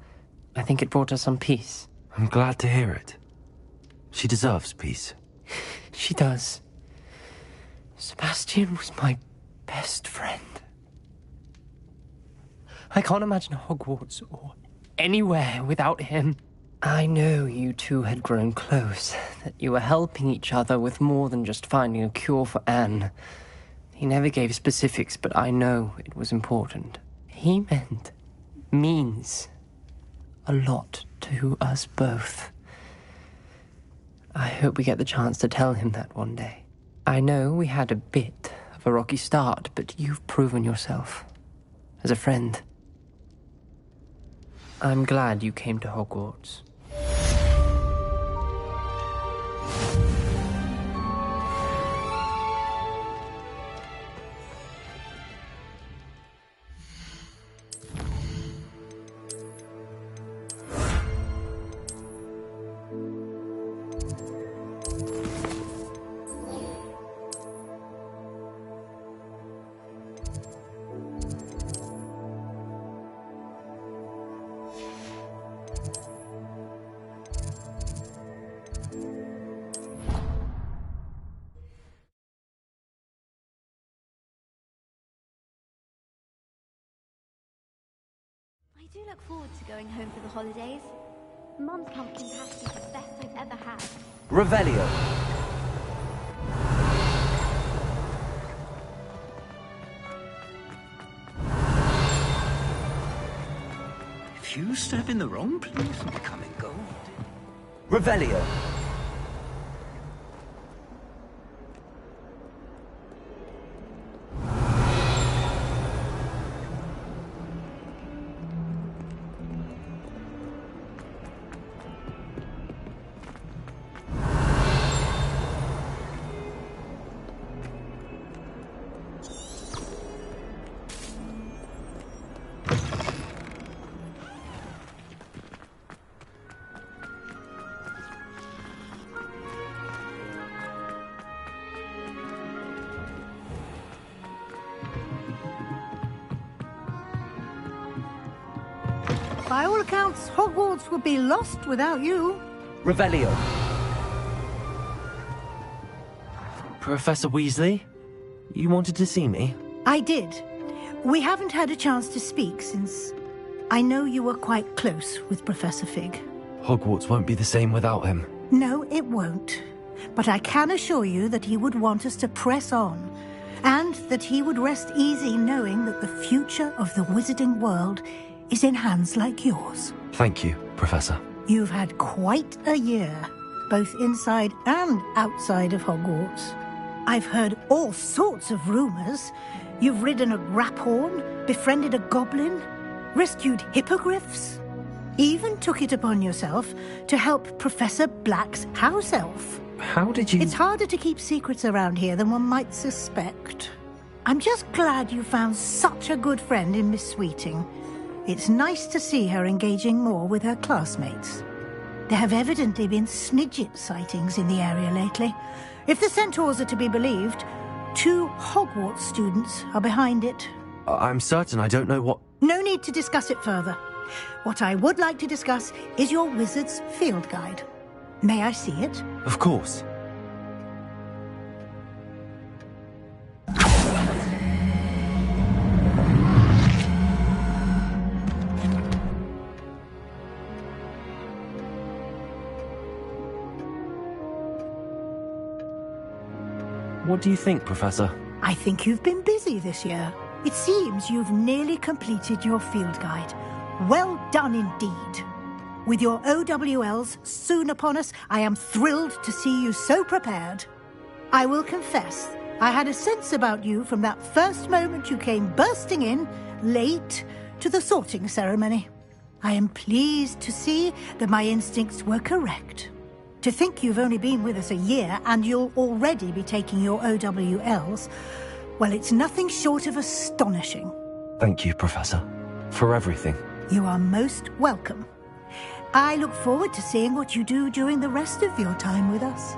S6: I think it brought her some peace.
S2: I'm glad to hear it. She deserves peace.
S6: She does. Sebastian was my best friend. I can't imagine Hogwarts or anywhere without him. I know you two had grown close, that you were helping each other with more than just finding a cure for Anne. He never gave specifics, but I know it was important. He means a lot to us both. I hope we get the chance to tell him that one day. I know we had a bit of a rocky start, but you've proven yourself as a friend. I'm glad you came to Hogwarts.
S15: I do look forward to going home for the holidays. Mum's pumpkin pasty is the best I've ever had.
S2: Revelio.
S12: If you step in the wrong place and become engulfed.
S2: Revelio.
S5: By all accounts, Hogwarts would be lost without you.
S6: Revelio.
S2: Professor Weasley, you wanted to see me?
S5: I did. We haven't had a chance to speak since I know you were quite close with Professor Fig.
S2: Hogwarts won't be the same without him.
S5: No, it won't. But I can assure you that he would want us to press on, and that he would rest easy knowing that the future of the wizarding world is in hands like yours.
S2: Thank you, Professor.
S5: You've had quite a year, both inside and outside of Hogwarts. I've heard all sorts of rumors. You've ridden a Graphorn, befriended a goblin, rescued hippogriffs, even took it upon yourself to help Professor Black's house elf.
S2: How did you...
S5: It's harder to keep secrets around here than one might suspect. I'm just glad you found such a good friend in Miss Sweeting. It's nice to see her engaging more with her classmates. There have evidently been Snidget sightings in the area lately. If the Centaurs are to be believed, 2 Hogwarts students are behind it.
S2: I'm certain I don't know what...
S5: No need to discuss it further. What I would like to discuss is your wizard's field guide. May I see it?
S2: Of course. What do you think, Professor?
S5: I think you've been busy this year. It seems you've nearly completed your field guide. Well done indeed. With your OWLs soon upon us, I am thrilled to see you so prepared. I will confess, I had a sense about you from that first moment you came bursting in, late, to the sorting ceremony. I am pleased to see that my instincts were correct. To think you've only been with us a year and you'll already be taking your OWLs, well, it's nothing short of astonishing.
S2: Thank you, Professor, for everything.
S5: You are most welcome. I look forward to seeing what you do during the rest of your time with us.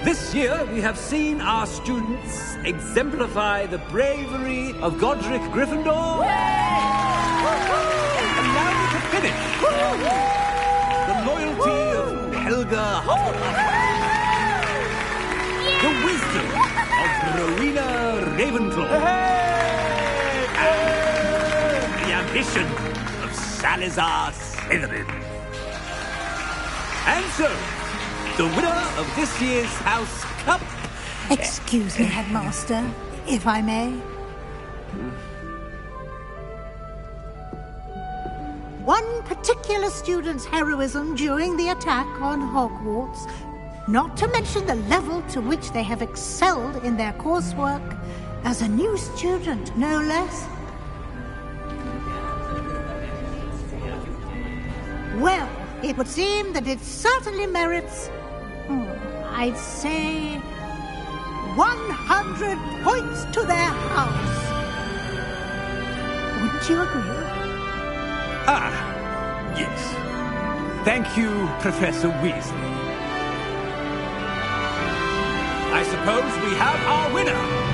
S4: This year, we have seen our students exemplify the bravery of Godric Gryffindor. And now we can finish. The loyalty of Helga Hufflepuff. The wisdom of Rowena Ravenclaw. And the ambition of Salazar Slytherin. And so, the winner of this year's House Cup...
S5: Excuse me, Headmaster, if I may. One particular student's heroism during the attack on Hogwarts, not to mention the level to which they have excelled in their coursework, as a new student, no less. Well, it would seem that it certainly merits, I'd say, 100 points to their house. Wouldn't you agree?
S4: Ah, yes. Thank you, Professor Weasley. I suppose we have our winner.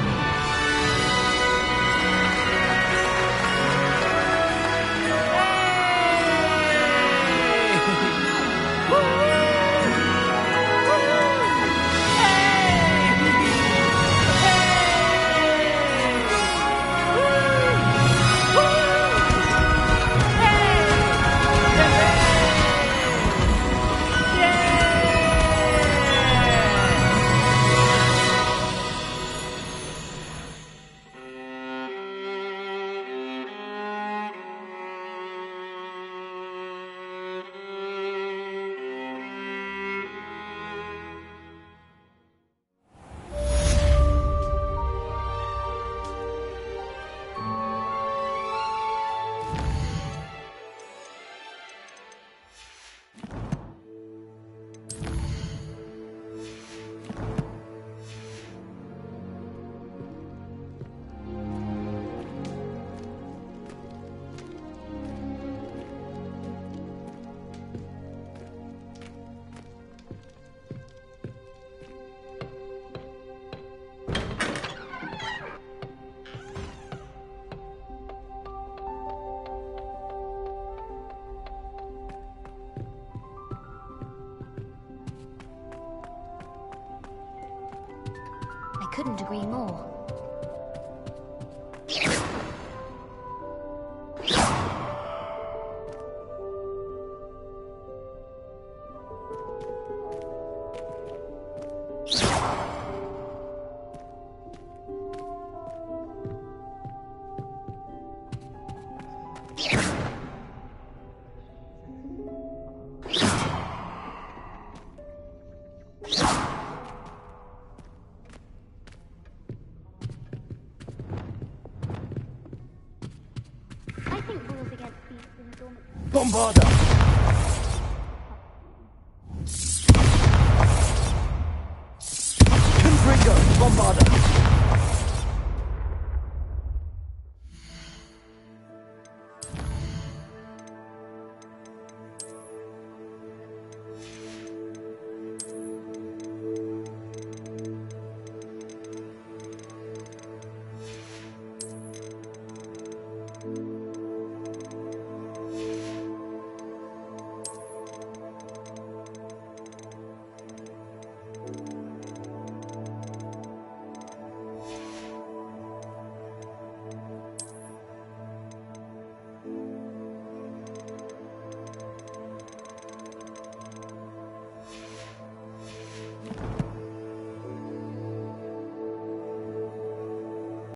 S15: Couldn't agree more.
S11: Bombarda!